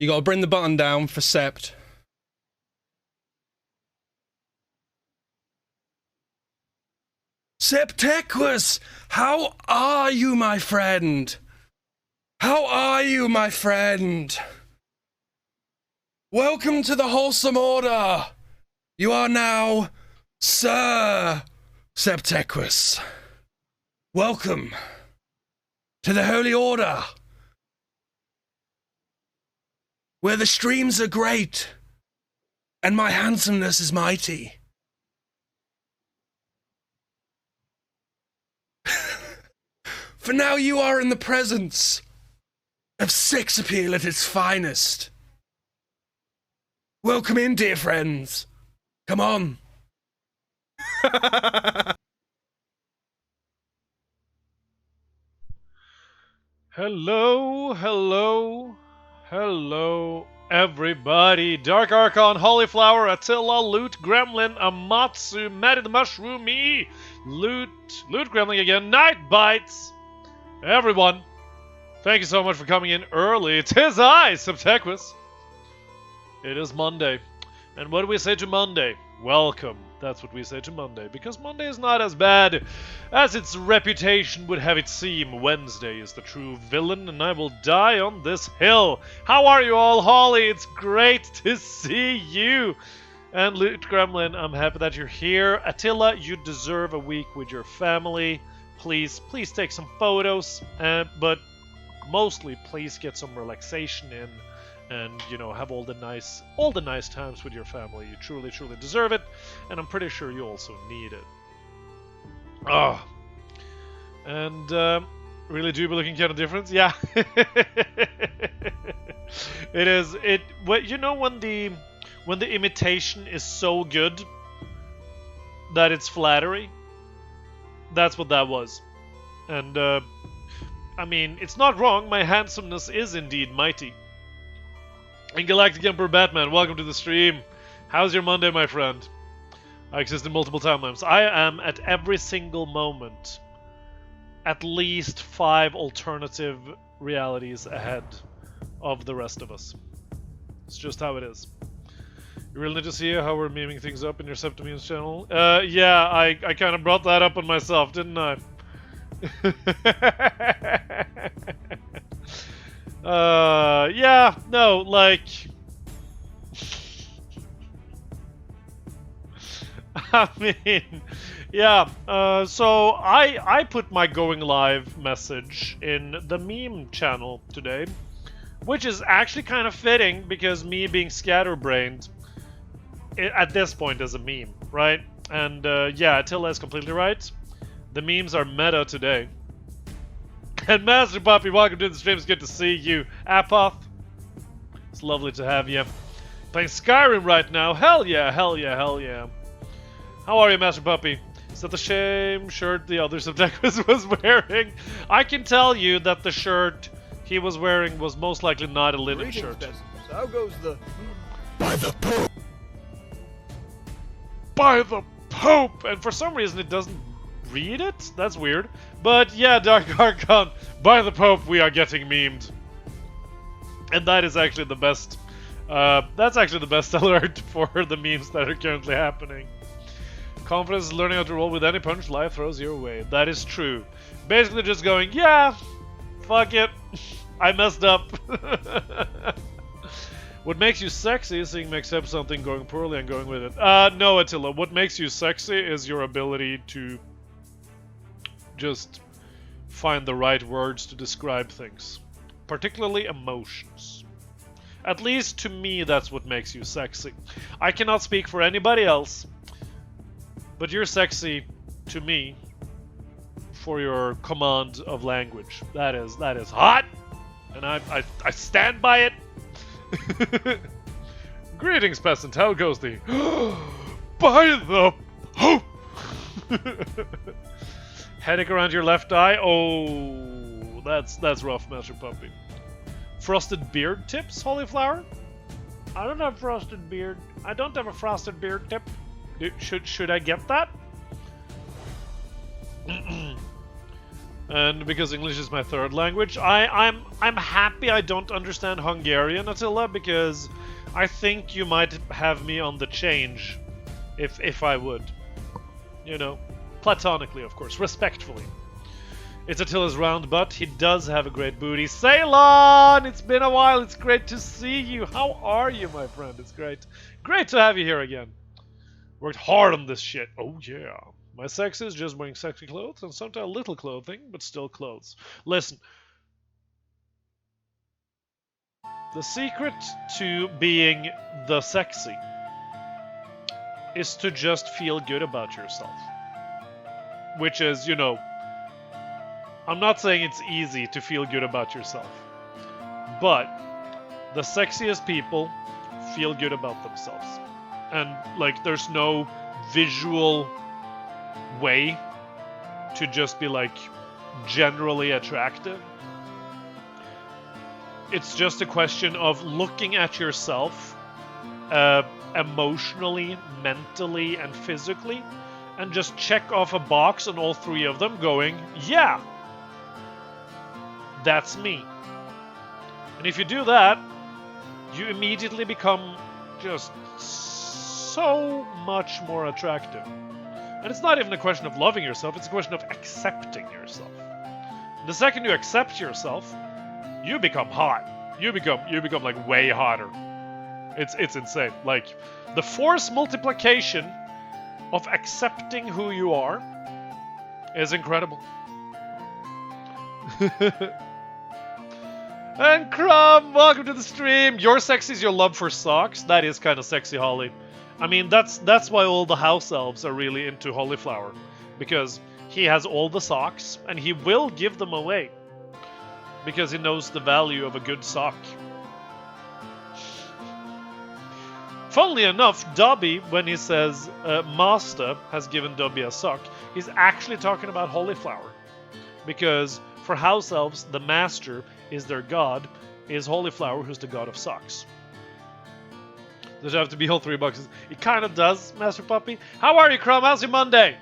You gotta bring the button down for Sept. Septequus! How are you, my friend? How are you, my friend? Welcome to the Wholesome Order! You are now Sir Septequus. Welcome to the Holy Order, where the streams are great and my handsomeness is mighty. For now you are in the presence of sex appeal at its finest. Welcome in, dear friends. Come on. Hello, hello, hello, everybody. Dark Archon, Holyflower, Attila, Loot Gremlin, Amatsu, Matty the Mushroomy, Loot Gremlin again, Night Bites. Everyone, thank you so much for coming in early. 'Tis I, Septequus. It is Monday. And what do we say to Monday? Welcome. That's what we say to Monday. Because Monday is not as bad as its reputation would have it seem. Wednesday is the true villain, and I will die on this hill. How are you all, Holly? It's great to see you. And Loot Gremlin, I'm happy that you're here. Attila, you deserve a week with your family. Please take some photos, but mostly please get some relaxation in. And, you know, have all the nice times with your family. You truly deserve it, and I'm pretty sure you also need it. Oh, and really do be looking kind of different, yeah. It is. You know when the imitation is so good that it's flattery. That's what that was, and I mean, it's not wrong. My handsomeness is indeed mighty. And Galactic Emperor Batman, welcome to the stream. How's your Monday, my friend? I exist in multiple timelines. I am at every single moment at least 5 alternative realities ahead of the rest of us. It's just how it is. You really need to see how we're memeing things up in your Septimemes channel? Yeah, I kind of brought that up on myself, didn't I? Yeah, no, like... I mean, yeah, so I put my going live message in the meme channel today, which is actually kind of fitting because me being scatterbrained at this point is a meme, right? And yeah, Attila is completely right. The memes are meta today. And Master Puppy, welcome to the stream. It's good to see you. Apoth, it's lovely to have you. Playing Skyrim right now. Hell yeah, hell yeah, hell yeah. How are you, Master Puppy? Is that the same shirt the other Septequus was wearing? I can tell you that the shirt he was wearing was most likely not a linen shirt. How goes the... By the Pope! By the Pope! And for some reason it doesn't read it? That's weird. But yeah, Dark Archon, by the Pope we are getting memed. And that is actually the best, that's actually the best alert for the memes that are currently happening. Confidence is learning how to roll with any punch life throws your way. That is true. Basically just going, yeah, fuck it, I messed up. What makes you sexy is seeing me accept something going poorly and going with it. No, Attila, what makes you sexy is your ability to just find the right words to describe things. Particularly emotions. At least to me, that's what makes you sexy. I cannot speak for anybody else, but you're sexy to me for your command of language. That is hot, and I stand by it. Greetings, peasant. How goes thee? By the Pope! Headache around your left eye? Oh, that's rough, Master Puppy. Frosted beard tips, Holyflower? I don't have frosted beard. I don't have a frosted beard tip. Should I get that? And because English is my third language, I'm happy I don't understand Hungarian, Attila, because I think you might have me on the change if I would. You know, platonically, of course, respectfully. It's Attila's round butt. He does have a great booty. Ceylon! It's been a while. It's great to see you. How are you, my friend? It's great. Great to have you here again. Worked hard on this shit. Oh, yeah. My sex is just wearing sexy clothes and sometimes little clothing, but still clothes. Listen. The secret to being the sexy is to just feel good about yourself. Which is, you know, I'm not saying it's easy to feel good about yourself, but the sexiest people feel good about themselves. And, like, there's no visual way to just be, like, generally attractive. It's just a question of looking at yourself emotionally, mentally, and physically, and just check off a box on all three of them going, yeah, that's me. And if you do that, you immediately become just so much more attractive. And it's not even a question of loving yourself, it's a question of accepting yourself. And the second you accept yourself, you become hot. You become like way hotter. It's insane. Like the force multiplication of accepting who you are is incredible. And Crumb, welcome to the stream. Your sexy is your love for socks. That is kind of sexy, Holly. I mean, that's why all the house elves are really into Hollyflower, because he has all the socks and he will give them away because he knows the value of a good sock. Funnily enough, Dobby, when he says Master has given Dobby a sock, he's actually talking about Hollyflower, because for house elves, the master is their god, is Hollyflower, who's the god of socks. Does it have to be all 3 boxes? It kind of does, Master Puppy. How are you, Crumb? How's your Monday?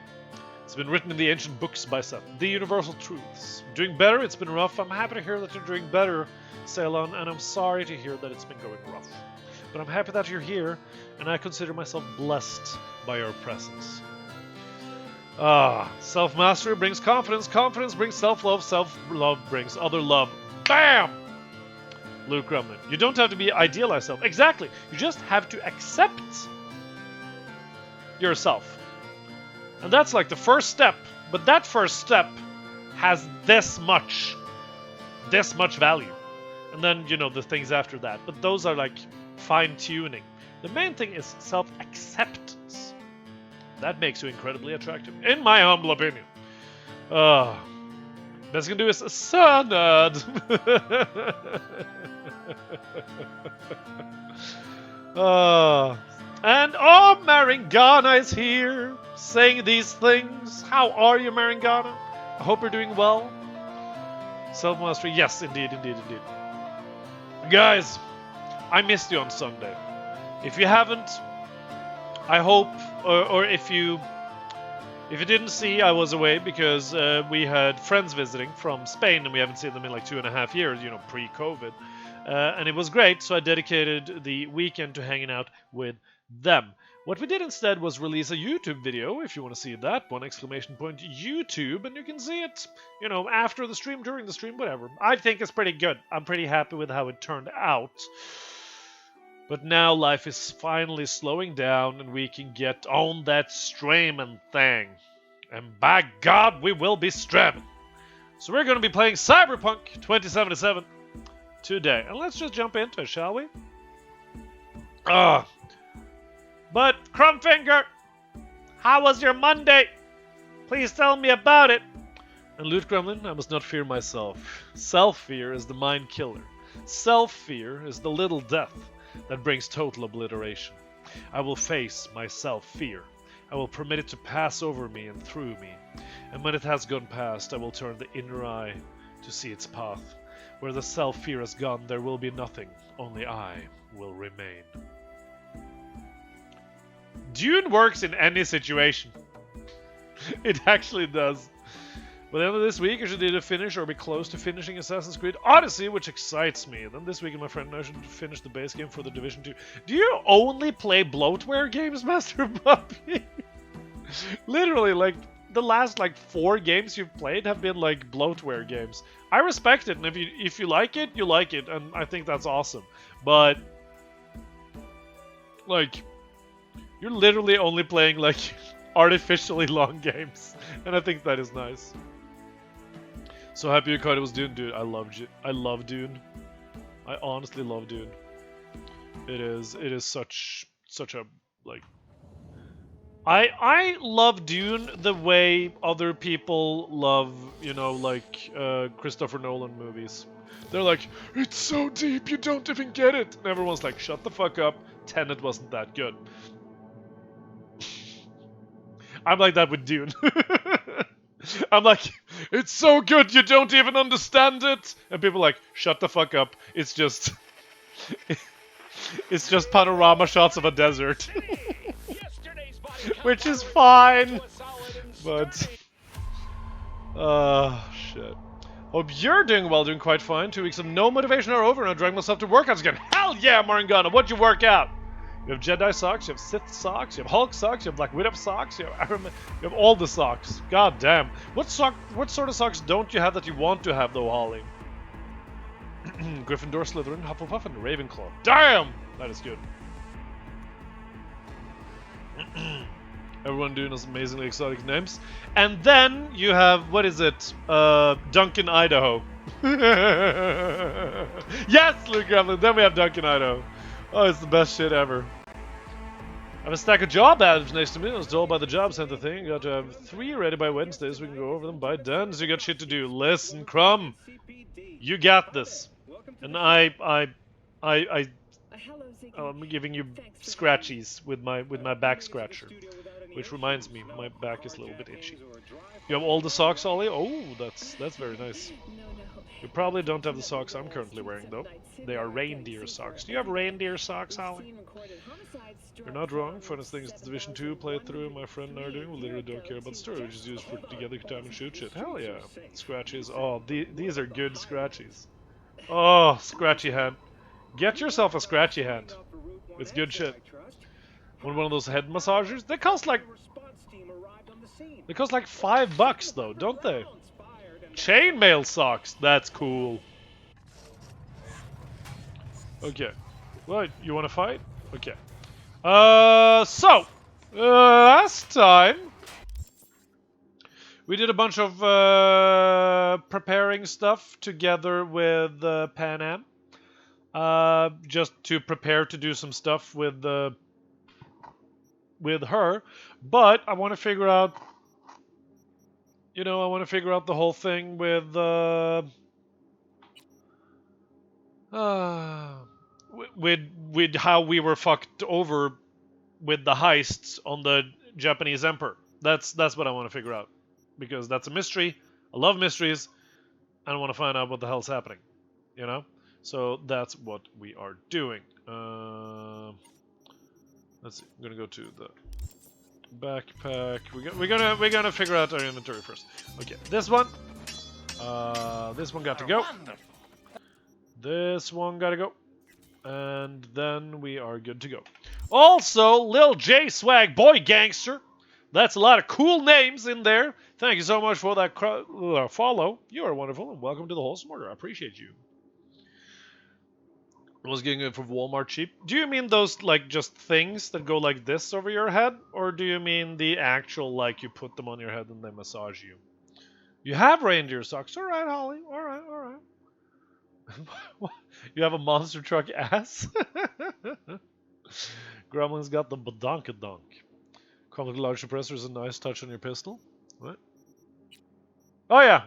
It's been written in the ancient books by Seth. The universal truths. Doing better? It's been rough. I'm happy to hear that you're doing better, Ceylon, and I'm sorry to hear that it's been going rough. But I'm happy that you're here, and I consider myself blessed by your presence. Self-mastery brings confidence. Confidence brings self-love. Self-love brings other love. Bam! Luke Grumman. You don't have to be idealized self. Exactly. You just have to accept yourself. And that's like the first step. But that first step has this much value. And then, you know, the things after that. But those are like fine-tuning. The main thing is self-acceptance. That makes you incredibly attractive, in my humble opinion. Best you can do is Sonad. And Marangana is here, saying these things. How are you, Marangana? I hope you're doing well. Self-mastery, yes, indeed. Guys, I missed you on Sunday. If you haven't, I hope, or if you didn't see, I was away because we had friends visiting from Spain and we haven't seen them in like 2.5 years, you know, pre-COVID. And it was great, so I dedicated the weekend to hanging out with them. What we did instead was release a YouTube video, if you want to see that, ! YouTube, and you can see it, you know, after the stream, during the stream, whatever. I think it's pretty good. I'm pretty happy with how it turned out. But now life is finally slowing down and we can get on that streaming thing. And by God, we will be streaming. So we're going to be playing Cyberpunk 2077 today. And let's just jump into it, shall we? But, Crumbfinger, how was your Monday? Please tell me about it. And Loot Gremlin, I must not fear myself. Self-fear is the mind killer. Self-fear is the little death that brings total obliteration. I will face my self-fear. I will permit it to pass over me and through me. And when it has gone past, I will turn the inner eye to see its path. Where the self-fear has gone, there will be nothing. Only I will remain. Dune works in any situation. It actually does. By the end of this week, I should either finish or be close to finishing Assassin's Creed Odyssey, which excites me. Then this weekend, my friend and I should finish the base game for the Division 2. Do you only play bloatware games, Master Puppy? Literally, like, the last, like, 4 games you've played have been, like, bloatware games. I respect it, and if you like it, you like it, and I think that's awesome. But, like, you're literally only playing, like, artificially long games, and I think that is nice. So happy you caught it was Dune, dude. I love Dune. I honestly love Dune. It is such a, like, I love Dune the way other people love, you know, like Christopher Nolan movies. They're like, it's so deep, you don't even get it. And everyone's like, shut the fuck up. Tenet wasn't that good. I'm like that with Dune. I'm like, it's so good, you don't even understand it. And people are like, shut the fuck up. It's just, it's just panorama shots of a desert. Which is fine. But, shit. Hope you're doing well, doing quite fine. 2 weeks of no motivation are over, and I dragged myself to workouts again. Hell yeah, Marangana, what'd you work out? You have Jedi socks, you have Sith socks, you have Hulk socks, you have Black Widow socks, you have all the socks. God damn. What sort of socks don't you have that you want to have, though, Holly? Gryffindor, Slytherin, Hufflepuff, and Ravenclaw. Damn! That is good. Everyone doing those amazingly exotic names. And then you have, what is it? Duncan, Idaho. Yes, Luke Gremlin, then we have Duncan, Idaho. Oh, it's the best shit ever. I have a stack of job ads next to me. I was told by the job center thing. Got to have 3 ready by Wednesday so we can go over them by then. So you got shit to do. Listen, Crumb, you got this. And I'm giving you scratchies with my back scratcher, which reminds me, my back is a little bit itchy. You have all the socks, Ollie? Oh, that's very nice. You probably don't have the socks I'm currently wearing, though. They are reindeer socks. Do you have reindeer socks, Holly? You're not wrong. Funnest thing is the Division 2 playthrough my friend and I are doing. We literally don't care about the story. We just use it for together time and shoot shit. Hell yeah. Scratchies. Oh, these are good scratchies. Oh, scratchy hand. Get yourself a scratchy hand. It's good shit. Want one of those head massagers? They cost like $5 though, don't they? Chainmail socks. That's cool. Okay. What? You want to fight? Okay. Last time we did a bunch of preparing stuff together with Pan Am. Just to prepare to do some stuff with her, but I want to figure out, you know, the whole thing with how we were fucked over with the heists on the Japanese Emperor. That's what I want to figure out, because that's a mystery. I love mysteries, and I want to find out what the hell's happening, you know. So that's what we are doing. Let's see. I'm gonna go to the backpack. We're gonna figure out our inventory first. Okay, this one got to go. This one got to go, and then we are good to go. Also, Lil J Swag Boy Gangster. That's a lot of cool names in there. Thank you so much for that follow. You are wonderful, and welcome to the Wholesome Order. I appreciate you. I was getting it from Walmart cheap. Do you mean those, like, just things that go like this over your head? Or do you mean the actual, like, you put them on your head and they massage you? You have reindeer socks. Alright, Holly. Alright. You have a monster truck ass? Gremlin's got the badonkadonk. Comically large suppressor is a nice touch on your pistol. What? Oh, yeah.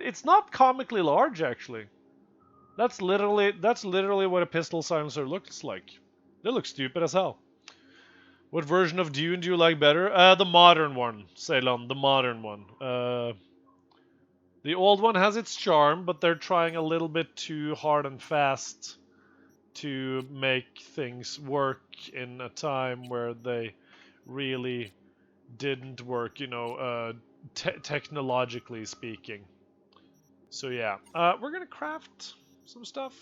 It's not comically large, actually. That's literally what a pistol silencer looks like. They look stupid as hell. What version of Dune do you like better? The modern one, Ceylon, the modern one. The old one has its charm, but they're trying a little bit too hard and fast to make things work in a time where they really didn't work, technologically speaking. So yeah, we're gonna craft some stuff.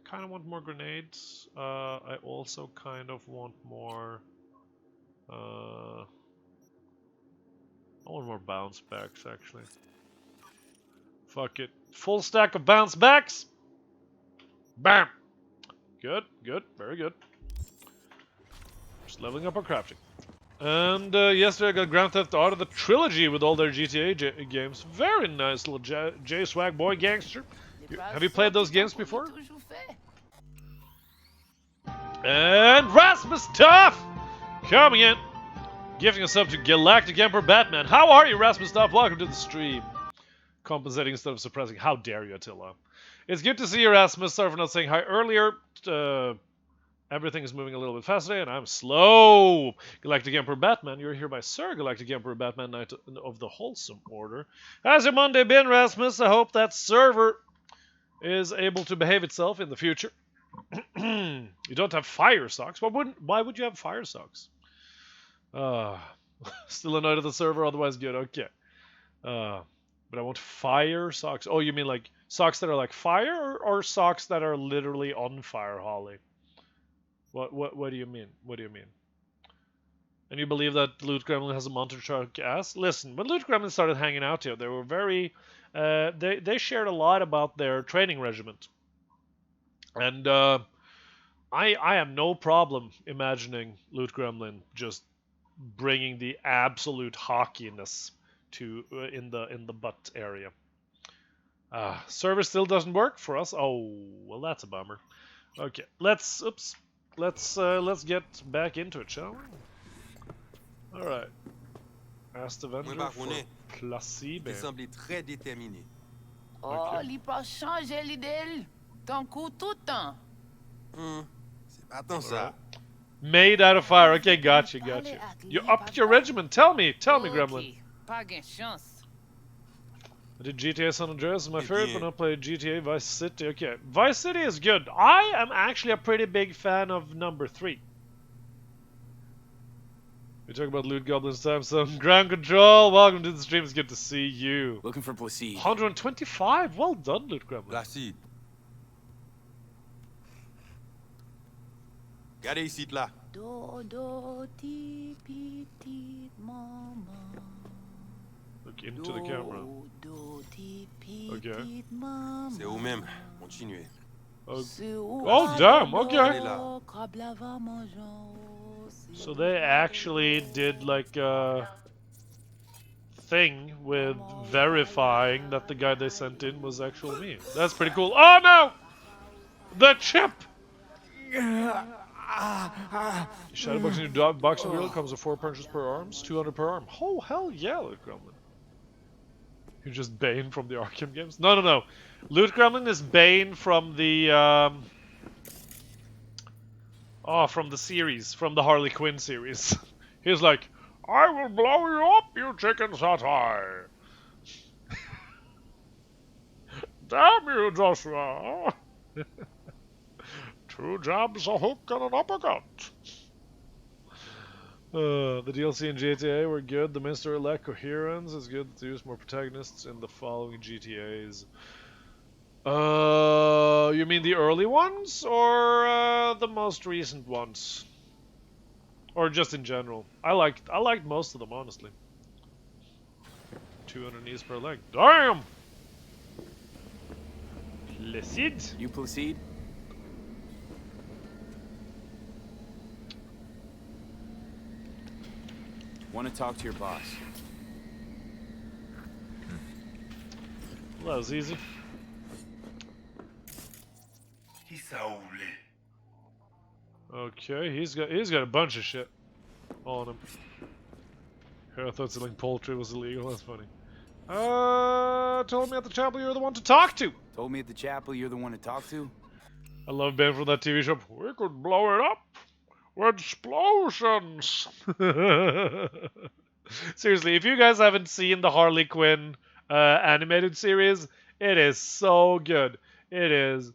Kind of want more grenades. I also kind of want more. I want more bounce backs actually. Fuck it. Full stack of bounce backs. Bam. Good, good, very good. Just leveling up our crafting. And yesterday I got Grand Theft Auto the trilogy with all their GTA games. Very nice little J Swag boy gangster. Have you played those games before? And Rasmus Tough coming in, gifting us up to Galactic Emperor Batman. How are you, Rasmus Tough? Welcome to the stream. Compensating instead of suppressing. How dare you, Attila? It's good to see you, Rasmus. Sorry for not saying hi earlier. Everything is moving a little bit faster, and I'm slow. Galactic Emperor Batman, you're here by Sir Galactic Emperor Batman, Knight of the Wholesome Order. How's your Monday been, Rasmus? I hope that server is able to behave itself in the future. You don't have fire socks. Why would you have fire socks? Still annoyed at the server, otherwise good. Okay. But I want fire socks. Oh, you mean like socks that are like fire, or socks that are literally on fire, Holly? What do you mean? What do you mean? And you believe that Loot Gremlin has a monster truck ass? Listen, when Loot Gremlin started hanging out here, they were very they shared a lot about their training regiment. And I have no problem imagining Loot Gremlin just bringing the absolute hockeyness to in the butt area. Server still doesn't work for us. Oh, well, that's a bummer. Okay, let's get back into it, shall we? All right. Ask the vendor for placebo. Semblait très déterminé. Oh, il peut changer l'idée. Ton coup tout le temps. C'est pas tant ça. Made out of fire. Okay, gotcha. You upped your regiment. Tell me, Gremlin. Pas de chance. I did GTA San Andreas is my favorite, but I played GTA Vice City. Okay, Vice City is good. I am actually a pretty big fan of number 3. We talk about Loot Goblins time, some ground control. Welcome to the stream. It's good to see you. Looking for Placide. 125. Well done, Loot Gremlin. Placide. Regardez ici, là. Dodo, ti, petite maman. Look into the camera. Okay. C'est vous-même. Continuez. Oh, damn. Okay. So they actually did like a thing with verifying that the guy they sent in was actually me. That's pretty cool. Oh no! The chip! Shadowbox in your boxing reel comes with 4 punches per arms, 200 per arm. Oh, hell yeah, Loot Gremlin. You're just Bane from the Arkham games? No. Loot Gremlin is Bane from the, from the series, from the Harley Quinn series. He's like, I will blow you up, you chicken satire. Damn you, Joshua. 2 jabs, a hook, and an uppercut. The DLC in GTA were good. The Mr. Elect Coherence is good to use more protagonists in the following GTAs. You mean the early ones or the most recent ones? Or just in general? I liked most of them, honestly. 200 knees per leg. Damn! Placide? You Placide? Want to talk to your boss. Well, that was easy. Okay, he's got a bunch of shit on him. I thought selling poultry was illegal. That's funny. Told me at the chapel you're the one to talk to. Told me at the chapel you're the one to talk to. I love Ben from that TV show. We could blow it up with explosions. Seriously, if you guys haven't seen the Harley Quinn animated series, it is so good. It is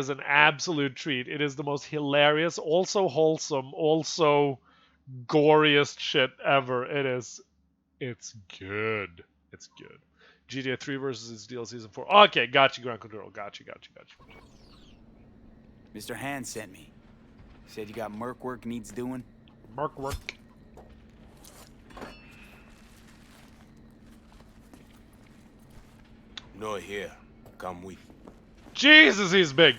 an absolute treat. It is the most hilarious, also wholesome, also goriest shit ever. It is. It's good. It's good. GTA 3 versus its DLC Season 4. Okay, got you, Ground Control. Got you. Mr. Hand sent me. Said you got merc work needs doing. Mark work. No here. Come with. Jesus, he's big.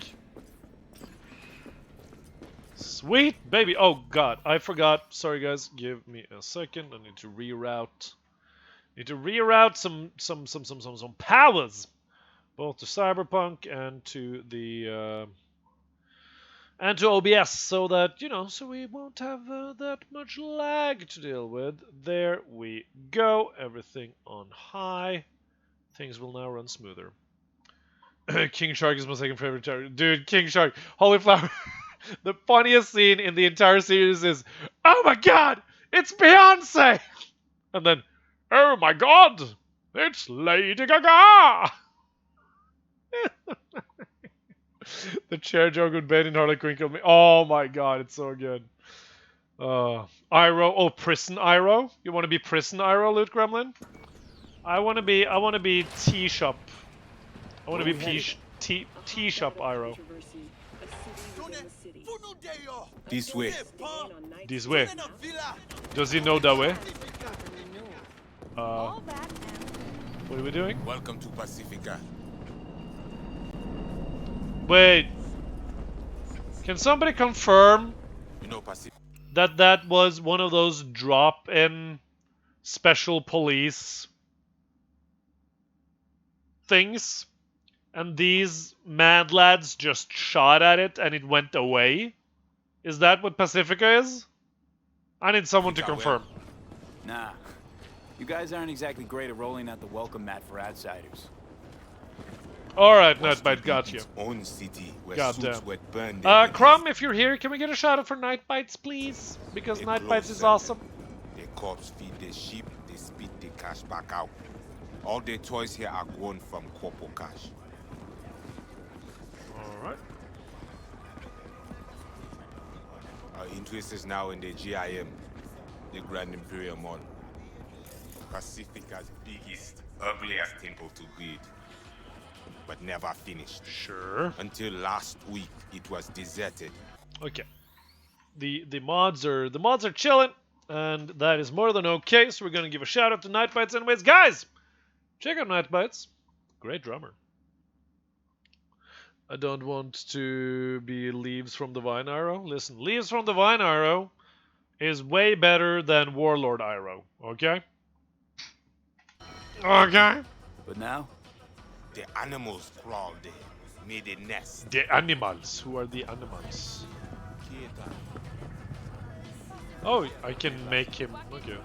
Sweet baby. Oh god, I forgot. Sorry guys, give me a second. I need to reroute. Some powers, both to Cyberpunk and to the and to OBS, so that so we won't have that much lag to deal with. There we go. Everything on high. Things will now run smoother. King Shark is my second favorite character. Dude, King Shark. Holy flower. The funniest scene in the entire series is, oh my god, it's Beyonce! And then, oh my god, it's Lady Gaga! The chair joke with Ben and Harley Quinn killed me. Oh my god, it's so good. Iroh. Oh, Prison Iroh? You want to be Prison Iroh, Loot Gremlin? I want to be T-Shop. I want to be T-Shop Iroh. This way. This way. Does he know that way? What are we doing? Welcome to Pacifica. Wait. Can somebody confirm You know Pacifica. that was one of those drop-in special police things? And these mad lads just shot at it and it went away? Is that what Pacifica is? I need someone to confirm. Nah. You guys aren't exactly great at rolling out the welcome mat for outsiders. Alright, Nightbite, got you. Own city where Goddamn. suits were burned. Crumb, if you're here, can we get a shout out for Nightbites, please? Because They Nightbites close is them. awesome. The corpse feed the sheep, they spit the cash back out. All the toys here are grown from corpo cash. Alright. Our interest is now in the GIM, the Grand Imperial Mall. Pacifica's biggest, ugliest temple to build, but never finished. Sure. Until last week, it was deserted. Okay. The mods are chilling, and that is more than okay. So we're gonna give a shout out to Nightbites anyways, guys. Check out Nightbites. Great drummer. I don't want to be Leaves from the Vine Arrow. Listen, Leaves from the Vine Arrow is way better than Warlord Arrow. Okay. Okay. But now, The animals crawled there, made a nest. The animals. Who are the animals? Oh, I can make him. Okay.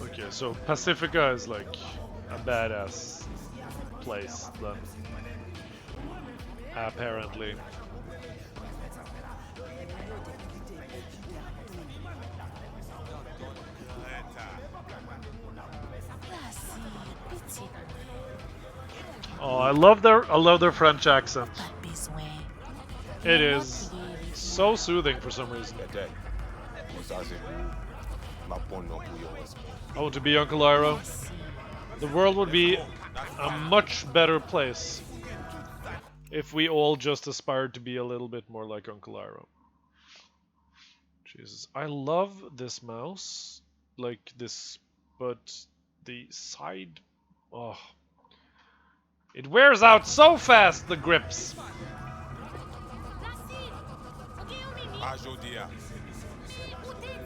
Okay, so Pacifica is like a badass place then. Apparently. Oh, I love their French accent. It is so soothing for some reason. I want to be Uncle Iroh. The world would be a much better place if we all just aspired to be a little bit more like Uncle Iroh. Jesus, I love this mouse, like this, but the side, oh, it wears out so fast, the grips. Ajodia.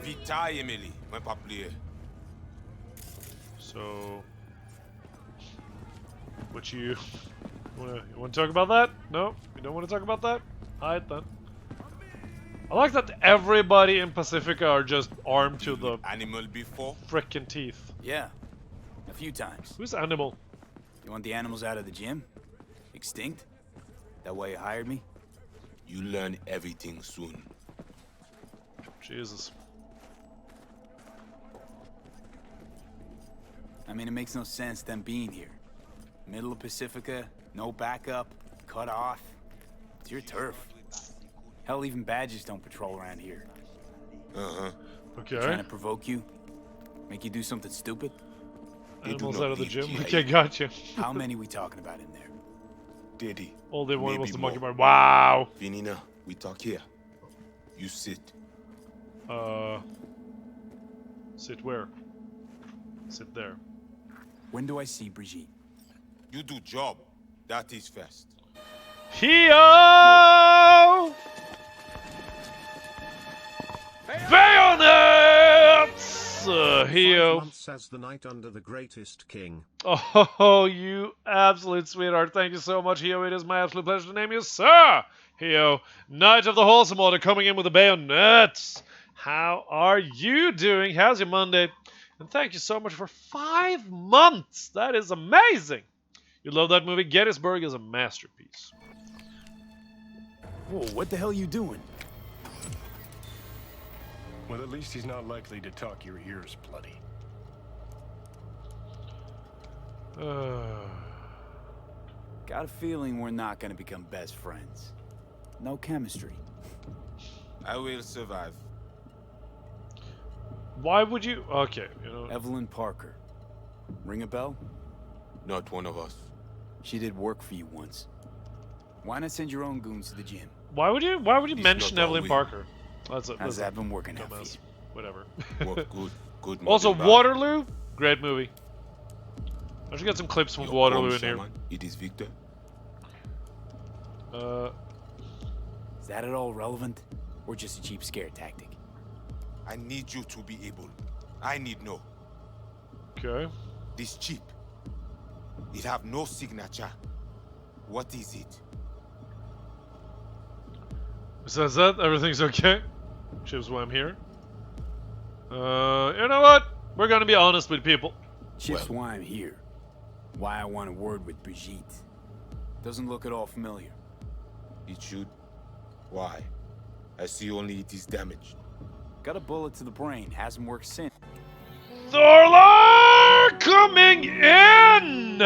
Vita Emily, my papier. So, what you want to talk about that? No, you don't want to talk about that? Alright then. I like that everybody in Pacifica are just armed to the Animal before? frickin' teeth. yeah, a few times. Who's Animal? You want the animals out of the gym? Extinct? That why you hired me? You learn everything soon. Jesus. I mean, it makes no sense them being here. Middle of Pacifica, no backup, cut off. It's your turf. Hell, even badges don't patrol around here. Uh-huh. Okay. Trying to provoke you? Make you do something stupid? They do Animals not out of the leave gym. GIA. Okay, gotcha. How many we talking about in there? Daddy. All they wanted was maybe the monkey more. bar. Wow. Vinina, we talk here. You sit. Sit where? Sit there. When do I see Brigitte? You do job. That is first. Heo! Bayonets! Heo. 5 months as the night under the greatest king. Oh, you absolute sweetheart. Thank you so much, Heo. It is my absolute pleasure to name you, sir. Heo, Knight of the Wholesome Order, coming in with the bayonets. How are you doing? How's your Monday? And thank you so much for 5 months. That is amazing. You love that movie? Gettysburg is a masterpiece. Whoa, what the hell are you doing? Well, at least he's not likely to talk your ears bloody. Got a feeling we're not gonna become best friends. No chemistry. I will survive. Why would you? Okay, you know. Evelyn Parker. Ring a bell? Not one of us. She did work for you once. Why not send your own goons to the gym? Why would you? Why would you He's mention not Evelyn always- Parker? That's How's that been working out for dumbass. you? Whatever. Work good. Good. Also, nothing bad. Waterloo, great movie. I should get some clips from Your Waterloo home, in here. shaman. It is Victor. Is that at all relevant? Or just a cheap scare tactic? I need you to be able. I need know. Okay. This chip. It have no signature. What is it? Besides that, everything's okay. Which is why I'm here. You know what? We're gonna be honest with people. Chip's why I'm here. Why I want a word with Brigitte. Doesn't look at all familiar. It should. Why? I see only it is damaged. Got a bullet to the brain. Hasn't worked since. Thorlar coming in!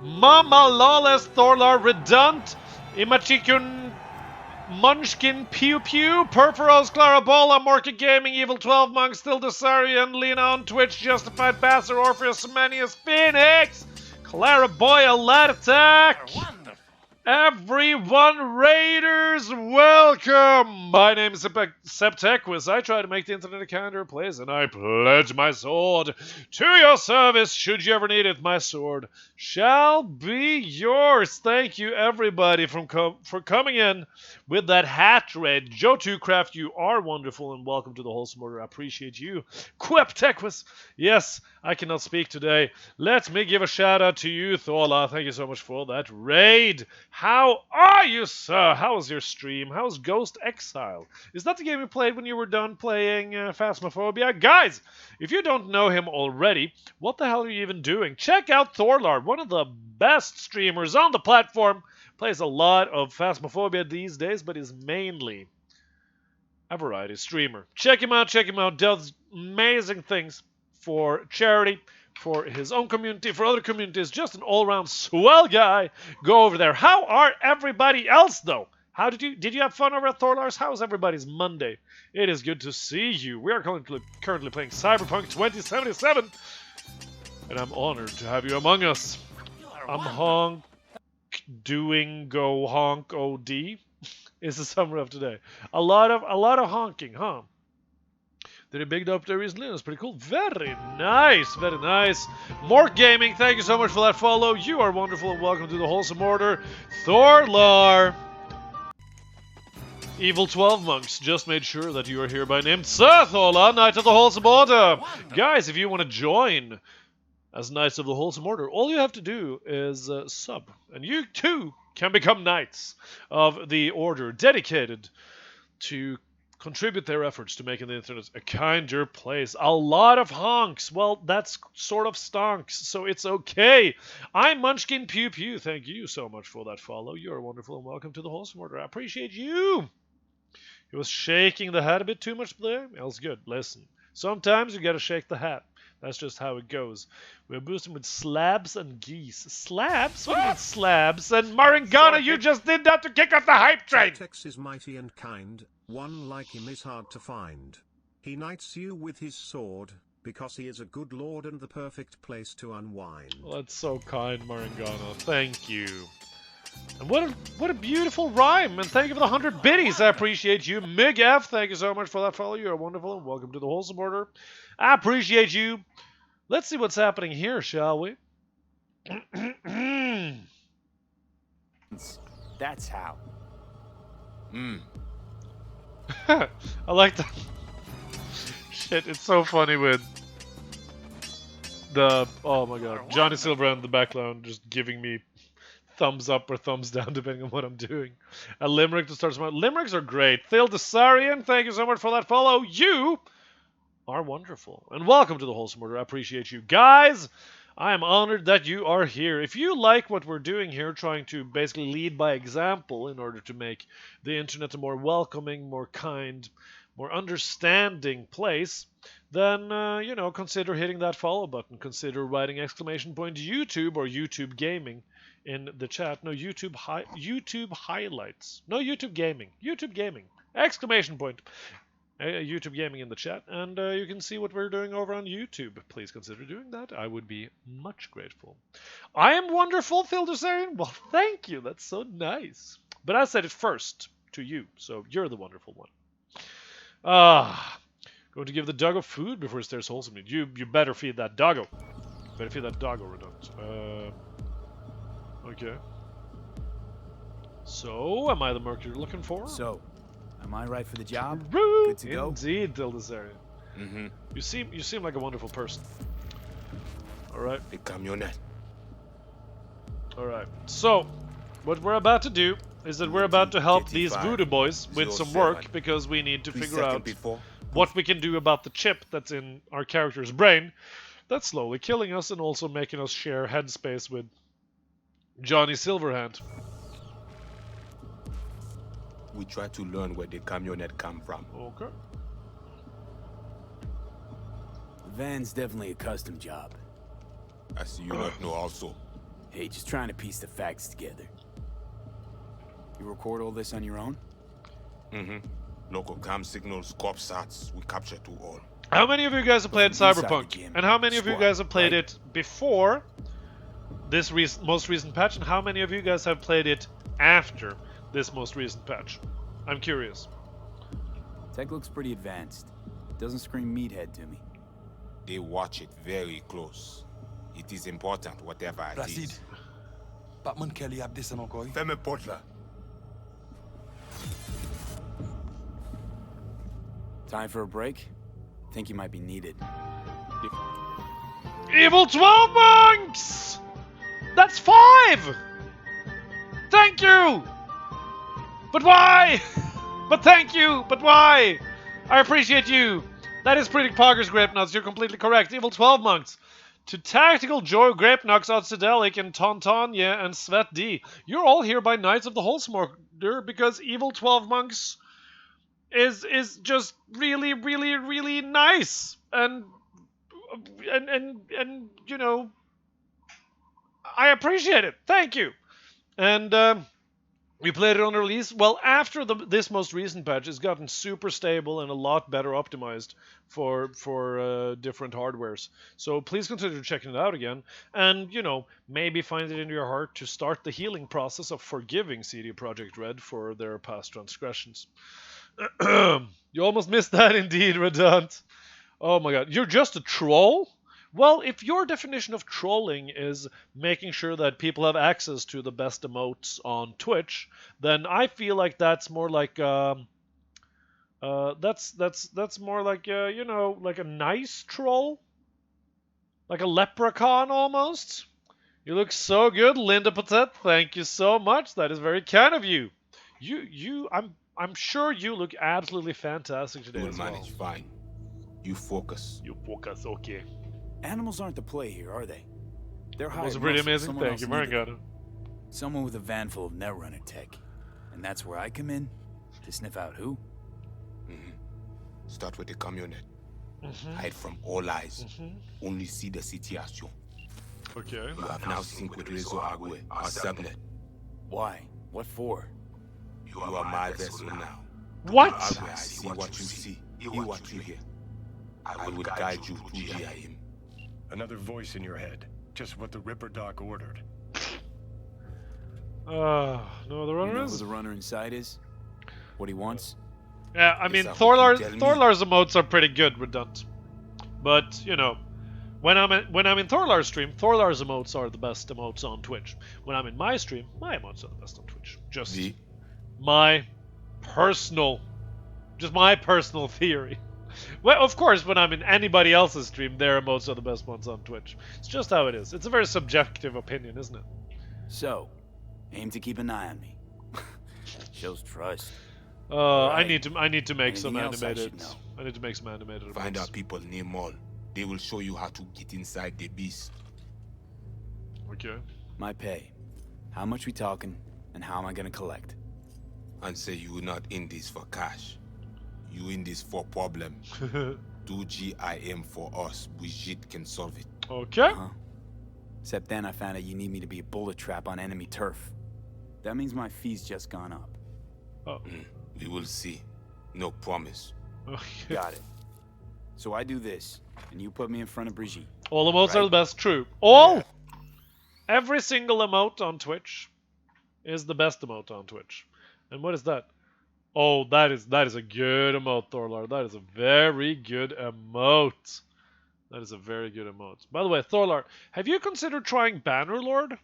Mama Lawless Thorlar Redundant Imachikun Munchkin Pew Pew Purpurose Clarabola Morka Gaming Evil 12 Monk Still Desarian Lena on Twitch Justified Basser Orpheus Manius Phoenix Clara Boyle Lad Attack Everyone Raiders, welcome! My name is Septequis. I try to make the internet a kinder place, and I pledge my sword to your service should you ever need it. My sword shall be yours. Thank you, everybody, for coming in with that hat red. Joe2Craft, you are wonderful, and welcome to the Wholesome Order. I appreciate you. Queptequis. Yes, I cannot speak today. Let me give a shout out to you, Thorla. Thank you so much for that raid. How are you, sir? How was your stream? How's Ghost Exile? Is that the game you played when you were done playing Phasmophobia? Guys, if you don't know him already, what the hell are you even doing? Check out Thorlard, one of the best streamers on the platform. Plays a lot of Phasmophobia these days, but is mainly a variety streamer. Check him out, does amazing things for charity, for his own community, for other communities, just an all-round swell guy. Go over there. How are everybody else, though? How did you have fun over at Thorlar's? How's everybody's Monday? It is good to see you. We are currently playing Cyberpunk 2077, and I'm honored to have you among us. I'm honk doing go honk OD is the summary of today. A lot of honking, huh? Did he big up there recently? That's pretty cool. Very nice, very nice. Mork Gaming, thank you so much for that follow. You are wonderful and welcome to the Wholesome Order. Thorlar. Evil 12 Monks just made sure that you are here by name. Sir Thorlar, Knight of the Wholesome Order. Guys, if you want to join as Knights of the Wholesome Order, all you have to do is sub. And you too can become Knights of the Order, dedicated to contribute their efforts to making the internet a kinder place. A lot of honks. Well, that's sort of stonks, so it's okay. I'm Munchkin Pew Pew. Thank you so much for that follow. You're wonderful and welcome to the Wholesome Order. I appreciate you. He was shaking the hat a bit too much there. That's good. Listen, sometimes you gotta shake the hat. That's just how it goes. We're boosting with slabs and geese. Slabs? What do you mean slabs? And Marangana, you just did that to kick off the hype train! Tex is mighty and kind, One like him is hard to find. He knights you with his sword, because he is a good lord and the perfect place to unwind. Well, that's so kind, Marangana. Thank you. And what a beautiful rhyme, and thank you for the 100 biddies. I appreciate you. Mig F, thank you so much for that follow. You're wonderful, and welcome to the Wholesome Order. I appreciate you. Let's see what's happening here, shall we? That's how. I like that. Shit, it's so funny with the, oh my god, Johnny Silverhand in the background just giving me thumbs up or thumbs down depending on what I'm doing. A limerick to start smart. Limericks are great. Thil Desarian, thank you so much for that follow. You are wonderful. And welcome to the Wholesome Order. I appreciate you. Guys, I am honored that you are here. If you like what we're doing here, trying to basically lead by example in order to make the internet a more welcoming, more kind, more understanding place, then, consider hitting that follow button. Consider writing !YouTube or YouTube Gaming in the chat. No, YouTube highlights. No, YouTube Gaming. YouTube Gaming. ! YouTube Gaming in the chat, and you can see what we're doing over on YouTube. Please consider doing that. I would be much grateful. I am wonderful, Phil Desarian. Well, thank you. That's so nice. But I said it first to you, so you're the wonderful one. Going to give the doggo food before it stares wholesome. You better feed that doggo. Better feed that doggo, Redundant. Okay. So, am I the merc you're looking for? So, am I right for the job? Good Good to go? Indeed, Dildesarian. You seem like a wonderful person. Alright. The camionette. Alright. So, what we're about to do is that we're about to help these 35, voodoo boys with some work 07. because we need to 3 figure seconds out before. what we can do about the chip that's in our character's brain that's slowly killing us and also making us share headspace with Johnny Silverhand. We try to learn where the camionette come from. Okay. The van's definitely a custom job. I see you not know also. Hey, just trying to piece the facts together. You record all this on your own? Local cam signals, corp sats, we capture to all. How many of you guys have played Inside the Cyberpunk? gym. And how many of you Squad, guys have played right? it before this most recent patch? And how many of you guys have played it after this most recent patch? I'm curious. Tech looks pretty advanced. Doesn't scream meathead to me. They watch it very close. It is important, whatever it Placide. is. Batman Kelly ap desen ankoy. Fais-moi porte là. Time for a break? Think you might be needed. Evil 12 monks! That's 5! Thank you! But why? But thank you, but why? I appreciate you. That is pretty poggers, Grapenuts. You're completely correct. Evil 12 monks. To Tactical Joe, Grapenuts, Outsidelic, and Tontanya, and Svet D. You're all here by Knights of the Wholesome Order because Evil 12 monks is just really, really, really nice. And you know, I appreciate it. Thank you. And we played it on release. Well, after this most recent patch, it's gotten super stable and a lot better optimized for different hardwares. So please consider checking it out again. And, you know, maybe find it in your heart to start the healing process of forgiving CD Projekt Red for their past transgressions. You almost missed that indeed, Redant. Oh my god. You're just a troll? Well, if your definition of trolling is making sure that people have access to the best emotes on Twitch, then I feel like that's more like that's more like you know, like a nice troll, like a leprechaun almost. You look so good, Linda Patet. Thank you so much. That is very kind of you. I'm sure you look absolutely fantastic today You'll as well. manage fine. You focus. You focus, okay. Animals aren't the play here, are they? They're That hired was pretty muscle. amazing. Someone Thank else you, needed them. Marangana. Someone with a van full of Netrunner tech. And that's where I come in? To sniff out who? Start with the camionette. Hide from all eyes. Only see the situation. Okay. You have now synced with Rezo Agwe, our subnet. Why? What for? You are my vessel now. What? I see what you see, hear what you hear. I will guide you to GIM. Another voice in your head. Just what the Ripper Doc ordered. No, the You runner know who is. the runner inside is? What he wants? Yeah, I mean Is that what you tell me? Thorlar's emotes are pretty good, redundant. But you know, when I'm in Thorlar's stream, Thorlar's emotes are the best emotes on Twitch. When I'm in my stream, my emotes are the best on Twitch. Just V? my personal theory. Well, of course, when I'm in anybody else's stream, their emotes are the best ones on Twitch. It's just how it is. It's a very subjective opinion, isn't it? So, aim to keep an eye on me. Shows trust. I Alright. need to make some Anything else I animated. should know? I need to make some animated Find emotes. out people name all. They will show you how to get inside the beast. Okay. My pay. How much we talking, and how am I gonna collect? And say you not in this for cash. You in this for problem. Do GIM for us. Brigitte can solve it. Okay. Huh? Except then I found out you need me to be a bullet trap on enemy turf. That means my fee's just gone up. Oh. We will see. No promise. Okay. Got it. So I do this, and you put me in front of Brigitte. All emotes are Right. the best. True. All. Every single emote on Twitch is the best emote on Twitch. And what is that? Oh, that is a good emote, Thorlar. That is a very good emote. That is a very good emote. By the way, Thorlar, have you considered trying Bannerlord?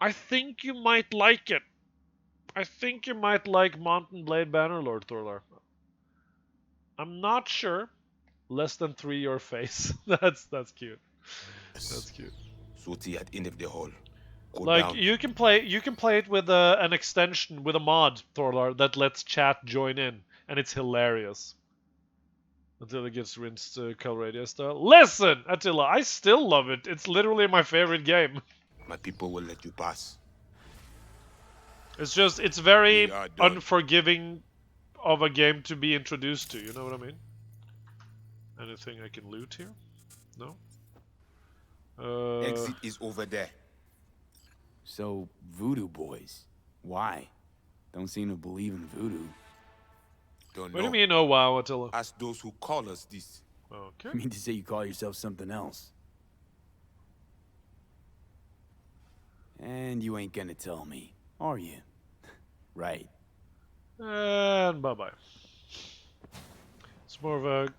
I think you might like it. I think you might like Mountain Blade Bannerlord, Thorlar. I'm not sure. Less than 3 your face. That's cute. That's cute. Soti at end of the hall. Go Like down. you can play it with an extension with a mod, Thorlar, that lets chat join in, and it's hilarious. Until it gets rinsed Cal Radio style. Listen, Attila, I still love it. It's literally my favorite game. My people will let you pass. It's very We are done. unforgiving of a game to be introduced to. You know what I mean? Anything I can loot here? No. Exit is over there. So, voodoo boys. Why? Don't seem to believe in voodoo. Don't What do know. you mean, oh wow, Attila? Ask those who call us this. Okay. I mean to say you call yourself something else. And you ain't gonna tell me, are you? Right. And bye-bye. It's more of a,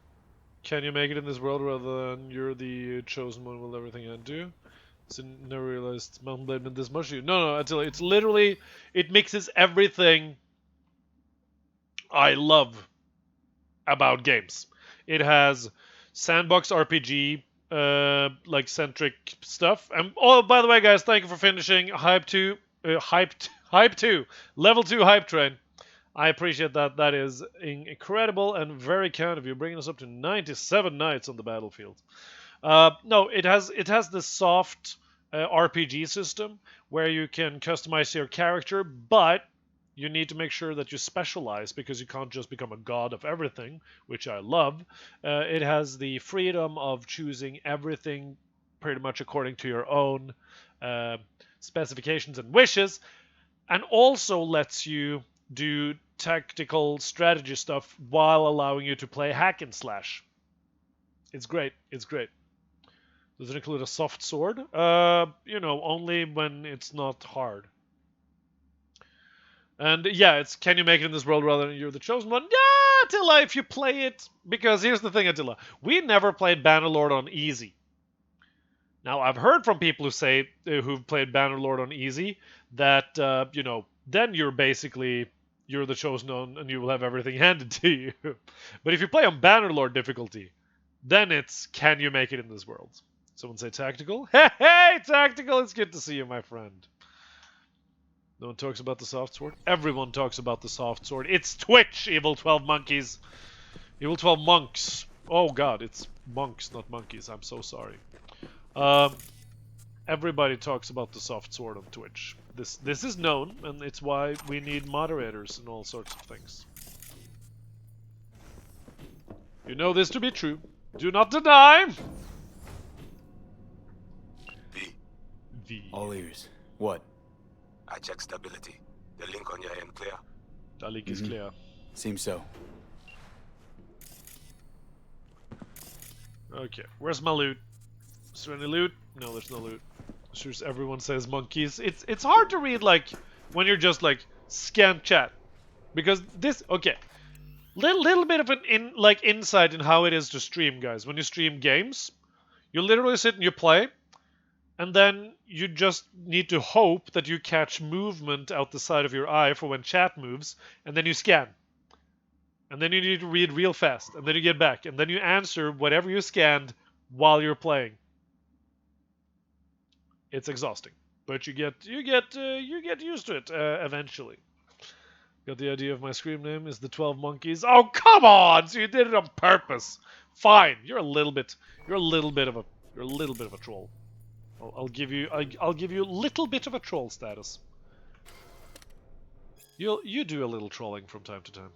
can you make it in this world rather than you're the chosen one with everything I do? So never realized Mountain Blade meant this much to you. No, Attila, it's literally, it mixes everything I love about games. It has sandbox RPG, like centric stuff. And oh, by the way, guys, thank you for finishing Hype 2, Hype 2, Level 2 Hype Train. I appreciate that. That is incredible and very kind of you, bringing us up to 97 nights on the battlefield. No, it has this soft RPG system where you can customize your character, but you need to make sure that you specialize because you can't just become a god of everything, which I love. It has the freedom of choosing everything pretty much according to your own specifications and wishes, and also lets you do tactical strategy stuff while allowing you to play hack and slash. It's great. It's great. Does it include a soft sword? Only when it's not hard. And yeah, it's can you make it in this world rather than you're the chosen one? Yeah, Attila, if you play it. Because here's the thing, Attila. We never played Bannerlord on easy. Now, I've heard from people who've played Bannerlord on easy that, then you're the chosen one and you will have everything handed to you. But if you play on Bannerlord difficulty, then it's can you make it in this world? Someone say tactical? Hey, tactical, it's good to see you, my friend. No one talks about the soft sword? Everyone talks about the soft sword. It's Twitch, Evil 12 Monkeys. Evil 12 Monks. Oh god, it's monks, not monkeys. I'm so sorry. Everybody talks about the soft sword on Twitch. This is known, and it's why we need moderators and all sorts of things. You know this to be true. Do not deny! V. All ears. What? I check stability. The link on your end clear. That link is clear. Seems so. Okay, where's my loot? Is there any loot? No, there's no loot. Sure, everyone says monkeys. It's hard to read like when you're just like scan chat, because this little bit of an insight in how it is to stream, guys. When you stream games, you literally sit and you play, and then you just need to hope that you catch movement out the side of your eye for when chat moves, and then you scan. And then you need to read real fast, and then you get back, and then you answer whatever you scanned while you're playing. It's exhausting, but you get used to it eventually. Got the idea of my scream name is the 12 Monkeys. Oh, come on! So you did it on purpose. Fine, you're a little bit of a troll. I'll give you a little bit of a troll status. You do a little trolling from time to time.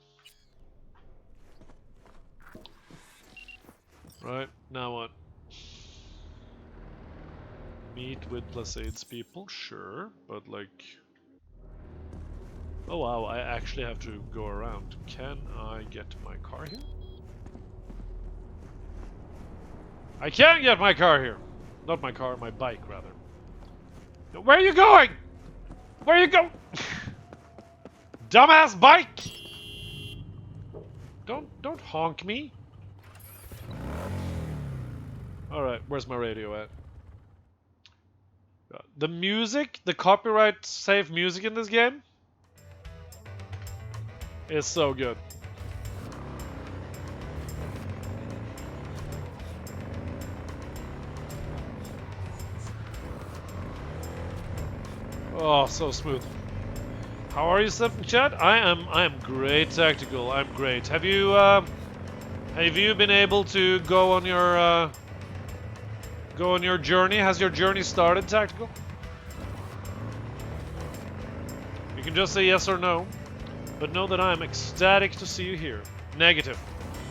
Right, now what? Meet with Placide's people, sure, but like... Oh wow, I actually have to go around. Can I get my car here? I can get my car here! Not my car, my bike, rather. Where are you going? Where are you go? Dumbass bike! Don't honk me. Alright, where's my radio at? The music, the copyright safe music in this game is so good. Oh, so smooth. How are you, Stephen Chat? I am great tactical. I'm great. Have you been able to go on your journey? Has your journey started, Tactical? You can just say yes or no, but know that I am ecstatic to see you here. Negative.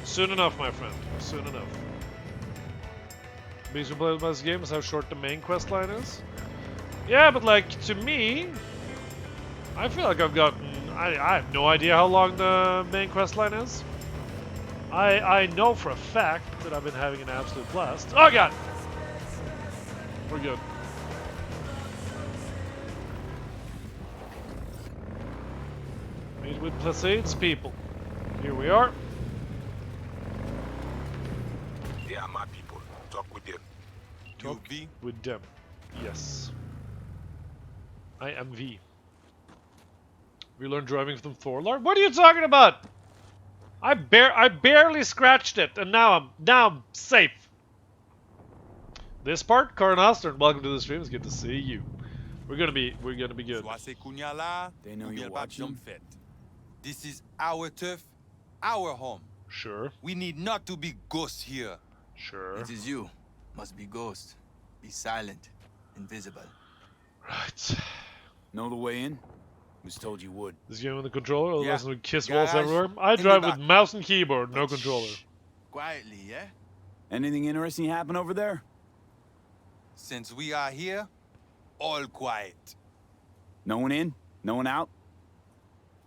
Soon enough, my friend. Soon enough. Being played about this game is how short the main quest line is. Yeah, but like, to me, I feel like I've gotten... I have no idea how long the main quest line is. I know for a fact that I've been having an absolute blast. Oh god! We're good. Meet with Placide's people. Here we are. They are my people. Talk with them. Talk with them. Yes. I am V. We learned driving from Thorlar. What are you talking about? I barely scratched it, and now I'm safe. This part, Karin Ostern, welcome to the stream. It's good to see you. We're gonna be good. They know you're watching. This is our turf, our home. Sure. We need not to be ghosts here. Sure. It is you. Must be ghost. Be silent. Invisible. Right. Know the way in? Was told you would. This game with the controller, otherwise Yeah. with kiss walls Garage everywhere. I in drive the with back. mouse and keyboard, no controller. Quietly, yeah? Anything interesting happen over there? Since we are here, all quiet. No one in? No one out?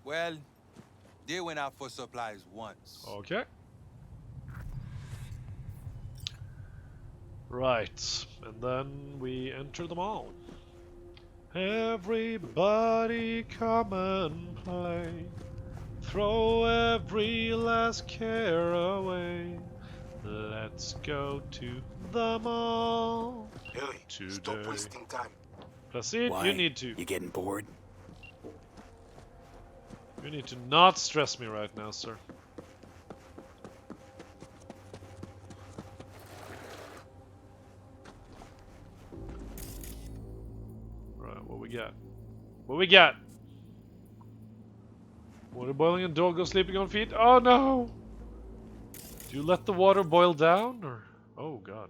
Well, they went out for supplies once. Okay. Right. And then we enter the mall. Everybody come and play. Throw every last care away. Let's go to the mall Hey, stop today. wasting time. Placide, Why? you need to. You getting bored? You need to not stress me right now, sir. Right, what we got? What we got? Water boiling and dog go sleeping on feet? Oh no! Do you let the water boil down, or... Oh god.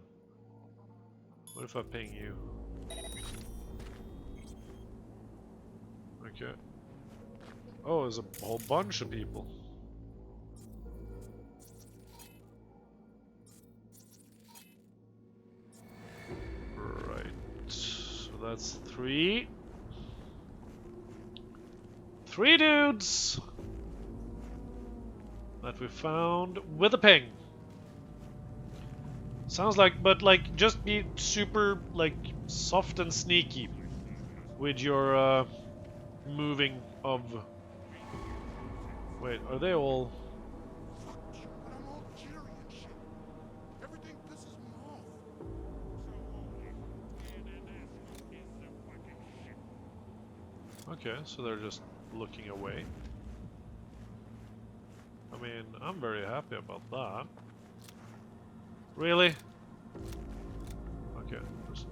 What if I ping you? Okay. Oh, there's a whole bunch of people. Right. So that's 3. 3 dudes! that we found with a ping. Sounds like, but like, just be super like soft and sneaky with your moving of. Wait, are they all? Okay, so they're just looking away. I mean, I'm very happy about that. Really? Okay. Just,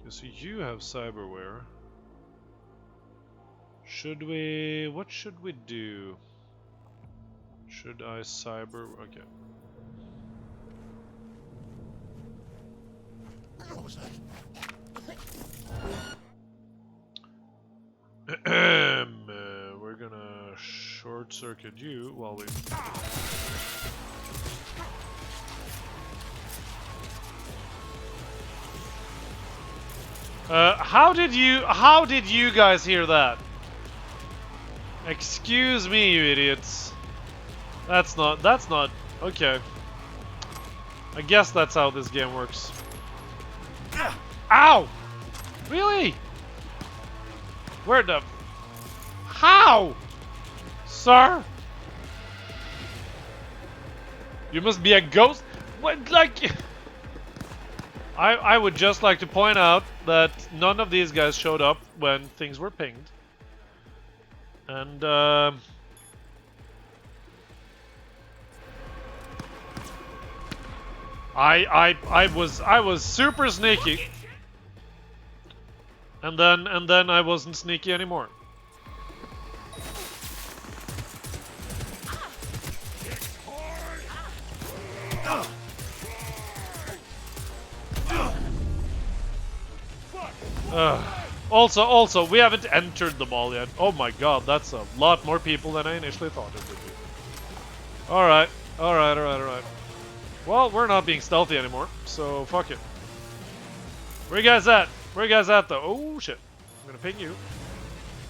so you have cyberware. Should we... What should we do? Should I cyber... Okay. We're gonna short circuit you while we... how did you guys hear that? Excuse me, you idiots. That's not, okay. I guess that's how this game works. Ow! Really? Where the... How? Sir? You must be a ghost? What, like... I would just like to point out that none of these guys showed up when things were pinged. And, I was super sneaky. And then I wasn't sneaky anymore. Also, we haven't entered them all yet. Oh my god, that's a lot more people than I initially thought it would be. Alright. Well, we're not being stealthy anymore, so fuck it. Where you guys at? Where you guys at, though? Oh, shit. I'm gonna ping you.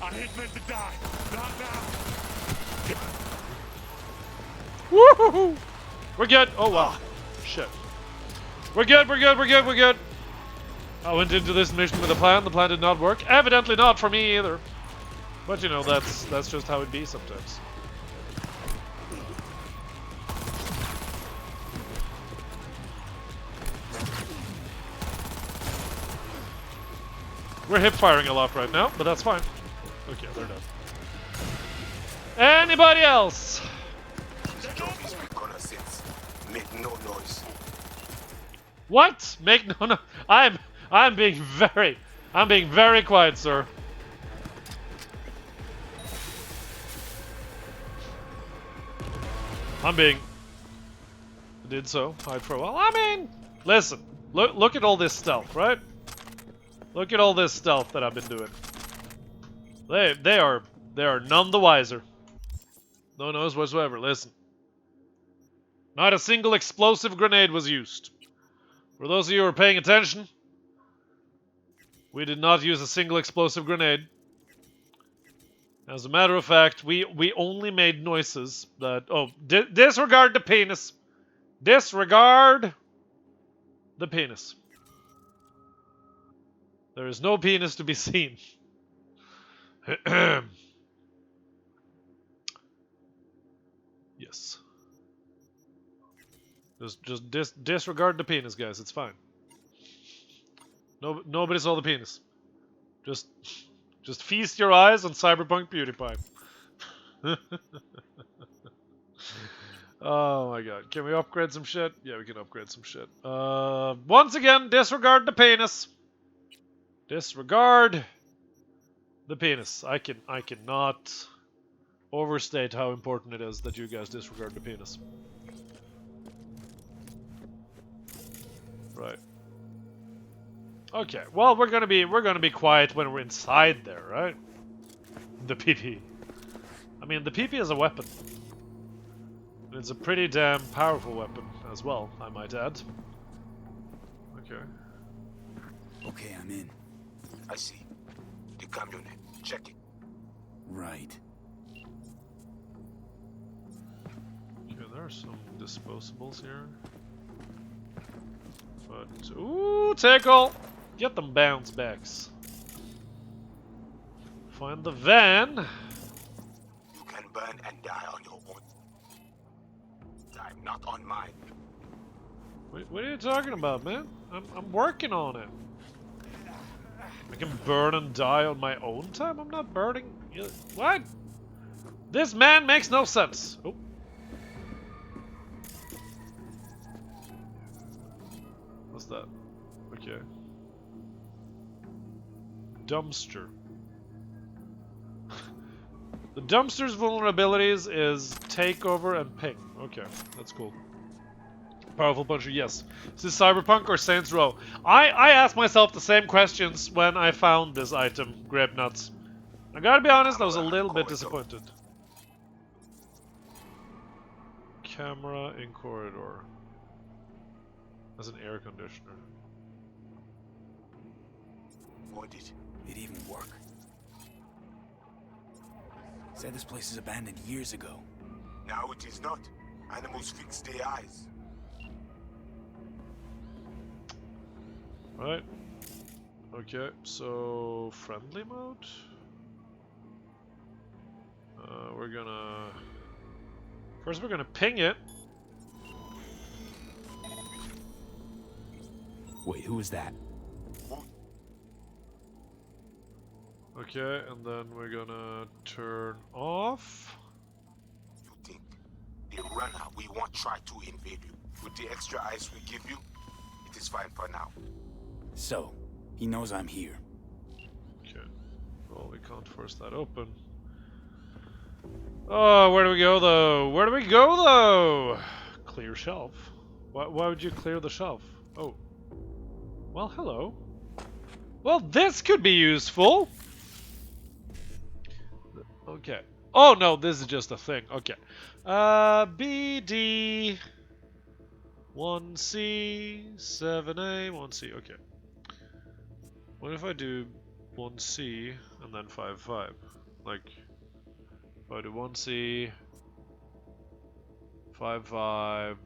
I ain't meant to die. Not now. Woohoo! We're good. Oh, wow. Shit. We're good. I went into this mission with a plan. The plan did not work. Evidently not for me either. But, you know, that's just how it be sometimes. We're hip firing a lot right now, but that's fine. Okay, they're done. Anybody else? Make no noise. What? Make no no. I'm being very quiet, sir. I did so. Hide for a while. I mean, listen. Look at all this stealth, right? Look at all this stealth that I've been doing. They are none the wiser. No noise whatsoever. Listen. Not a single explosive grenade was used. For those of you who are paying attention, we did not use a single explosive grenade. As a matter of fact, we only made noises that... Oh, disregard the penis. Disregard the penis. There is no penis to be seen. Yes. Just disregard the penis, guys. It's fine. Nobody saw the penis. Just feast your eyes on Cyberpunk PewDiePie. Oh my god. Can we upgrade some shit? Yeah, we can upgrade some shit. Once again, disregard the penis. Disregard the penis. I cannot overstate how important it is that you guys disregard the penis. Right. Okay. Well, we're gonna be quiet when we're inside there, right? The PP. I mean, the PP is a weapon. It's a pretty damn powerful weapon as well, I might add. Okay. Okay, I'm in. I see. The camionette. Check it. Right. Okay, there are some disposables here. But ooh, tackle! Get them bounce backs. Find the van. You can burn and die on your own. I'm not on mine. What are you talking about, man? I'm working on it. I can burn and die on my own time? I'm not burning. What? This man makes no sense. Oh. What's that? Okay. Dumpster. The dumpster's vulnerabilities is takeover and ping. Okay, that's cool. Powerful puncher, yes. Is this Cyberpunk or Saints Row? I asked myself the same questions when I found this item, Grape Nuts. I gotta be honest, I was a little bit disappointed. Camera in corridor. As an air conditioner. What did It even work? Said this place is abandoned years ago. Now it is not. Animals fix their eyes. Right. Okay, so friendly mode. We're gonna first we're gonna ping it. Wait, who was that? Okay, and then we're gonna turn off. You think the runner we won't try to invade you. With the extra ice we give you, it is fine for now. So, he knows I'm here. Okay. Well, we can't force that open. Oh, where do we go though? Where do we go though? Clear shelf. Why would you clear the shelf? Oh. Well, hello. Well, this could be useful. Okay. Oh no, this is just a thing. Okay. BD 1C 7A 1C. Okay. What if I do 1C and then 5-5? Like, if I do 1C 5-5.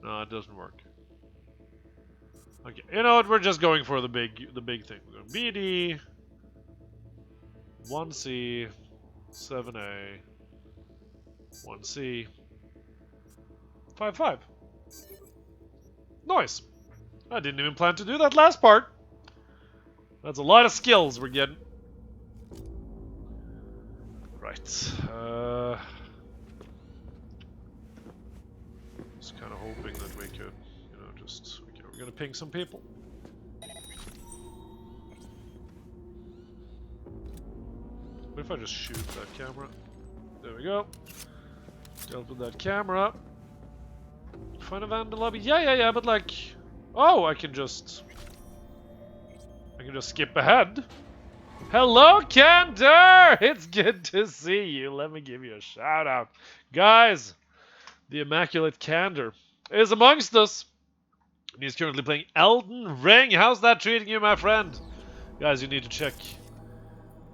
No, it doesn't work. Okay, you know what? We're just going for the big thing. We're going BD 1C 7A 1C 5-5. Nice. I didn't even plan to do that last part. That's a lot of skills we're getting. Right. Just kind of hoping that we could, you know, just... Okay, we're gonna ping some people. What if I just shoot that camera? There we go. Dealt with that camera. Find a van in the lobby. Yeah, but like... Oh, I can just skip ahead. Hello, Candor! It's good to see you. Let me give you a shout out. Guys, the Immaculate Candor is amongst us. He's currently playing Elden Ring. How's that treating you, my friend? Guys, you need to check.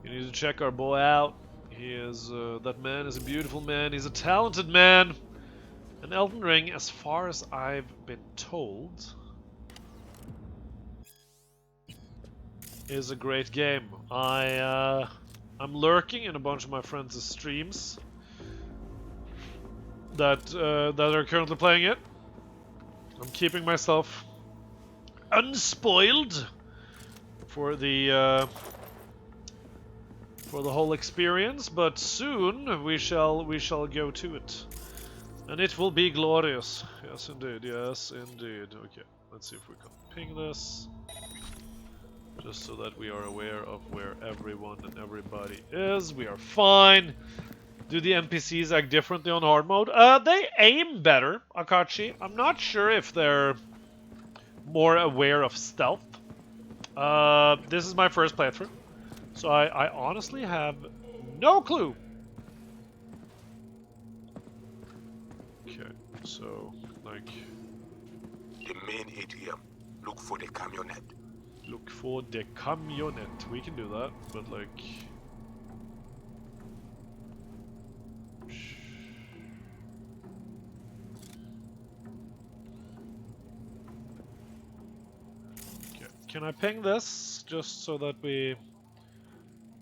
You need to check our boy out. He is, that man is a beautiful man. He's a talented man. And Elden Ring, as far as I've been told, is a great game. I'm lurking in a bunch of my friends' streams that are currently playing it. I'm keeping myself unspoiled for the whole experience, but soon we shall go to it, and it will be glorious. Yes, indeed. Yes, indeed. Okay, let's see if we can ping this. Just so that we are aware of where everyone and everybody is. We are fine. Do the NPCs act differently on hard mode? They aim better, Akachi. I'm not sure if they're more aware of stealth. This is my first playthrough, so I honestly have no clue So, like... The main atrium. Look for the camionette. Look for the camionette. We can do that, but like... Okay. Can I ping this, just so that we...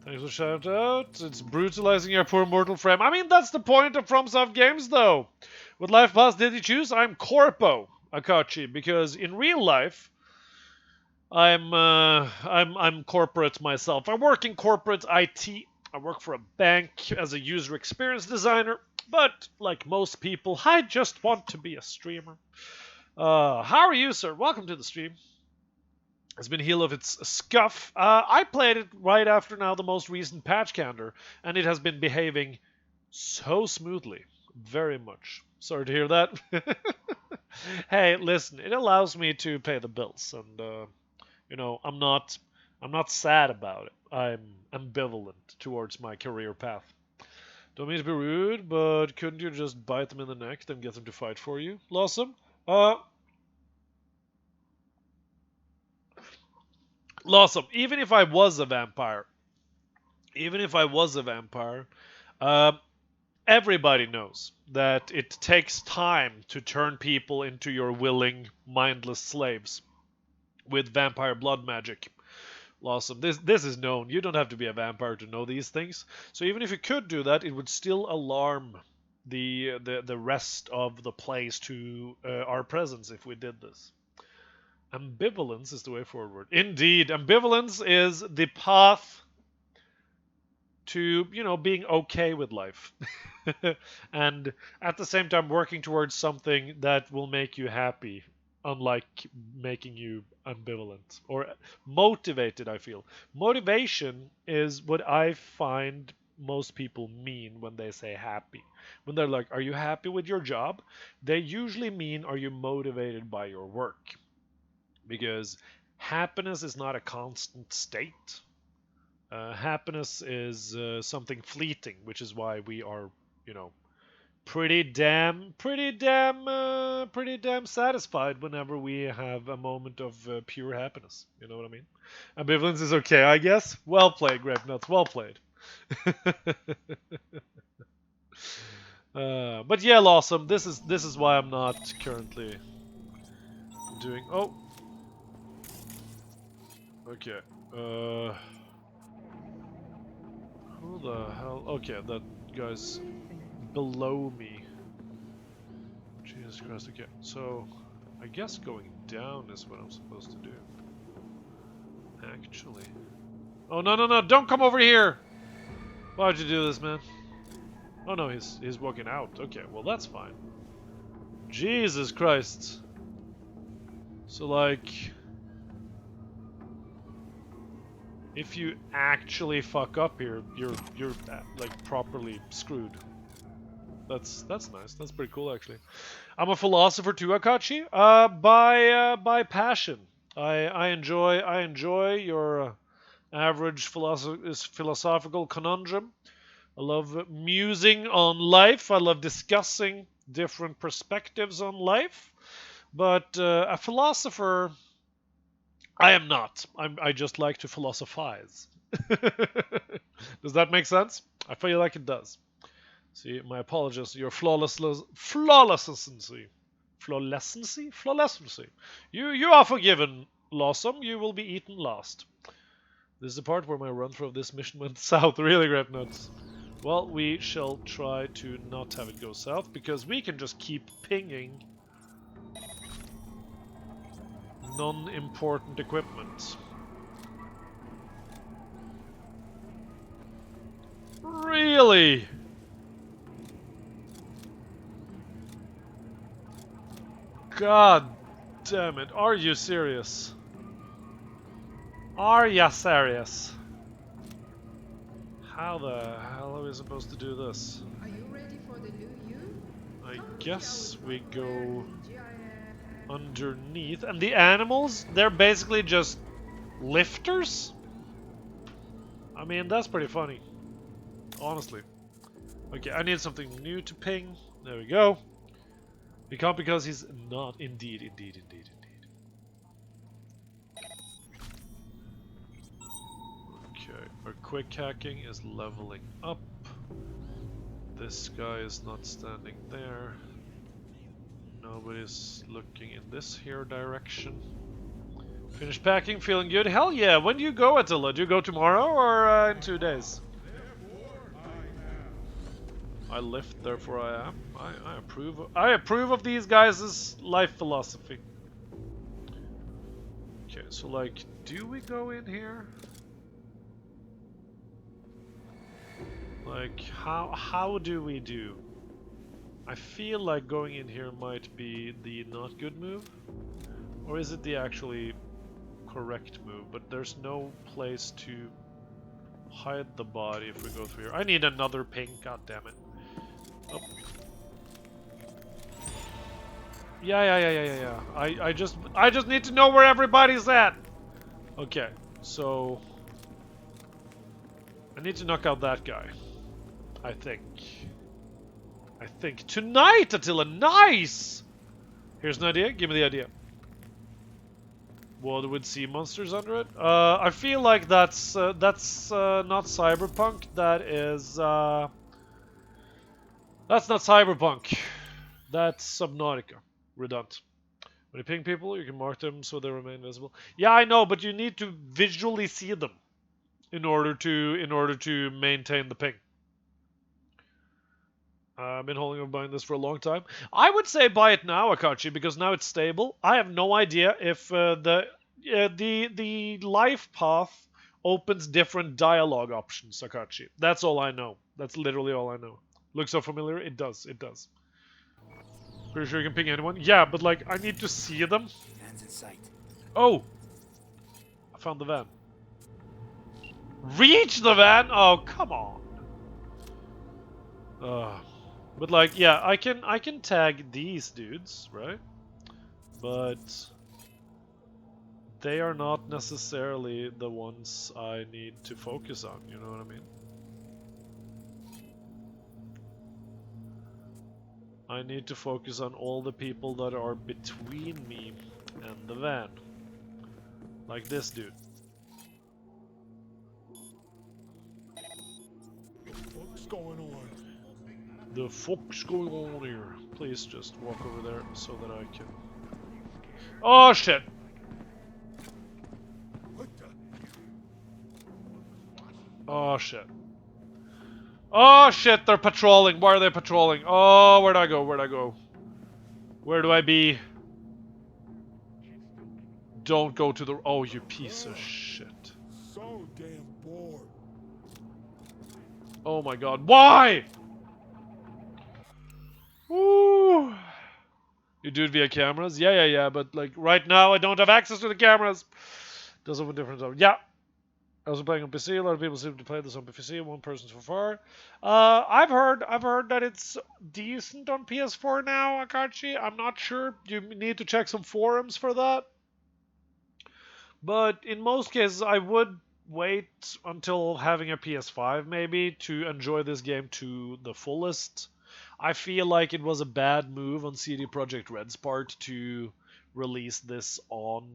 Thanks for shout out. It's brutalizing your poor mortal frame. I mean, that's the point of FromSoft games, though. What life path did you choose? I'm Corpo Akachi, because in real life, I'm corporate myself. I work in corporate IT. I work for a bank as a user experience designer. But like most people, I just want to be a streamer. How are you, sir? Welcome to the stream. It's been healed of its scuff. I played it right after now the most recent patch counter, and it has been behaving so smoothly. Very much. Sorry to hear that. Hey, listen, it allows me to pay the bills, and you know, I'm not sad about it. I'm ambivalent towards my career path. Don't mean to be rude, but couldn't you just bite them in the neck, then get them to fight for you? Lawsome? Lawsome, even if I was a vampire, everybody knows that it takes time to turn people into your willing, mindless slaves with vampire blood magic. Lawsome, this is known. You don't have to be a vampire to know these things. So even if you could do that, it would still alarm the rest of the place to our presence if we did this. Ambivalence is the way forward. Indeed, ambivalence is the path to, you know, being okay with life. And at the same time working towards something that will make you happy, unlike making you ambivalent or motivated, I feel. Motivation is what I find most people mean when they say happy. When they're like, are you happy with your job? They usually mean, are you motivated by your work? Because happiness is not a constant state. Happiness is something fleeting, which is why we are, you know, pretty damn satisfied whenever we have a moment of pure happiness. You know what I mean? Ambivalence is okay, I guess. Well played, Grapenuts. Well played. But yeah, Lawsome. This is why I'm not currently doing. Oh. Okay. Who the hell? Okay, that guy's below me. Jesus Christ. Okay, so I guess going down is what I'm supposed to do. Actually. Oh no! Don't come over here! Why'd you do this, man? Oh no, he's walking out. Okay, well that's fine. Jesus Christ. So like, if you actually fuck up here, you're like properly screwed. That's nice. That's pretty cool, actually. I'm a philosopher too, Akachi. By passion. I enjoy your average philosophical conundrum. I love musing on life. I love discussing different perspectives on life. But a philosopher, I am not. I just like to philosophize. Does that make sense? I feel like it does. See, my apologies. Your flawlessness. You are forgiven, Lawsome. You will be eaten last. This is the part where my run through of this mission went south. Really, great nuts. Well, we shall try to not have it go south, because we can just keep pinging non-important equipment. Really? God damn it. Are you serious? Are ya serious? How the hell are we supposed to do this? Are you ready for the new you? I guess we go underneath. And the animals, they're basically just lifters? I mean, that's pretty funny. Honestly. Okay, I need something new to ping. There we go. He can't because he's not. Indeed, indeed, indeed, indeed. Okay, our quick hacking is leveling up. This guy is not standing there. Nobody's looking in this here direction. Finish packing, feeling good? Hell yeah! When do you go, Attila? Do you go tomorrow or in 2 days? I lift, therefore I am. I approve. I approve of these guys' life philosophy. Okay, so like, do we go in here? Like, how do we do? I feel like going in here might be the not good move, or is it the actually correct move? But there's no place to hide the body if we go through here. I need another ping. God damn it. Oh. Yeah. I just need to know where everybody's at. Okay, so I need to knock out that guy. I think tonight, Attila. Nice. Here's an idea. Give me the idea. World with sea monsters under it. I feel like that's not Cyberpunk. That's not Cyberpunk. That's Subnautica. Redundant. When you ping people, you can mark them so they remain visible. Yeah, I know, but you need to visually see them in order to maintain the ping. I've been holding on buying this for a long time. I would say buy it now, Akachi, because now it's stable. I have no idea if the life path opens different dialogue options, Akachi. That's all I know. That's literally all I know. Looks so familiar? It does. It does. Pretty sure you can ping anyone? Yeah, but like, I need to see them. Man's in sight. Oh! I found the van. Reach the van? Oh, come on. But like, yeah, I can tag these dudes, right? But they are not necessarily the ones I need to focus on, you know what I mean? I need to focus on all the people that are between me and the van. Like this dude. What's going on? The fuck's going on here? Please just walk over there so that I can... Oh shit! What the? Oh shit. Oh shit, they're patrolling. Why are they patrolling? Oh, where'd I go? Where'd I go? Where do I be? Don't go to the... Oh, you piece of shit. So damn bored. Oh my god. Why? Woo! You do it via cameras? Yeah, but like right now I don't have access to the cameras. Does have a difference. Yeah. I was playing on PC. A lot of people seem to play this on PC. One person so far. I've heard that it's decent on PS4 now, Akachi. I'm not sure. You need to check some forums for that. But in most cases, I would wait until having a PS5 maybe to enjoy this game to the fullest. I feel like it was a bad move on CD Projekt Red's part to release this on,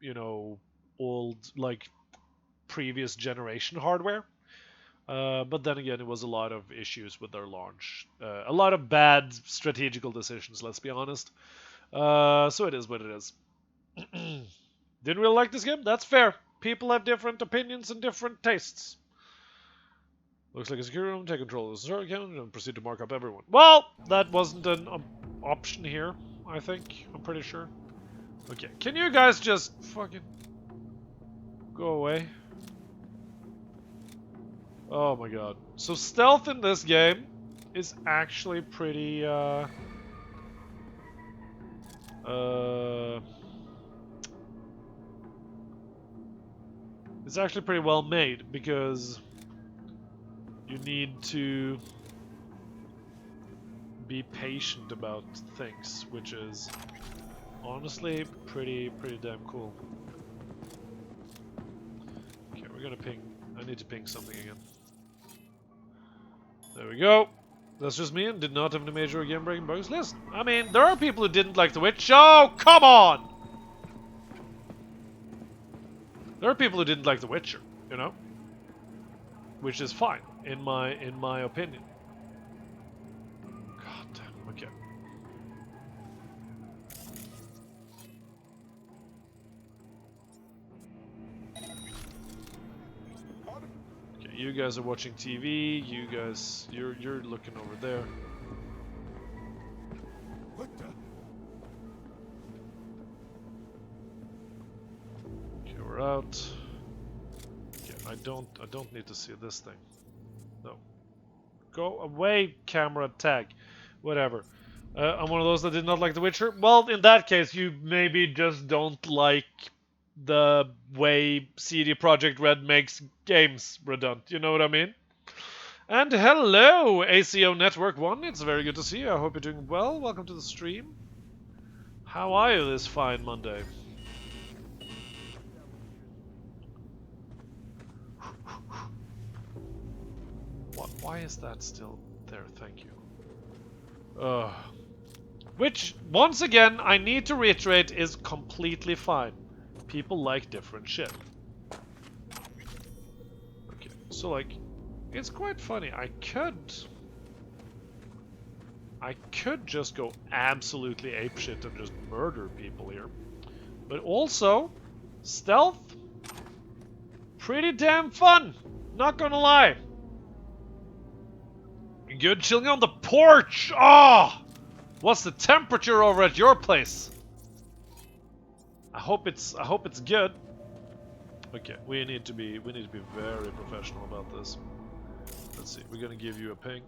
you know, old, like, previous generation hardware. But then again, it was a lot of issues with their launch. A lot of bad strategical decisions, let's be honest. So it is what it is. Didn't really like this game? That's fair. People have different opinions and different tastes. Looks like a security room. Take control of the server account and proceed to mark up everyone. Well, that wasn't an option here, I think. I'm pretty sure. Okay, can you guys just fucking go away? Oh my god. So stealth in this game is actually pretty, it's actually pretty well made because you need to be patient about things, which is honestly pretty damn cool. Okay, we're gonna ping. I need to ping something again. There we go. That's just me and did not have any major game-breaking bugs. Listen, I mean, there are people who didn't like The Witch. Oh, come on! There are people who didn't like The Witcher, you know? Which is fine, in my opinion. God damn, okay. Okay, you guys are watching TV, you guys, you're looking over there. What the? Okay, we're out. Okay, I don't need to see this thing. No. Go away, camera tag. Whatever. I'm one of those that did not like The Witcher. Well, in that case, you maybe just don't like the way CD Projekt Red makes games, Redundant. You know what I mean? And hello, ACO Network 1. It's very good to see you. I hope you're doing well. Welcome to the stream. How are you this fine Monday? Why is that still there? Thank you. Which, once again, I need to reiterate, is completely fine. People like different shit. Okay, so like, it's quite funny. I could just go absolutely apeshit and just murder people here. But also, stealth, pretty damn fun. Not gonna lie. Good chilling on the porch. Ah, oh, what's the temperature over at your place? I hope it's good. Okay, we need to be very professional about this. Let's see. We're gonna give you a ping,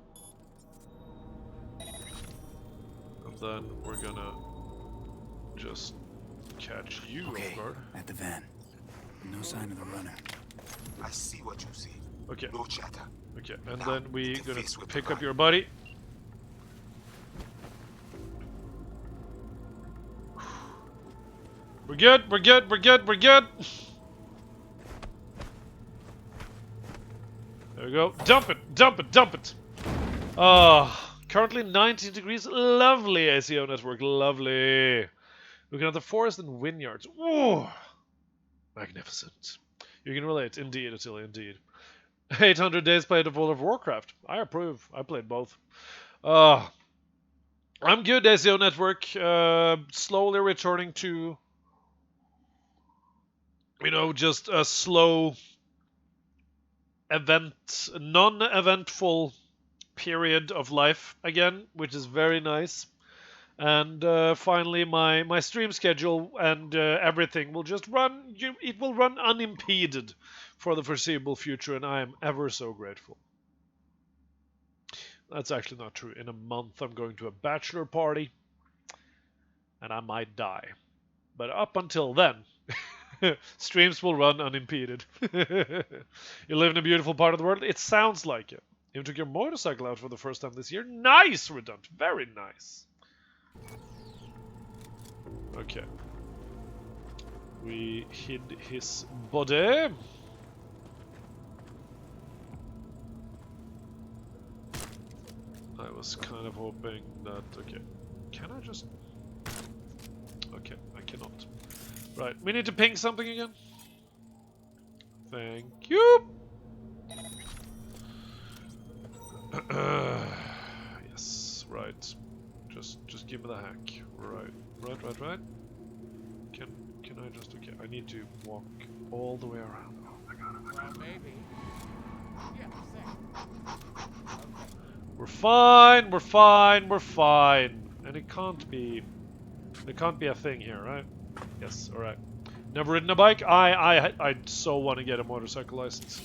and then we're gonna just catch you off guard. At the van. No sign of the runner. I see what you see. Okay. No chatter. Okay, and then we're gonna pick up your buddy. We're good, we're good, we're good, we're good! There we go. Dump it, dump it, dump it! Currently 19 degrees. Lovely, ACO Network, lovely. Looking at the forest and vineyards. Ooh! Magnificent. You can relate, indeed, Attila, indeed. 800 days played of World of Warcraft. I approve. I played both. I'm good, ACO Network. Slowly returning to, you know, just a slow non-eventful period of life again, which is very nice. And finally, my stream schedule and everything will just run. It will run unimpeded for the foreseeable future, and I am ever so grateful. That's actually not true. In a month, I'm going to a bachelor party, and I might die. But up until then, streams will run unimpeded. You live in a beautiful part of the world? It sounds like it. You took your motorcycle out for the first time this year? Nice, Redundant. Very nice. Okay. We hid his body. I was kind of hoping that... Okay. Can I just... Okay, I cannot. Right, we need to ping something again. Thank you! Yes, right. Just give me the hack. Right. Can I just... Okay, I need to walk all the way around. Oh my god, Well, maybe. Yeah, We're fine, we're fine, we're fine. And it can't be a thing here, right? Yes, alright. Never ridden a bike? I so want to get a motorcycle license.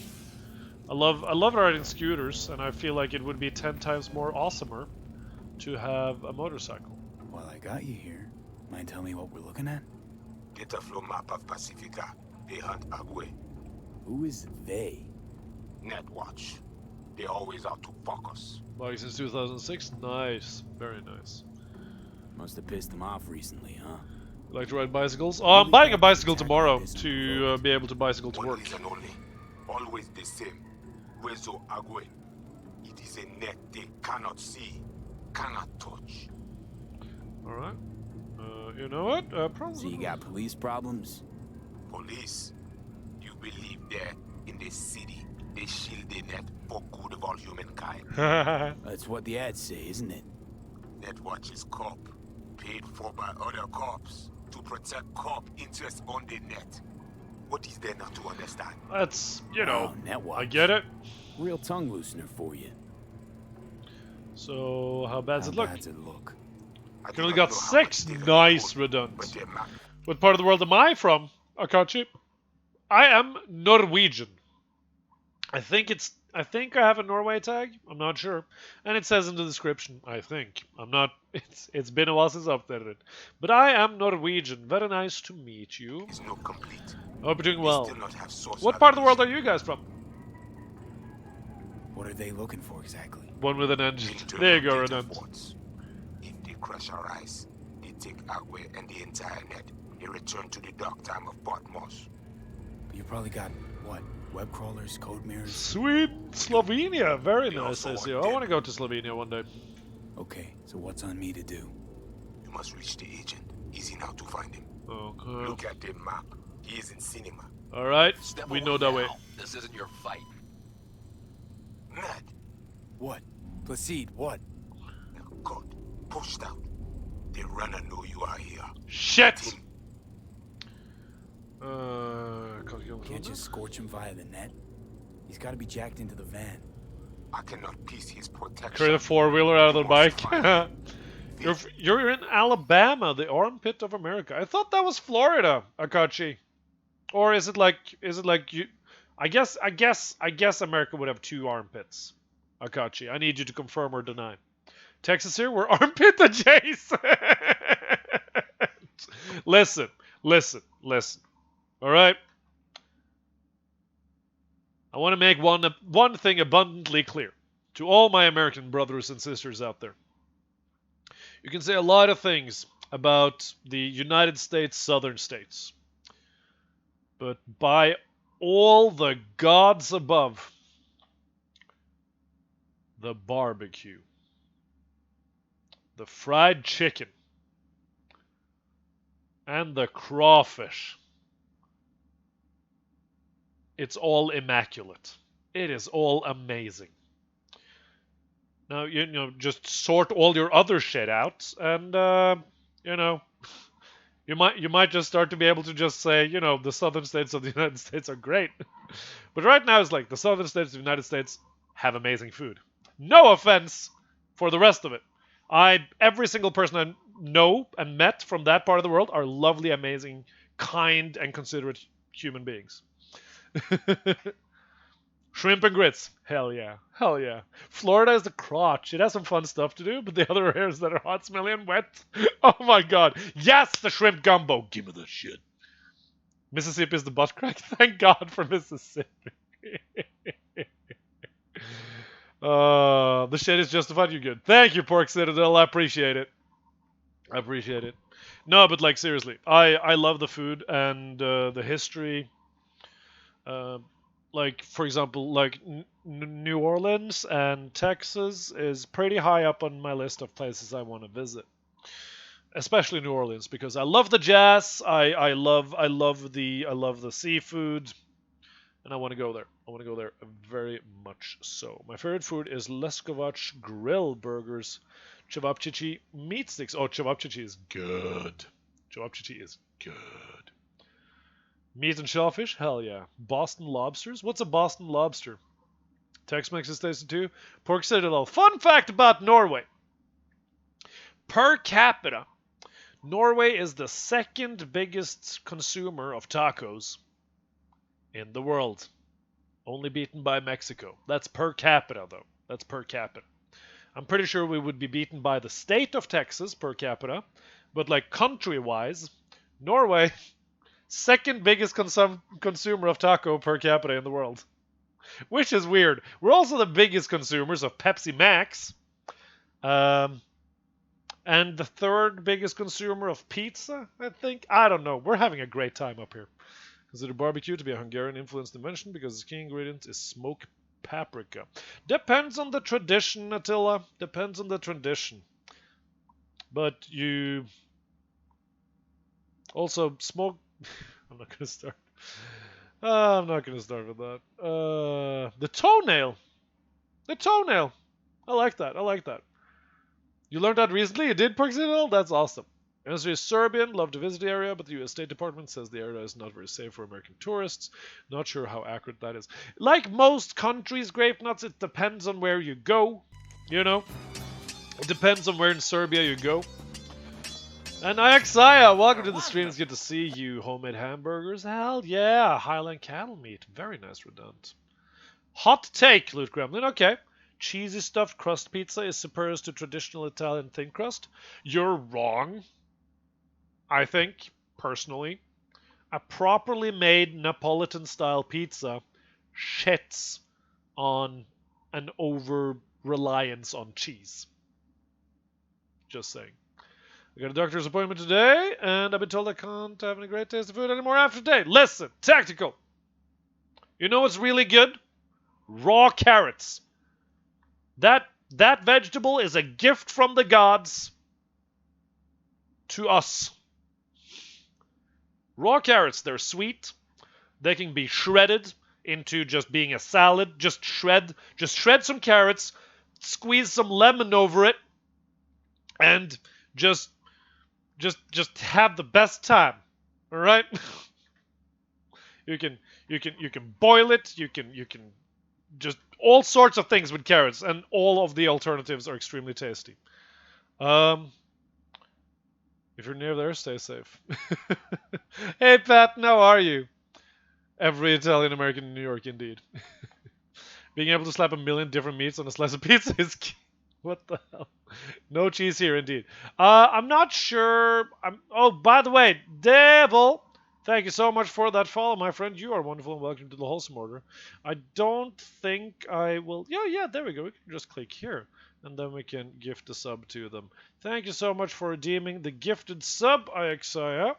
I love riding scooters, and I feel like it would be 10 times more awesomer to have a motorcycle. While I got you here, mind tell me what we're looking at? Get a flow map of Pacifica. They hunt Agwe. Who is they? Netwatch. They always out to fuck us. Bike since 2006? Nice. Very nice. Must have pissed them off recently, huh? You like to ride bicycles? Oh, I'm buying a bicycle tomorrow to be able to bicycle to One work. reason only. Always the same. Rezo Agwe. It is a net they cannot see, cannot touch. Alright. You know what? So you got police problems? Police, you believe that in the city they shield the net for good of all humankind? That's what the ads say, isn't it? Net watches cop, paid for by other cops, to protect cop interests on the net. What is there not to understand? That's, you know, Oh, net watch. I get it. Real tongue loosener for you. So, how bad's it look? How bad's it look? I do Currently not got know how 6 much they nice hold, but redunts. their map What part of the world am I from, Akachi? I am Norwegian. I think I have a Norway tag. I'm not sure. And it says in the description, I think. I'm not it's been a while since I've updated it. But I am Norwegian. Very nice to meet you. is not complete. I hope you're doing They well. still not have source What part of the world are validation. you guys from? What are they looking for exactly? One with an engine. Internal There you go, data Redund. faults. If they crash our ice, they take Agwe and the entire net. They return to the dark time of Patmos. But you probably got, what, web crawlers, code mirrors? Sweet Slovenia. Very They nice, also SEO. want I want to them. go to Slovenia one day. Okay, so what's on me to do? You must reach the agent. Easy now to find him. Okay. Look at the map. He is in cinema. Alright. We know that way. This isn't your fight. Mad. What? Placide, what? God. Pushed out. The runner know you are here. Shit! Him. Can't just scorch him via the net? He's gotta be jacked into the van. I cannot piece his protection. Create a four-wheeler out of the You bike. must find him. You're in Alabama, the armpit of America. I thought that was Florida, Akachi. Or is it like you? I guess America would have 2 armpits, Akachi. I need you to confirm or deny. Texas here, we're armpit adjacent. Listen. All right. I want to make one thing abundantly clear to all my American brothers and sisters out there. You can say a lot of things about the United States southern states. But by all the gods above, the barbecue, the fried chicken, and the crawfish, it's all immaculate. It is all amazing. Now, you know, just sort all your other shit out, and, you know, you might just start to be able to just say, you know, the southern states of the United States are great. But right now, it's like the southern states of the United States have amazing food. No offense for the rest of it. Every single person I know and met from that part of the world are lovely, amazing, kind, and considerate human beings. Shrimp and grits. Hell yeah. Hell yeah. Florida is the crotch. It has some fun stuff to do, but the other areas that are hot, smelly, and wet. Oh my god. Yes, the shrimp gumbo. Give me the shit. Mississippi is the butt crack. Thank God for Mississippi. The shit is justified. You good. Thank you, Pork Citadel. I appreciate it. No, but like seriously, I love the food and the history. Like for example, like New Orleans and Texas is pretty high up on my list of places I want to visit. Especially New Orleans because I love the jazz. I love the seafood, and I want to go there. I want to go there very much so. My favorite food is Leskovach grill burgers, cevapcici meat sticks. Oh, cevapcici is good. Cevapcici is good. Meat and shellfish? Hell yeah. Boston lobsters? What's a Boston lobster? Tex-Mex is tasted too. Pork Citadel. Fun fact about Norway. Per capita, Norway is the second biggest consumer of tacos in the world. Only beaten by Mexico. That's per capita, though. That's per capita. I'm pretty sure we would be beaten by the state of Texas per capita. But like country-wise, Norway, second biggest consumer of taco per capita in the world. Which is weird. We're also the biggest consumers of Pepsi Max. And the third biggest consumer of pizza, I think. I don't know. We're having a great time up here. Consider barbecue to be a Hungarian-influenced invention because its key ingredient is smoked paprika. Depends on the tradition, Attila. Depends on the tradition. But you also smoke. I'm not gonna start. I'm not gonna start with that. The toenail. The toenail. I like that. I like that. You learned that recently? You did, Perxidil? That's awesome. Answer is Serbian. Love to visit the area, but the U.S. State Department says the area is not very safe for American tourists. Not sure how accurate that is. Like most countries, Grape Nuts, it depends on where you go. You know? It depends on where in Serbia you go. And Iaxia, welcome to the stream. It's good to see you. Homemade hamburgers. Hell yeah. Highland cattle meat. Very nice, redundant. Hot take, Loot Gremlin. Okay. Cheesy stuffed crust pizza is superior to traditional Italian thin crust. You're wrong. I think, personally, a properly made Neapolitan-style pizza shits on an over-reliance on cheese. Just saying. I got a doctor's appointment today, and I've been told I can't have any great taste of food anymore after today. Listen, tactical. You know what's really good? Raw carrots. That vegetable is a gift from the gods to us. Raw carrots, they're sweet. They can be shredded into just being a salad. Just shred some carrots, squeeze some lemon over it, and just have the best time. All right? You can boil it, you can just all sorts of things with carrots, and all of the alternatives are extremely tasty. If you're near there, stay safe. Hey Pat, how are you? Every Italian American in New York, indeed. Being able to slap a million different meats on a slice of pizza is key. What the hell? No cheese here, indeed. I'm not sure. Oh, by the way, Devil, thank you so much for that follow, my friend. You are wonderful and welcome to the Wholesome Order. I don't think I will. Yeah, there we go. We can just click here, and then we can gift a sub to them. Thank you so much for redeeming the gifted sub, Iaxia,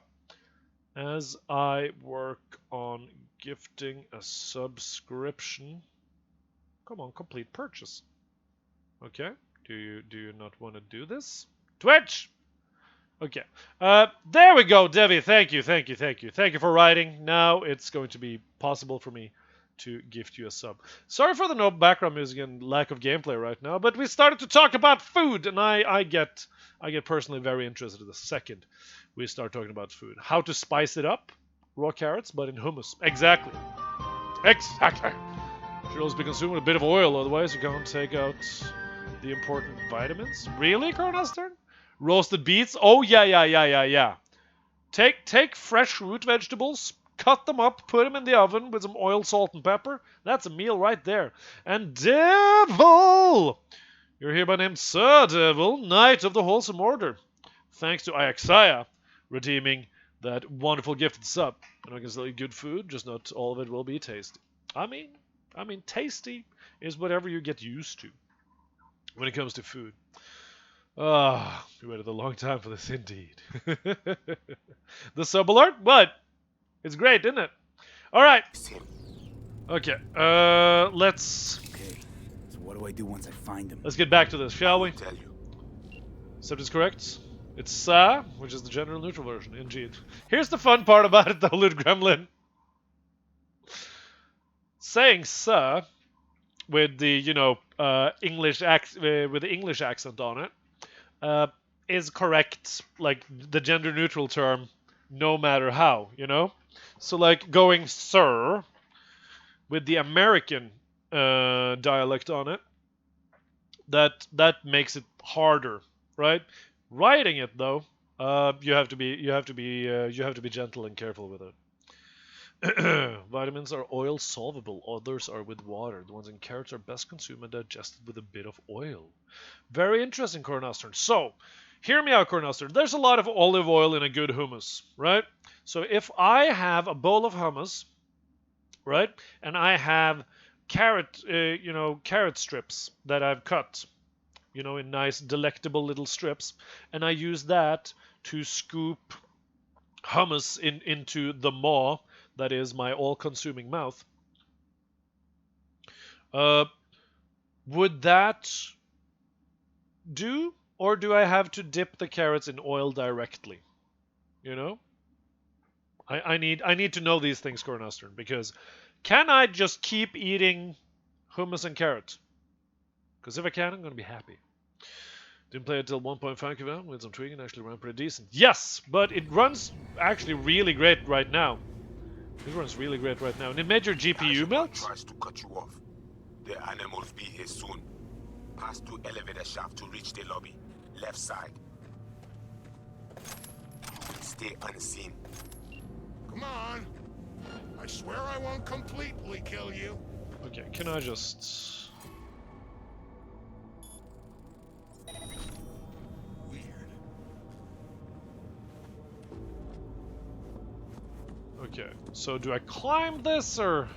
as I work on gifting a subscription. Come on, complete purchase. Okay. Do you not want to do this? Twitch! Okay. There we go, Debbie. Thank you. Thank you for writing. Now it's going to be possible for me to gift you a sub. Sorry for the no background music and lack of gameplay right now, but we started to talk about food, and I get personally very interested the second we start talking about food. How to spice it up? Raw carrots, but in hummus. Exactly. Should always be consumed with a bit of oil, otherwise you can't take out the important vitamins. Really, Cornhuster? Roasted beets? Oh, yeah. Take fresh root vegetables, cut them up, put them in the oven with some oil, salt, and pepper. That's a meal right there. And Devil! You're hereby named Sir Devil, Knight of the Wholesome Order. Thanks to Iaxia redeeming that wonderful gifted sub. And I can still eat good food, just not all of it will be tasty. I mean, tasty is whatever you get used to when it comes to food. We waited a long time for this, indeed. The sub alert? What? It's great, isn't it? All right. Okay. Let's. Okay. So what do I do once I find him? Let's get back to this, shall we? Tell you. Subject is correct. It's Sa, which is the gender neutral version, indeed. Here's the fun part about it, though, Loot Gremlin. Saying Sa with the English with the English accent on it is correct, like the gender neutral term, no matter how, So like going sir with the American dialect on it, that makes it harder, right? Writing it though, you have to be gentle and careful with it. Vitamins are oil soluble, others are with water. The ones in carrots are best consumed and digested with a bit of oil. Very interesting, Cornhuster. So, hear me out, Cornhuster. There's a lot of olive oil in a good hummus, right? So if I have a bowl of hummus, right, and I have carrot strips that I've cut, in nice, delectable little strips, and I use that to scoop hummus into the maw, that is my all-consuming mouth. Would that do? Or do I have to dip the carrots in oil directly? You know? I need to know these things, Cornustern, because can I just keep eating hummus and carrots? Because if I can, I'm going to be happy. Didn't play until 1.5 came out with some tweaking, actually ran pretty decent. Yes, but it runs actually really great right now. It runs really great right now. And it made your GPU melt? Tries to cut you off. The animals be here soon. Pass through elevator shaft to reach the lobby. Left side. You will stay unseen. Come on. I swear I won't completely kill you. Okay, can I just... Weird. Okay, so do I climb this or...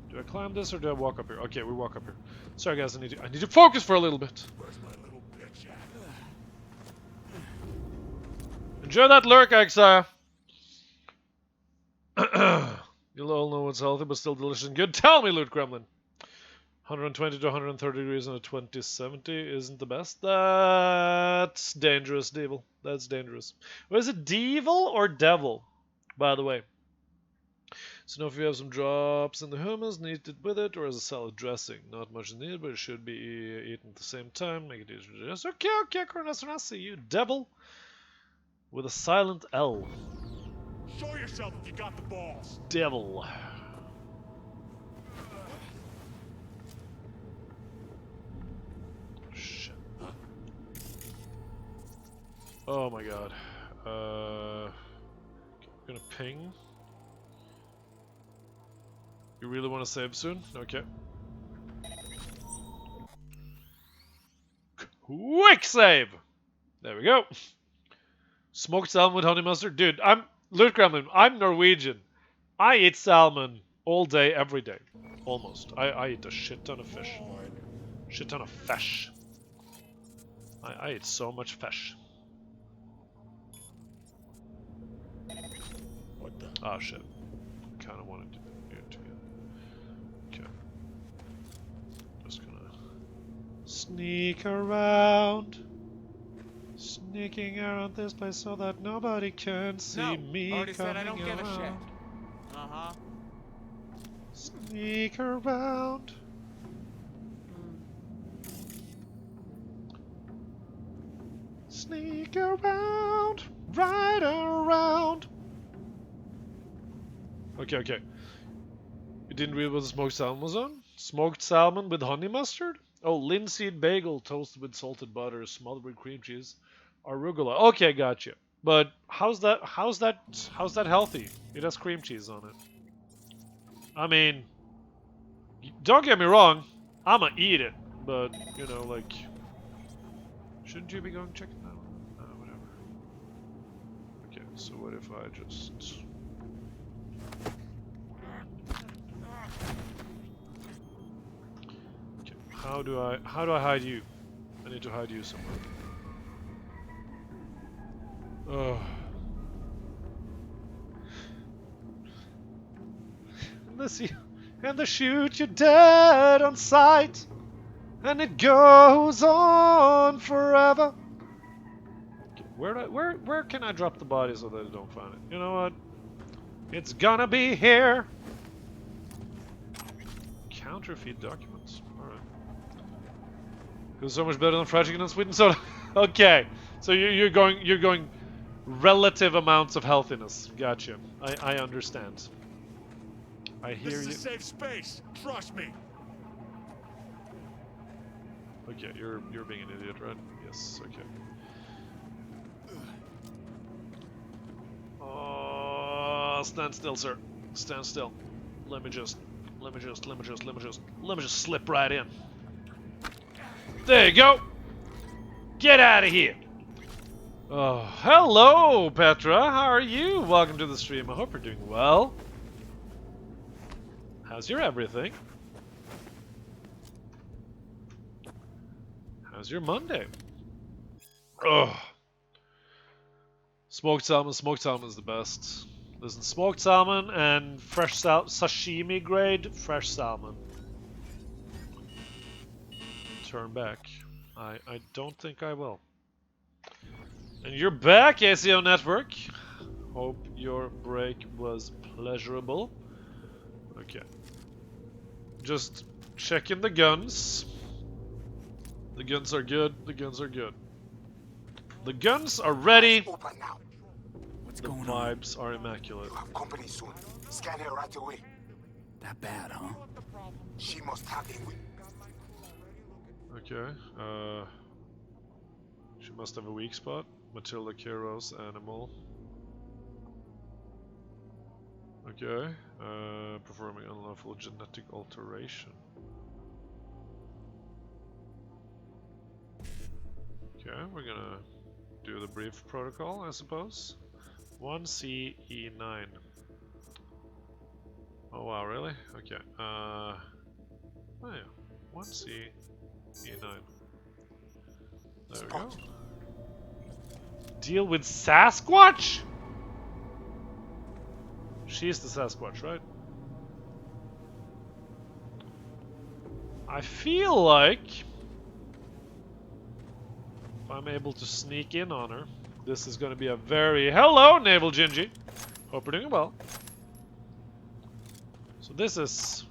Do I climb this or do I walk up here? Okay, we walk up here. Sorry guys, I need to focus for a little bit. Where's my little bitch at? Enjoy that lurk, Exile. You'll all know it's healthy but still delicious and good. Tell me, Loot Gremlin. 120 to 130 degrees on a 2070 isn't the best. That's dangerous, Devil. That's dangerous. Was it Devil or Devil, by the way? So now if you have some drops in the hummus, eat it with it or as a salad dressing. Not much needed, but it should be eaten at the same time. Make it easier to digest. Okay, Cornus, I see you. Devil with a silent L. Show yourself if you got the balls. Devil. Shit. Oh my god. I'm gonna ping. You really want to save soon? Okay. Quick save! There we go. Smoked salmon with honey mustard. Dude, Loot Gremlin, I'm Norwegian. I eat salmon all day, every day. Almost. I eat a shit ton of fish. Shit ton of fish. I eat so much fish. What the? Oh shit. Kinda wanted to do it together. Okay. Just gonna sneak around. Sneaking around this place so that nobody can see me already coming said I don't give a shit. around. Uh-huh. Sneak around. Sneak around. Right around. Okay. You didn't read what the smoked salmon was on? Smoked salmon with honey mustard? Oh, linseed bagel toasted with salted butter, smothered with cream cheese, arugula. Okay, gotcha. But how's that healthy? It has cream cheese on it. I mean, don't get me wrong, I'ma eat it, but you know, like, shouldn't you be going checking that one? Whatever. Okay, so what if I just? Okay, how do I hide you? I need to hide you somewhere. Oh. And they shoot you dead on sight, and it goes on forever. Okay, where can I drop the body so that I don't find it? You know what? It's gonna be here. Counterfeit documents. All right. Feels so much better than fried chicken and sweet and soda. Okay, so you're going relative amounts of healthiness. Gotcha. I understand. I hear This is you. a safe space. Trust me. Okay, you're being an idiot, right? Yes. Okay. Oh, stand still, sir. Stand still. Let me just slip right in. There you go. Get out of here. Oh, hello, Petra. How are you? Welcome to the stream. I hope you're doing well. How's your everything? How's your Monday? Ugh. Smoked salmon is the best. There's smoked salmon and fresh sashimi grade fresh salmon. Turn back. I don't think I will. And you're back, ACO Network. Hope your break was pleasurable. Okay. Just checking the guns. The guns are good. The guns are good. The guns are ready. Open now. What's The going on? vibes are immaculate. You have company soon. Scan her right away. That bad, huh? She must have a weak. Okay. She must have a weak spot. Matilda Kiros, animal. Okay. Performing unlawful genetic alteration. Okay, we're gonna do the brief protocol, I suppose. 1CE9. Oh wow, really? Okay. Oh yeah. 1CE9. There we go. Deal with Sasquatch? She's the Sasquatch, right? I feel like if I'm able to sneak in on her, this is going to be a very... Hello, Naval Gingy! Hope you're doing well. So this is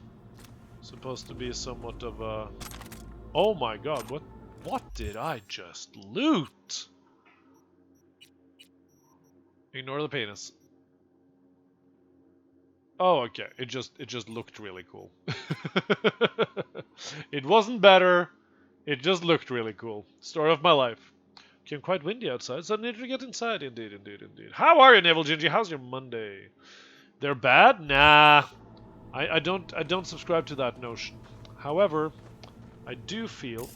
supposed to be somewhat of a... Oh my god, what did I just loot? Ignore the penis. Oh, okay. It just looked really cool. It wasn't better. It just looked really cool. Story of my life. Became quite windy outside, so I needed to get inside. Indeed, indeed, indeed. How are you, Naval Gingy? How's your Monday? They're bad? Nah. I don't subscribe to that notion. However, I do feel...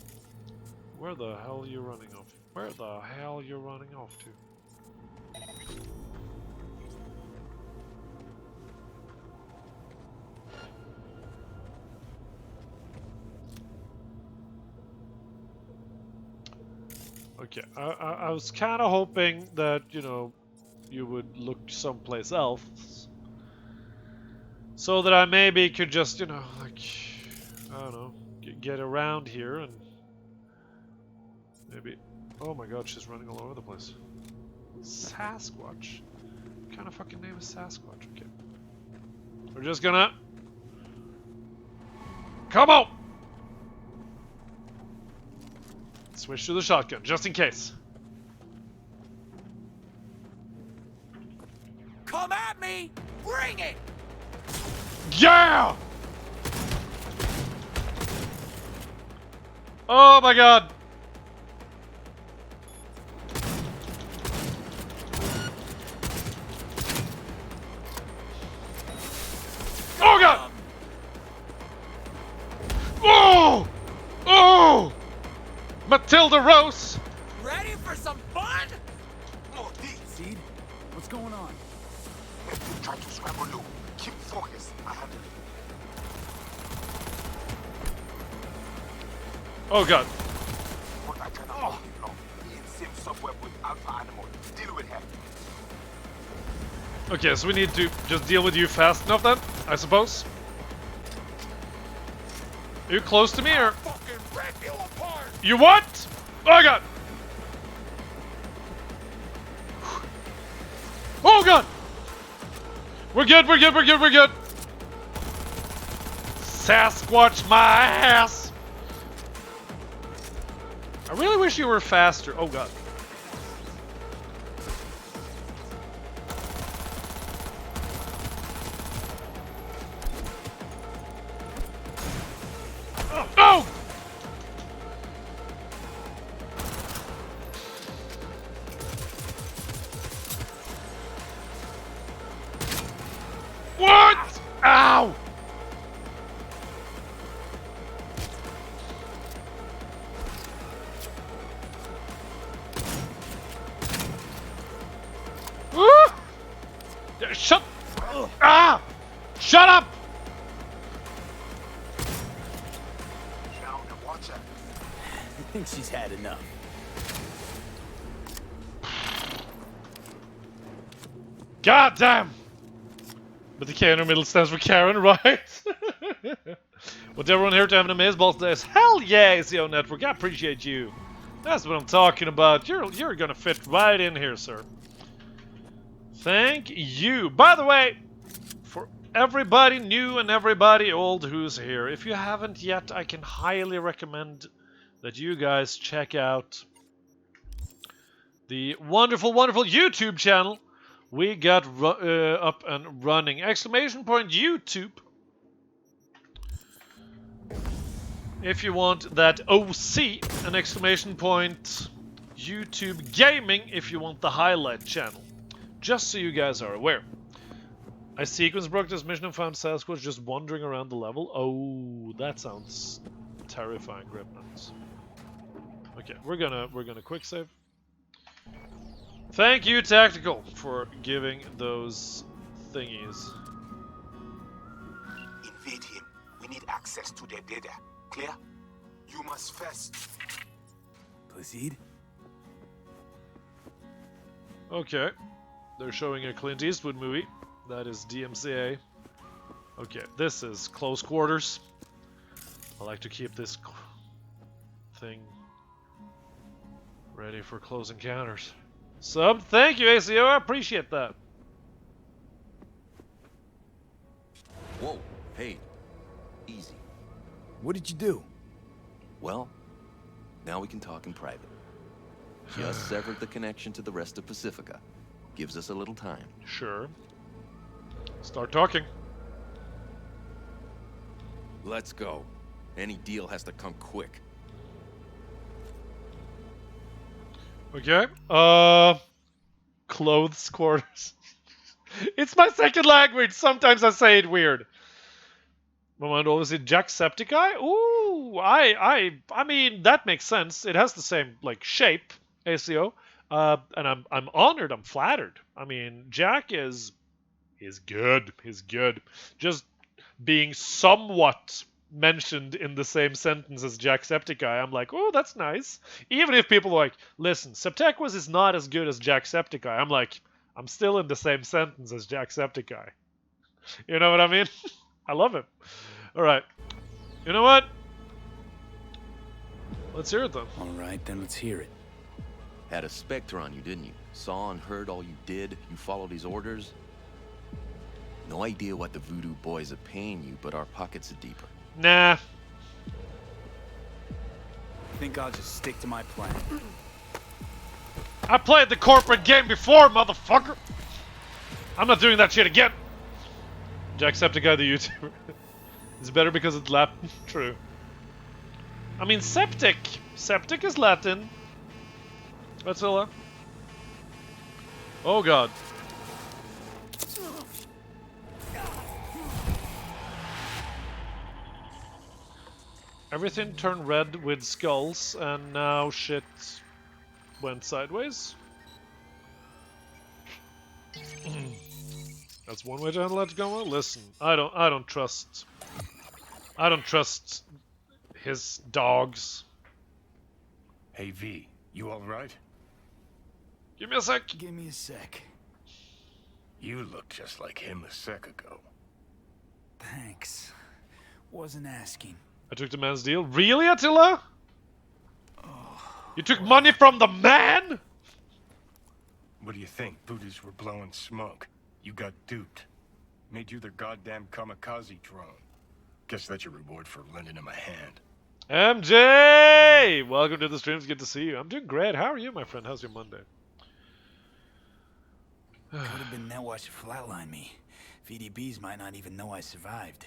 Where the hell are you running off? Where the hell are you running off to? Okay, I was kind of hoping that, you know, you would look someplace else. So that I maybe could just, you know, like, I don't know, get around here and maybe... Oh my god, she's running all over the place. Sasquatch? What kind of fucking name is Sasquatch? Okay. We're just gonna... Come on! Switch to the shotgun, just in case. Come at me! Bring it! Yeah! Oh my god! Oh god! Oh! Oh! Matilda Rose! Ready for some fun? No, D. Seed? What's going on? If you try to scramble you, keep focused. I handle it. Oh god. But I cannot hold it long. He in same subweb with Alpha Animal. Deal with him. Okay, so we need to just deal with you fast enough then, I suppose. Are you close to me or? Fucking rip you apart! You what? Oh god! Oh god! We're good, we're good, we're good, we're good! Sasquatch my ass! I really wish you were faster. Oh god. Oh! What? Ow! Shut! Ah! Shut up! Down and watch her. I think she's had enough. God damn! But the K in the middle stands for Karen, right? Want everyone here to have an amazeballs days? Hell yeah, ACO Network. I appreciate you. That's what I'm talking about. You're gonna fit right in here, sir. Thank you. By the way, for everybody new and everybody old who's here, if you haven't yet, I can highly recommend that you guys check out the wonderful, wonderful YouTube channel we got up and running. Exclamation point YouTube. If you want that OC, an exclamation point YouTube Gaming if you want the highlight channel. Just so you guys are aware. I sequence broke this mission and found Sasquatch just wandering around the level. Oh, that sounds terrifying, Gremlins. Okay, we're gonna quick save. Thank you, Tactical, for giving those thingies. Invade him. We need access to their data. Clear? You must first. Proceed. Okay. They're showing a Clint Eastwood movie. That is DMCA. Okay, this is close quarters. I like to keep this thing ready for close encounters. Sub, thank you, ACO. I appreciate that. Whoa, hey, easy. What did you do? Well, now we can talk in private. Just severed the connection to the rest of Pacifica. Gives us a little time. Sure. Start talking. Let's go. Any deal has to come quick. Okay. Clothes quarters. It's my second language. Sometimes I say it weird. Momento, is it Jacksepticeye? Ooh, I mean that makes sense. It has the same like shape, ACO. And I'm honored. I'm flattered. I mean, Jack is good. He's good. Just being somewhat mentioned in the same sentence as Jacksepticeye, I'm like, oh, that's nice. Even if people are like, listen, Septequus is not as good as Jacksepticeye, I'm like, I'm still in the same sentence as Jacksepticeye. You know what I mean? I love it. All right. You know what? Let's hear it then. All right, then let's hear it. Had a Spectre on you, didn't you? Saw and heard all you did. You followed his orders. No idea what the voodoo boys are paying you, but our pockets are deeper. Nah. I think I'll just stick to my plan. I played the corporate game before, motherfucker. I'm not doing that shit again. Jacksepticeye, the YouTuber. It's better because it's Latin. True. I mean, septic. Septic is Latin. Attila. Oh god. Everything turned red with skulls, and now shit went sideways. That's one way to handle that going. Listen, I don't trust his dogs. Hey V, you all right? Give me a sec. Give me a sec. You look just like him a sec ago. Thanks. Wasn't asking. I took the man's deal. Really, Attila? You took money from the man? What do you think? Buddhists were blowing smoke. You got duped. Made you their goddamn kamikaze drone. Guess that's your reward for lending him a hand. MJ! Welcome to the streams. Good to see you. I'm doing great. How are you, my friend? How's your Monday? Could have been there watching flatline me. VDBs might not even know I survived.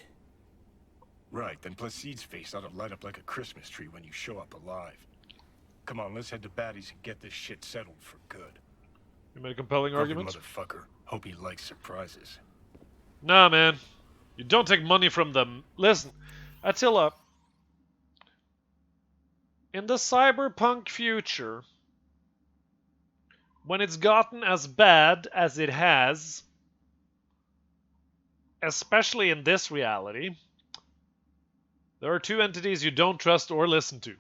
Right, then Placide's face ought to light up like a Christmas tree when you show up alive. Come on, let's head to Batty's and get this shit settled for good. You made a compelling argument? Motherfucker. Hope he likes surprises. Nah, man. You don't take money from them. Listen, Attila. In the cyberpunk future, when it's gotten as bad as it has, especially in this reality, there are two entities you don't trust or listen to.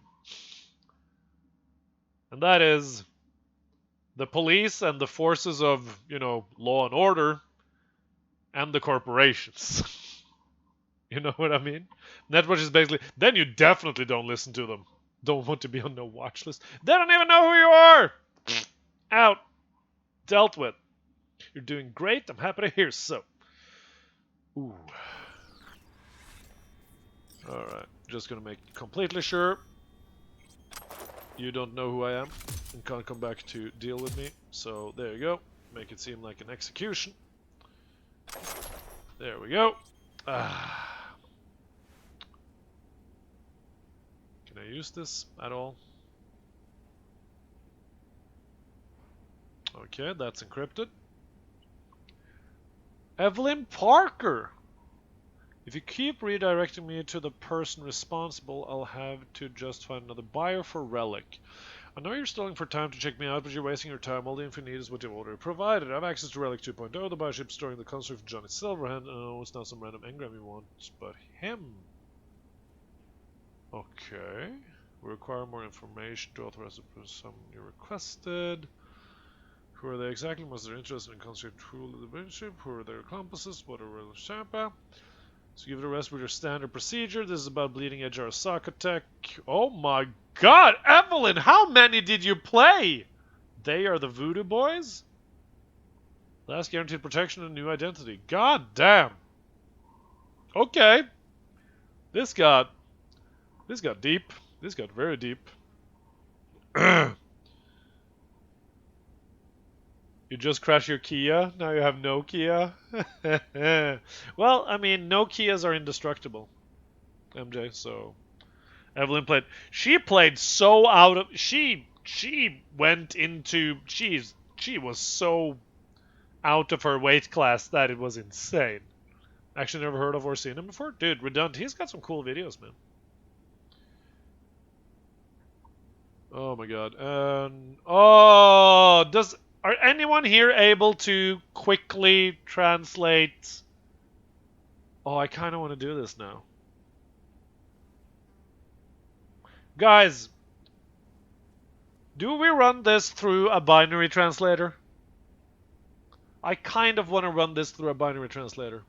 And that is the police and the forces of, law and order, and the corporations. You know what I mean? Netwatch is basically, then you definitely don't listen to them. Don't want to be on no watch list. They don't even know who you are! Out. Dealt with. You're doing great. I'm happy to hear so. Ooh. Alright. Just gonna make completely sure you don't know who I am and can't come back to deal with me. So there you go. Make it seem like an execution. There we go. Can I use this at all? Okay, that's encrypted. Evelyn Parker! If you keep redirecting me to the person responsible, I'll have to just find another buyer for Relic. I know you're stalling for time to check me out, but you're wasting your time. All the info you need is what you've already provided. I have access to Relic 2.0, the bioship storing the construct of Johnny Silverhand. Oh, it's not some random engram you want, but him. Okay. We require more information to authorize the sum you requested. Who are they exactly? Was their interest in construct tool of the bishop? Who are their accomplices? What are real Champa? So give it a rest with your standard procedure. This is about bleeding edge Arasaka tech. Oh my god, Evelyn, how many did you play? They are the Voodoo Boys? Last guaranteed protection and new identity. God damn. Okay. This got deep. This got very deep. You just crashed your Kia, now you have no Kia. Well, I mean, no Kias are indestructible, MJ, so... Evelyn played... She played so out of... She went into... She was so out of her weight class that it was insane. Actually never heard of or seen him before? Dude, Redundant, he's got some cool videos, man. Oh my god. Oh, are anyone here able to quickly translate? Oh, I kind of want to do this now. Guys, do we run this through a binary translator? I kind of want to run this through a binary translator.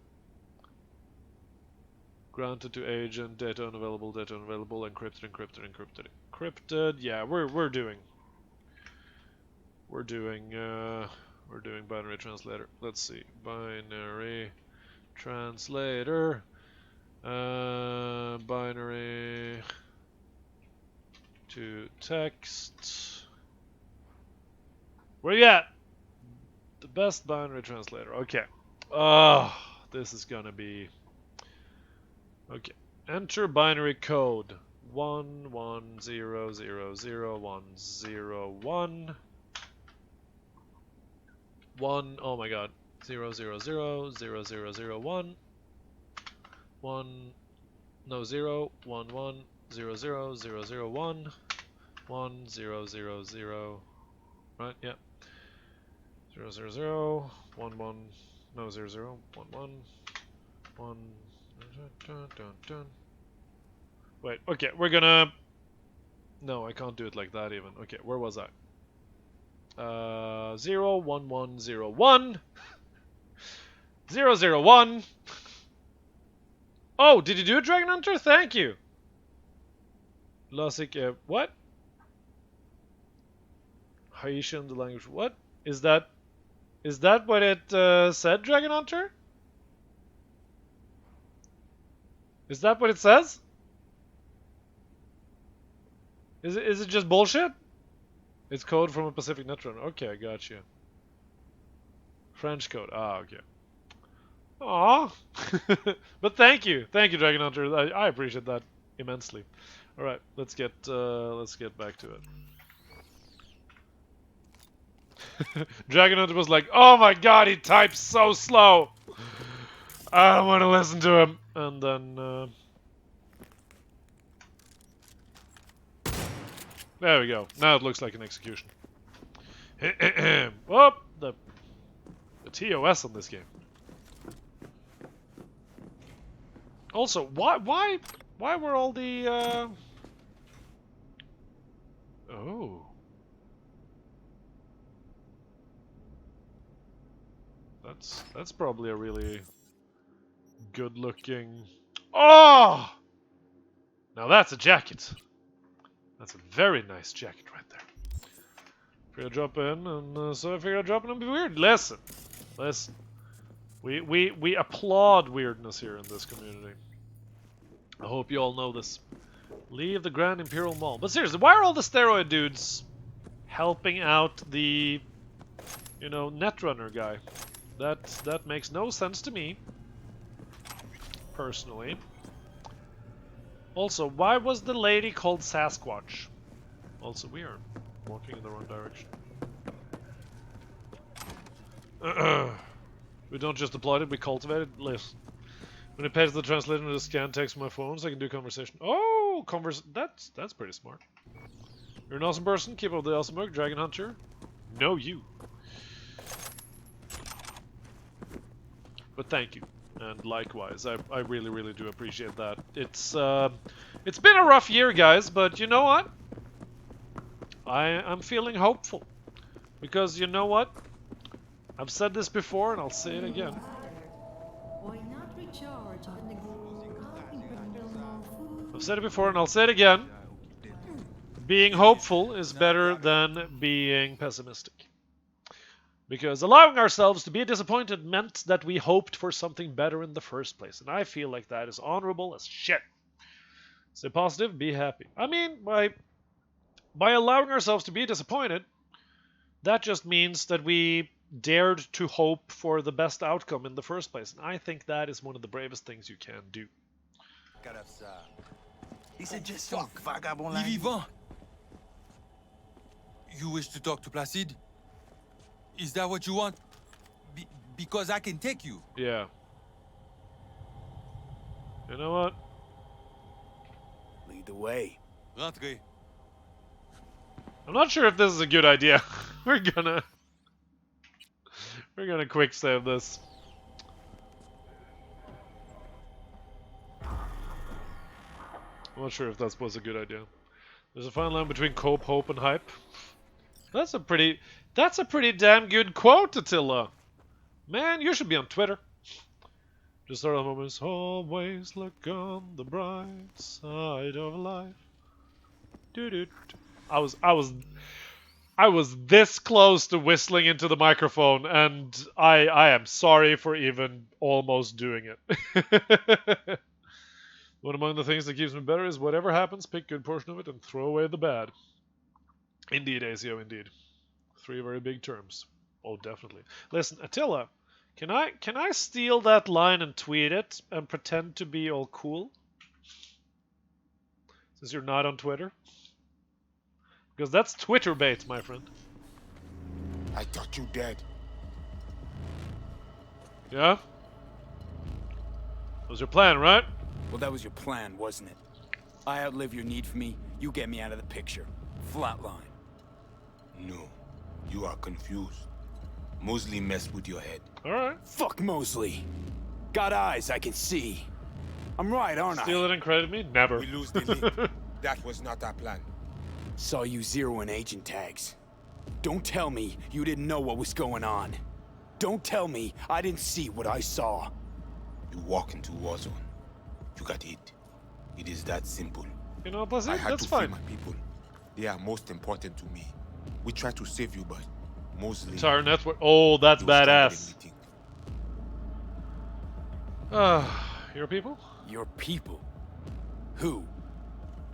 Granted to agent, data unavailable, encrypted, encrypted. Yeah, we're doing binary translator. Let's see, binary translator, binary to text. Where you at? The best binary translator. Okay. Oh, this is gonna be. Okay. Enter binary code 11000101 1. Oh my god. 0000001 1. No 0 1 1 0 0 0 0 1 1 0 0 0. Right? Yeah. 0 0 0 1 1. No 0 0 1 1 1. Dun, dun, dun. Wait, okay, we're gonna... No, I can't do it like that even. Okay, where was I? 0 1 1 0 1 0 0 1. Oh, did you do it, Dragon Hunter? Thank you. Lasik, what? Haitian, the language. What is that? Is that what it said, Dragon Hunter? Is that what it says? Is it just bullshit? It's code from a Pacific Netrun. Okay, I got you. French code. Ah, okay. Aw. But thank you, Dragon Hunter. I appreciate that immensely. All right, let's get back to it. Dragon Hunter was like, "Oh my god, he types so slow. I don't want to listen to him." And then there we go. Now it looks like an execution. Oh, the TOS on this game. Also, why were all the oh. That's probably a really Good looking. Oh! Now that's a jacket. That's a very nice jacket right there. Figured I'd drop in, and so I figured I'd drop in and be weird. Listen. We applaud weirdness here in this community. I hope you all know this. Leave the Grand Imperial Mall. But seriously, why are all the steroid dudes helping out the, Netrunner guy? That makes no sense to me, personally. Also, why was the lady called Sasquatch? Also, we are walking in the wrong direction. We don't just applaud it, we cultivate it. Listen. When it pays the translator to scan text from my phone, so I can do conversation. Oh, that's pretty smart. You're an awesome person. Keep up the awesome work, Dragon Hunter. No, you. But thank you, and likewise, I really, really do appreciate that. It's been a rough year, guys, but you know what? I'm feeling hopeful, because you know what? I've said this before, and I'll say it again. I've said it before, and I'll say it again. Being hopeful is better than being pessimistic. Because allowing ourselves to be disappointed meant that we hoped for something better in the first place. And I feel like that is honorable as shit. Stay positive, be happy. I mean, by allowing ourselves to be disappointed, that just means that we dared to hope for the best outcome in the first place. And I think that is one of the bravest things you can do. You wish to talk to Placide? Is that what you want? Because I can take you. Yeah. You know what? Lead the way. Rentrez. I'm not sure if this is a good idea. We're gonna quick save this. I'm not sure if that was a good idea. There's a fine line between cope, hope, and hype. That's a pretty damn good quote, Attila. Man, you should be on Twitter. Just sort of moments. Always look on the bright side of life. Doo-doo. I was this close to whistling into the microphone, and I am sorry for even almost doing it. One among the things that keeps me better is whatever happens, pick a good portion of it and throw away the bad. Indeed, ACO, indeed. 3 very big terms. Oh, definitely. Listen, Attila, can I steal that line and tweet it and pretend to be all cool? Since you're not on Twitter? Because that's Twitter bait, my friend. I thought you dead. Yeah? That was your plan, right? Well, that was your plan, wasn't it? I outlive your need for me, you get me out of the picture. Flatline. No, you are confused. Mosley messed with your head. Alright. Fuck Mosley. Got eyes, I can see. I'm right, aren't Steal it and credit me? Never. We lose the link. That was not our plan. Saw you zeroing agent tags. Don't tell me you didn't know what was going on. Don't tell me I didn't see what I saw. You walk into Warzone. You got hit. It is that simple. You know, plus I had that's to fine. free my people. They are most important to me. We tried to save you, but Mosley... Entire network. Oh, that's badass. Your people? Your people? Who?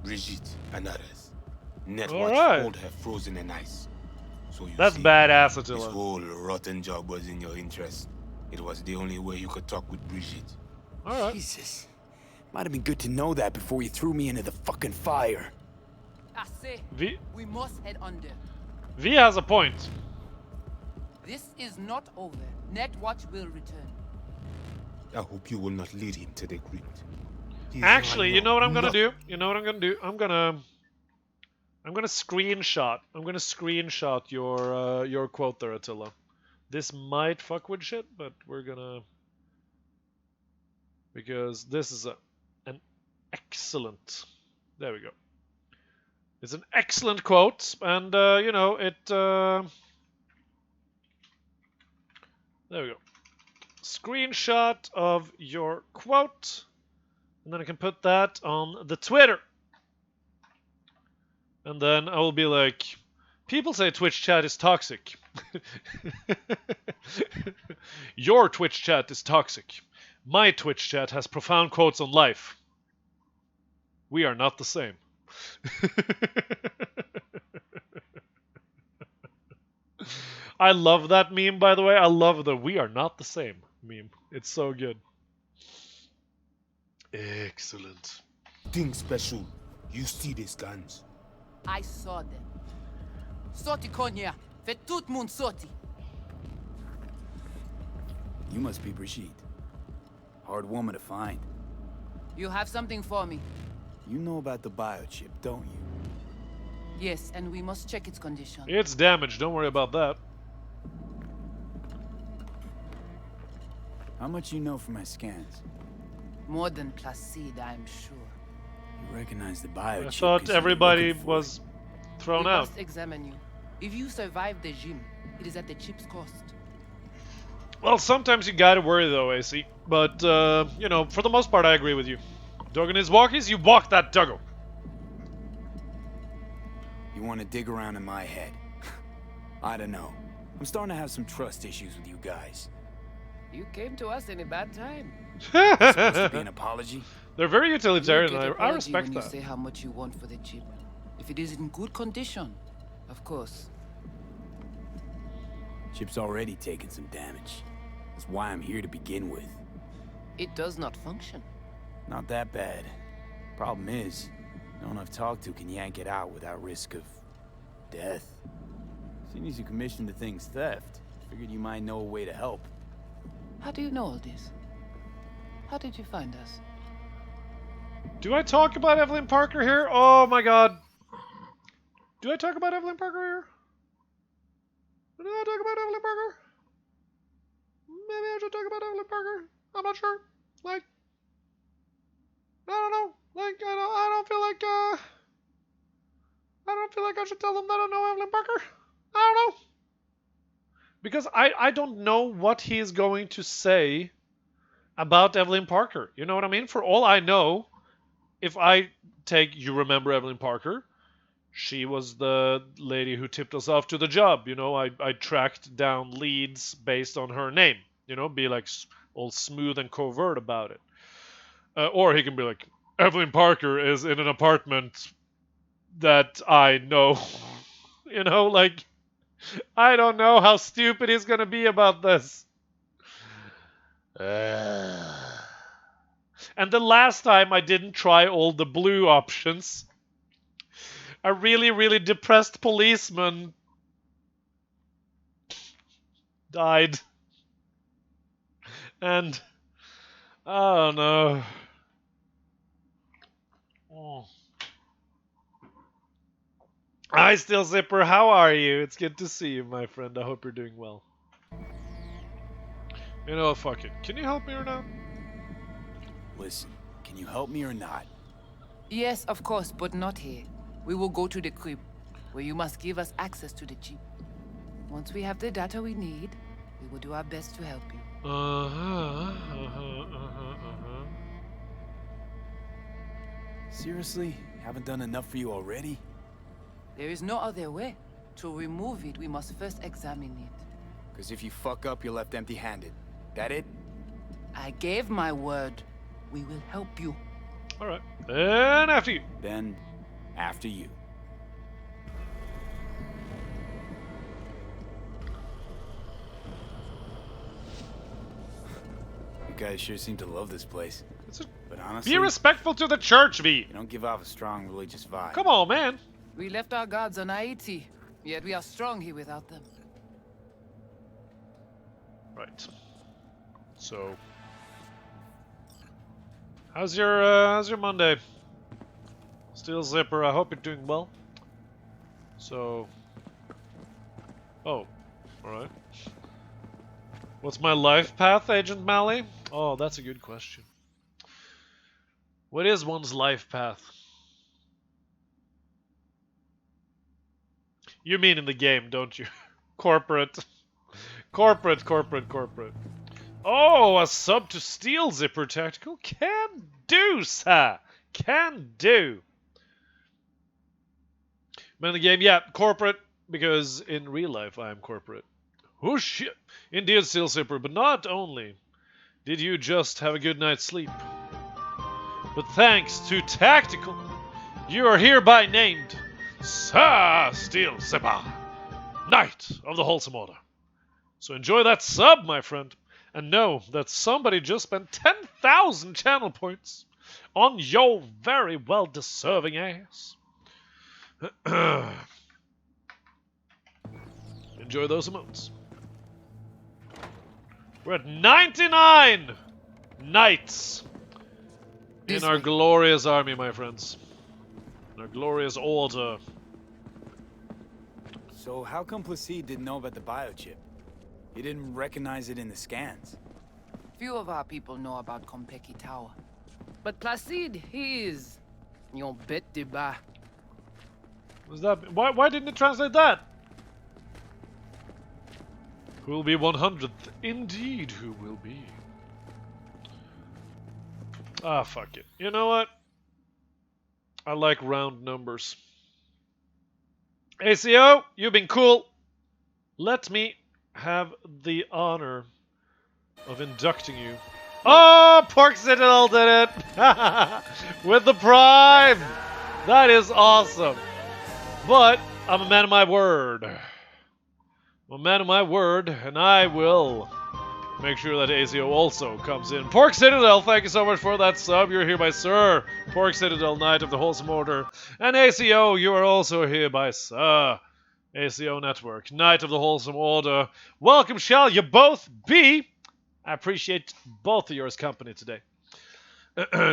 Brigitte and others. Netwatch Alright. hold her frozen in ice. So you That's see, badass, this Attila. whole rotten job was in your interest. It was the only way you could talk with Brigitte. Alright. Jesus. Might have been good to know that before you threw me into the fucking fire. I say, V we must head under. V has a point. This is not over. Netwatch will return. I hope you will not lead him to the crypt. Actually, you know what I'm gonna do? You know what I'm gonna do? I'm gonna screenshot. I'm gonna screenshot your quote there, Attila. This might fuck with shit, but we're gonna, because this is an excellent. There we go. It's an excellent quote, and you know it. There we go. screenshot of your quote, and then I can put that on the Twitter. And then I will be like, people say Twitch chat is toxic. Your Twitch chat is toxic. My Twitch chat has profound quotes on life. We are not the same. I love that meme, by the way. I love the "we are not the same" meme. It's so good. Excellent. Thing special. You see these guns? I saw them. Sorti konya. Fait tout moun sorti. You must be Brigitte. Hard woman to find. You have something for me. You know about the biochip, don't you? Yes, and we must check its condition. It's damaged. Don't worry about that. How much you know from my scans? More than Placide, I'm sure. You recognize the biochip. I thought everybody was thrown we out. must examine you. If you survive the gym, it is at the chip's cost. Well, sometimes you gotta worry though, AC. But, you know, for the most part, I agree with you. Duggan is walkies, you walk that duggo. You want to dig around in my head? I don't know. I'm starting to have some trust issues with you guys. You came to us in a bad time. Supposed to be an apology? They're very utilitarian, You and get I apology respect when that. you say how much you want for the chip. If it is in good condition, of course. Chip's already taken some damage. That's why I'm here to begin with. It does not function. Not that bad. Problem is, no one I've talked to can yank it out without risk of death. Seeing as you commissioned the thing's theft, figured you might know a way to help. How do you know all this? How did you find us? Do I talk about Evelyn Parker here? Oh my god. Do I talk about Evelyn Parker here? Do I talk about Evelyn Parker? Maybe I should talk about Evelyn Parker. I'm not sure. Like, I don't know. Like, I don't feel like, I don't feel like I should tell them that I know Evelyn Parker. I don't know. Because I don't know what he's going to say about Evelyn Parker. You know what I mean? For all I know, if I take You Remember Evelyn Parker, she was the lady who tipped us off to the job. You know, I tracked down leads based on her name. You know, be like all smooth and covert about it. Or he can be like, Evelyn Parker is in an apartment that I know. You know, like, I don't know how stupid he's gonna be about this. And the last time I didn't try all the blue options, a really, really depressed policeman died. And I don't know. Oh. Hi, Still Zipper. How are you? It's good to see you, my friend. I hope you're doing well. You know, fuck it. Can you help me or not? Listen, can you help me or not? Yes, of course, but not here. We will go to the crib, where you must give us access to the chip. Once we have the data we need, we will do our best to help you. Seriously? Haven't done enough for you already? There is no other way. To remove it, we must first examine it. Because if you fuck up, you're left empty-handed. That it? I gave my word. We will help you. Alright. Then after you. Then, after you. You guys sure seem to love this place. But honestly, Be respectful to the church, V. you don't give off a strong religious vibe. Come on, man. We left our gods on Haiti, yet we are strong here without them. Right. So, how's your Monday? Still Zipper. I hope you're doing well. So, oh, all right. What's my life path, Agent Malley? Oh, that's a good question. What is one's life path? You mean in the game, don't you? Corporate. Corporate. Oh, a sub to Steel Zipper Tactical? Can do, sir. Can do. Man of the game, yeah, corporate, because in real life I am corporate. Oh shit. Indeed, Steel Zipper, but not only did you just have a good night's sleep, but thanks to Tactical, you are hereby named Sir Steel Zipper, Knight of the Wholesome Order. So enjoy that sub, my friend, and know that somebody just spent 10,000 channel points on your very well-deserving ass. Enjoy those emotes. We're at 99 knights in our glorious army, my friends. In our glorious order. So how come Placide didn't know about the biochip? He didn't recognize it in the scans. Few of our people know about Kompeki Tower. But Placide, he is your bête de bas. Was that? Why didn't it translate that? Who will be 100th? Indeed, who will be? Ah, fuck it. You know what? I like round numbers. ACO, you've been cool. Let me have the honor of inducting you. Oh, Pork Citadel did it! With the Prime! That is awesome. But I'm a man of my word. I'm a man of my word, and I will make sure that ACO also comes in. Pork Citadel, thank you so much for that sub. You're here by Sir Pork Citadel, Knight of the Wholesome Order. And ACO, you are also here by Sir ACO Network, Knight of the Wholesome Order. Welcome, shall you both be? I appreciate both of yours company today.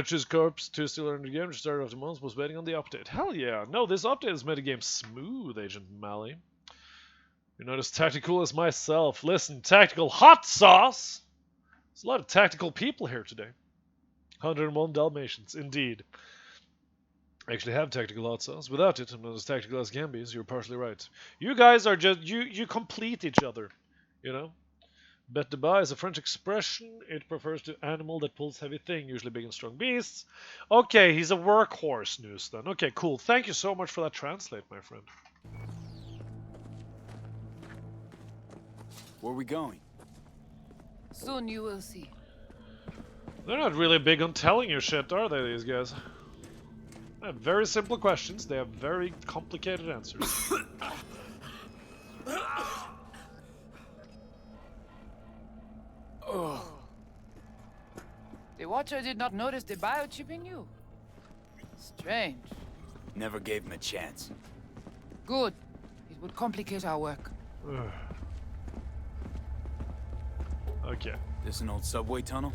Choose Corps to still earn the game to start off the month was waiting on the update. Hell yeah. No, this update has made the game smooth, Agent Mally. You're not as tactical as myself. Listen, tactical hot sauce! There's a lot of tactical people here today. 101 Dalmatians, indeed. I actually have tactical hot sauce. Without it, I'm not as tactical as can be, so you're partially right. You guys are just, you complete each other, you know? Bête de bas is a French expression. It refers to animal that pulls heavy thing, usually big and strong beasts. Okay, he's a workhorse, Noose, then. Okay, cool. Thank you so much for that translate, my friend. Where are we going? Soon you will see. They're not really big on telling you shit, are they, these guys? They have very simple questions. They have very complicated answers. Oh. The Watcher did not notice the biochip in you. Strange. Never gave him a chance. Good. It would complicate our work. Okay. This an old subway tunnel?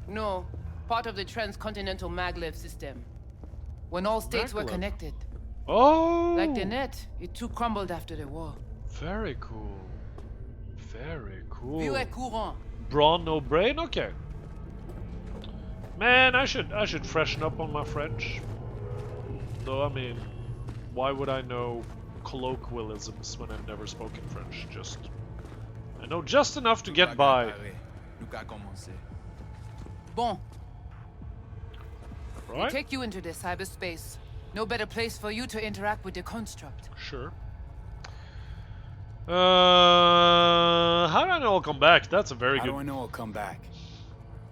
No. Part of the transcontinental maglev system. When all states were connected. Oh! Like the net, it too crumbled after the war. Very cool. Very cool. Vieux et courant. Brawn, no brain? Okay. Man, I should freshen up on my French. Though, I mean, why would I know colloquialisms when I've never spoken French? I know just enough to get by. Bon. Right? We take you into the cyberspace. No better place for you to interact with the construct. Sure. How do I know I'll come back? That's a very good... How do I know I'll come back?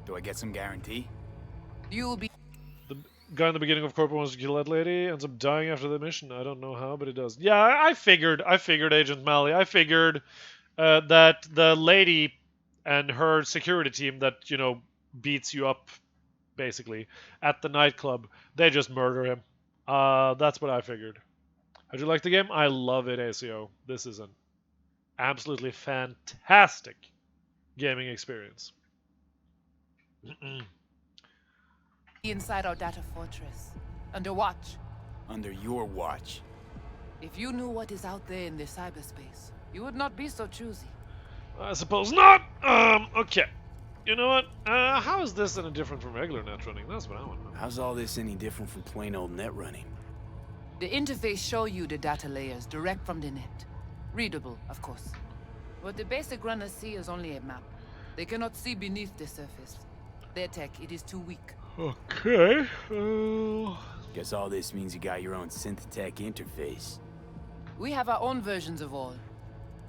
Do I get some guarantee? You'll be... The guy in the beginning of Corporate wants to kill that lady, ends up dying after the mission. I don't know how, but it does. Yeah, I figured, Agent Mally. I figured that the lady and her security team that, you know, beats you up, basically, at the nightclub, they just murder him. That's what I figured. How'd you like the game? I love it, ACO. This is an absolutely fantastic gaming experience. Inside our data fortress. Under watch. Under your watch. If you knew what is out there in the cyberspace, you would not be so choosy. I suppose not. Okay. You know what? How is this any different from regular net running? That's what I want to know. How's all this any different from plain old net running? The interface show you the data layers direct from the net. Readable, of course. What the basic runners see is only a map. They cannot see beneath the surface. Their tech, it is too weak. Okay. Guess all this means you got your own synth-tech interface. We have our own versions of all.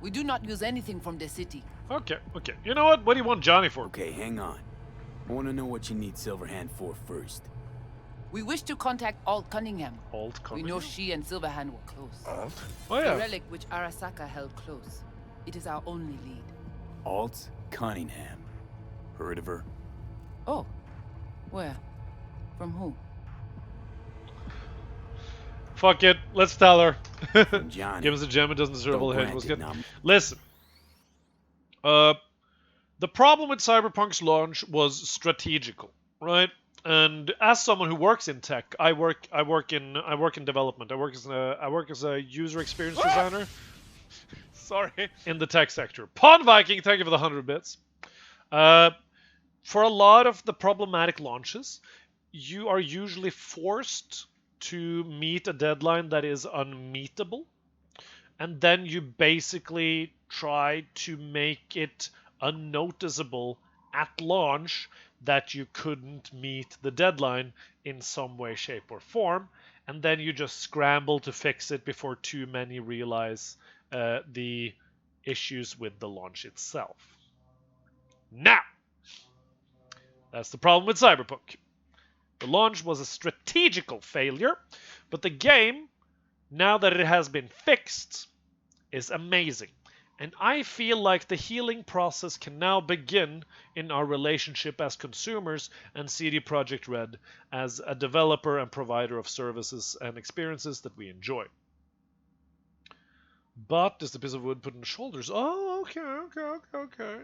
We do not use anything from the city. Okay, okay. You know what? What do you want Johnny for? Okay, hang on. I want to know what you need Silverhand for first. We wish to contact Alt Cunningham. Alt Cunningham? We know she and Silverhand were close. Alt? Oh, yeah. The relic which Arasaka held close. It is our only lead. Alt Cunningham. Heard of her? Oh. Where? From who? Fuck it. Let's tell her. From Johnny. Give us a gem. It doesn't deserve Don't all the hate. grant Let's it, get... Num. Listen. The problem with Cyberpunk's launch was strategical, right? And as someone who works in tech, I work in development. I work as a user experience designer. Sorry, in the tech sector. Pond Viking, thank you for the 100 bits. For a lot of the problematic launches, you are usually forced to meet a deadline that is unmeetable, and then you basically try to make it unnoticeable at launch that you couldn't meet the deadline in some way, shape, or form, and then you just scramble to fix it before too many realize the issues with the launch itself. Now, that's the problem with Cyberpunk. The launch was a strategical failure, but the game, now that it has been fixed, is amazing. And I feel like the healing process can now begin in our relationship as consumers and CD Projekt Red as a developer and provider of services and experiences that we enjoy. But just a piece of wood put on the shoulders. Oh, okay.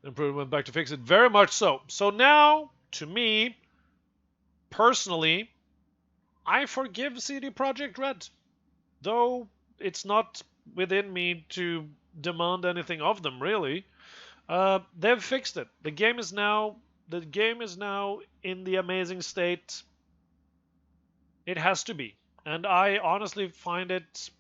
Improvement went back to fix it. Very much so. So now, to me, personally, I forgive CD Projekt Red. Though it's not within me to demand anything of them, really. They've fixed it. The game is now in the amazing state it has to be. And I honestly find it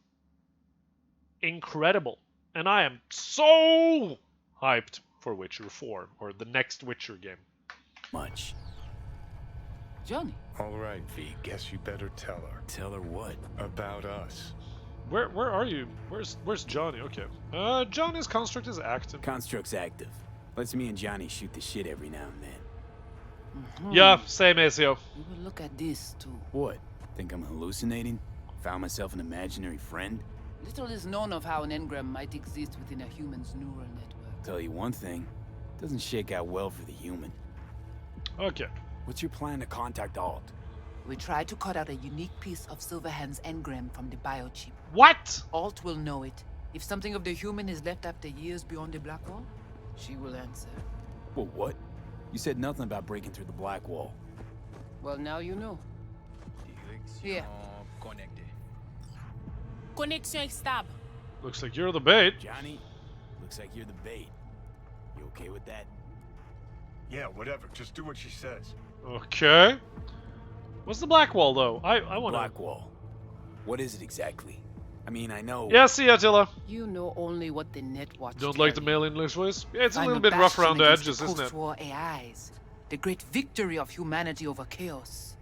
incredible. And I am so hyped for Witcher 4, or the next Witcher game. Much. Johnny. All right, V, guess you better tell her. Tell her what? About us. Where are you? Where's Johnny? Okay. Johnny's construct is active. Construct's active. Lets me and Johnny shoot the shit every now and then. Yeah, same ACO. We will look at this too. What? Think I'm hallucinating? Found myself an imaginary friend? Little is known of how an engram might exist within a human's neural network. Tell you one thing, doesn't shake out well for the human. Okay. What's your plan to contact Alt? We try to cut out a unique piece of Silverhand's engram from the biochip. What? Alt will know it. If something of the human is left after years beyond the Black Wall, she will answer. Well, what? You said nothing about breaking through the Black Wall. Well, now you know. Here. Connexion stable. Looks like you're the bait. Johnny, looks like you're the bait. You okay with that? Yeah, whatever. Just do what she says. Okay. What's the Black Wall, though? I want Black Wall. What is it exactly? I mean, I know... Yeah, see Attila. You know only what the net watch. Don't like the male English voice? Yeah, it's a I'm little bit rough around the edges, isn't it? Post-war AIs. The great victory of humanity over chaos.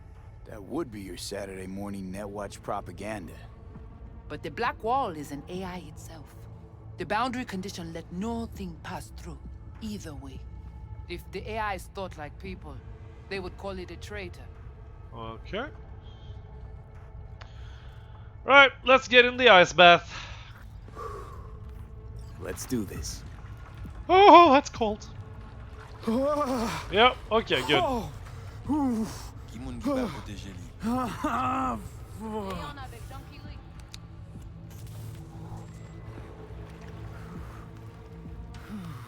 That would be your Saturday morning Netwatch propaganda. But the Black Wall is an AI itself. The boundary condition let nothing pass through, either way. If the AIs thought like people, they would call it a traitor. Okay. Right, let's get in the ice bath. Let's do this. Oh, that's cold. Yep, okay, good.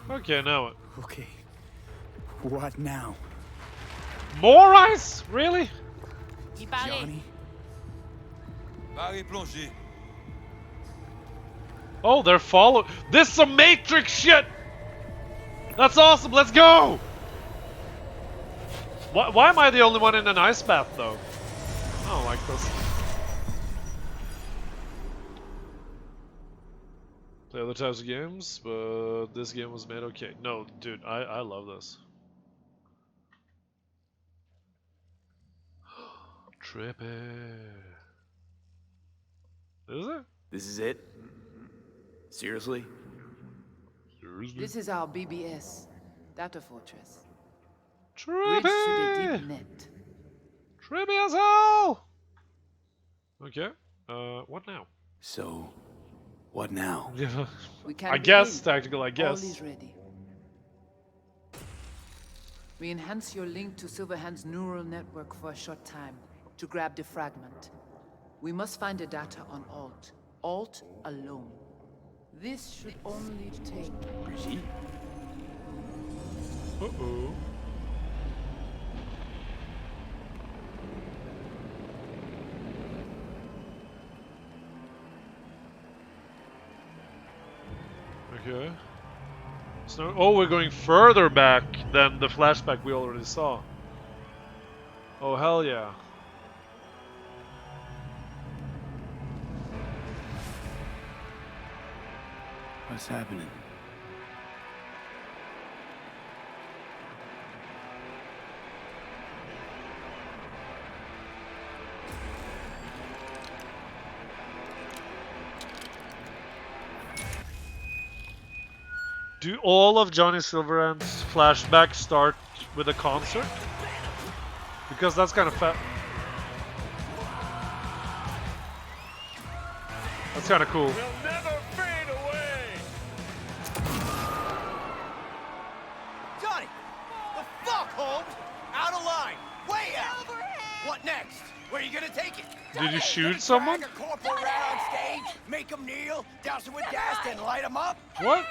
Okay, now what? Okay. What now? More ice? Really? Johnny? Oh, they're following. This is some Matrix shit! That's awesome, let's go! Why am I the only one in an ice bath, though? I don't like this. the other types of games, but this game was made okay. No, dude, I love this. Trippy. Is it? This is it? Seriously? This is our BBS, Data Fortress. Trippy! Bridge to the deep net. Trippy as hell! Okay, what now? So, what now? Yeah. We can I guess, begin. tactical, I All guess. is ready. We enhance your link to Silverhand's neural network for a short time to grab the fragment. We must find the data on Alt. Alt alone. This should only take... Brigitte? Uh-oh. Okay. So, oh, we're going further back than the flashback we already saw. Oh, hell yeah. What's happening? Do all of Johnny Silverhand's flashbacks start with a concert? Because that's kind of fat. That's kind of cool. Will never fade away. Johnny! The fuck, Holmes? Out of line! Way out! What next? Where are you gonna take it? Did you shoot someone? Drag a corporal around on stage, make him kneel, douse him with gas, then light him up? What?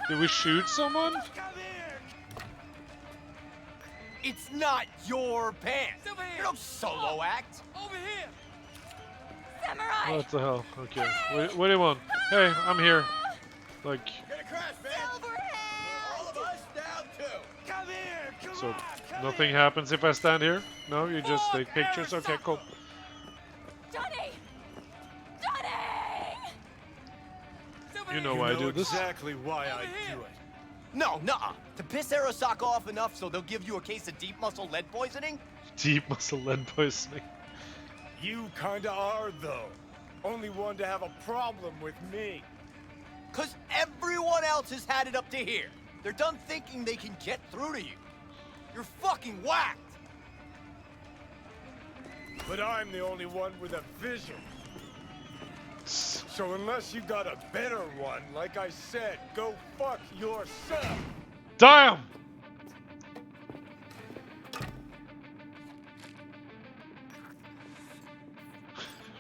Did we shoot someone? It's not your band. You're no solo act. Over here! What the hell? Okay. What do you want? Hey, I'm here. Like, Gonna crash, man. All of us down too. Come here. Come so on. nothing happens if I stand here? No, you just take pictures? Okay, cool. Johnny! Johnny! You know why I do this. Exactly why I do it. No, nuh-uh. To piss Arasaka off enough so they'll give you a case of deep muscle lead poisoning? Deep muscle lead poisoning. You kinda are, though. Only one to have a problem with me. 'Cause everyone else has had it up to here. They're done thinking they can get through to you. You're fucking whacked. But I'm the only one with a vision. So unless you got a better one, like I said, go fuck yourself. Damn!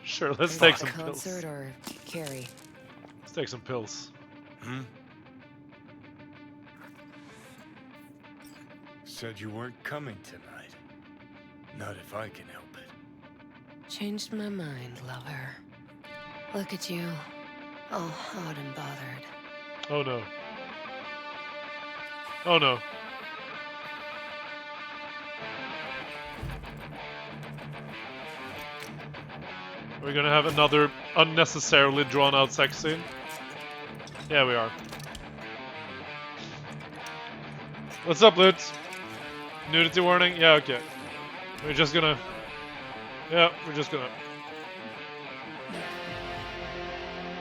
Sure, let's take some pills. Concert or Carrie? Let's take some pills. Said you weren't coming tonight. Not if I can help it. Changed my mind, lover. Look at you, all hot and bothered. Oh no. Oh no. Are we gonna have another unnecessarily drawn out sex scene? Yeah, we are. What's up, Lutz? Nudity warning? Yeah, okay. We're just gonna... Yeah, we're just gonna...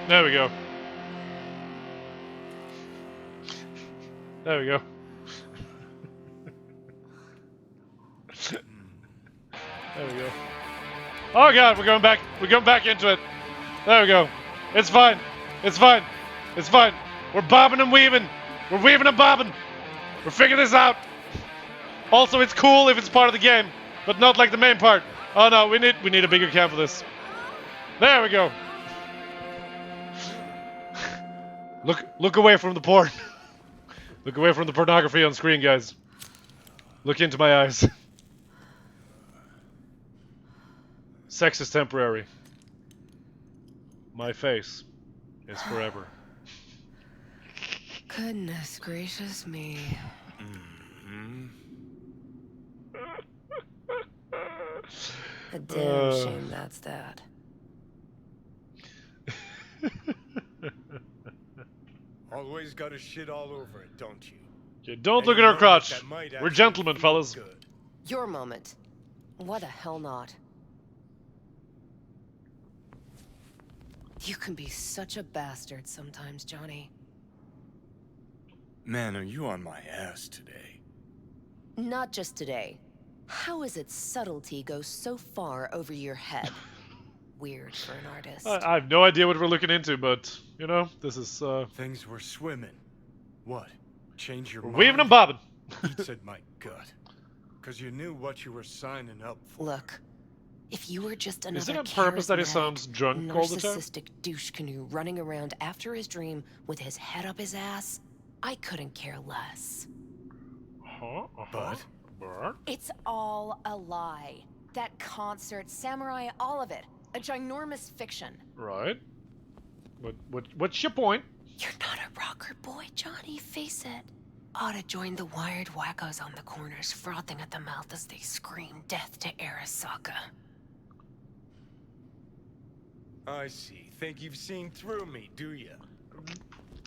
There we go. There we go. There we go. Oh god, we're going back. We're going back into it. There we go. It's fine. It's fine. It's fine. We're bobbing and weaving. We're weaving and bobbing. We're figuring this out. Also, it's cool if it's part of the game, but not like the main part. Oh no, we need a bigger cam for this. There we go. Look away from the porn. Look away from the pornography on screen, guys. Look into my eyes. Sex is temporary. My face is forever. Goodness gracious me. A damn shame that's that. Always gotta shit all over it, don't you? Okay, don't And look you at our know crotch. that might We're actually gentlemen, feel fellas. good. Your moment. Why the hell not? You can be such a bastard sometimes, Johnny. Man, are you on my ass today? Not just today. How is it subtlety goes so far over your head? Weird for an artist. I have no idea what we're looking into, but, you know, this is, Things were swimming. What? Change your we're mind? weaving and bobbing. Eats at my gut. Because you knew what you were signing up for. Look, if you were just Is another it on purpose that he charismatic, sounds drunk all the time? narcissistic douche canoe running around after his dream with his head up his ass, I couldn't care less. But? It's all a lie. That concert, Samurai, all of it. A ginormous fiction. Right. What's your point? You're not a rocker boy, Johnny, face it. Ought to join the wired wackos on the corners, frothing at the mouth as they scream death to Arasaka. I see. Think you've seen through me, do you?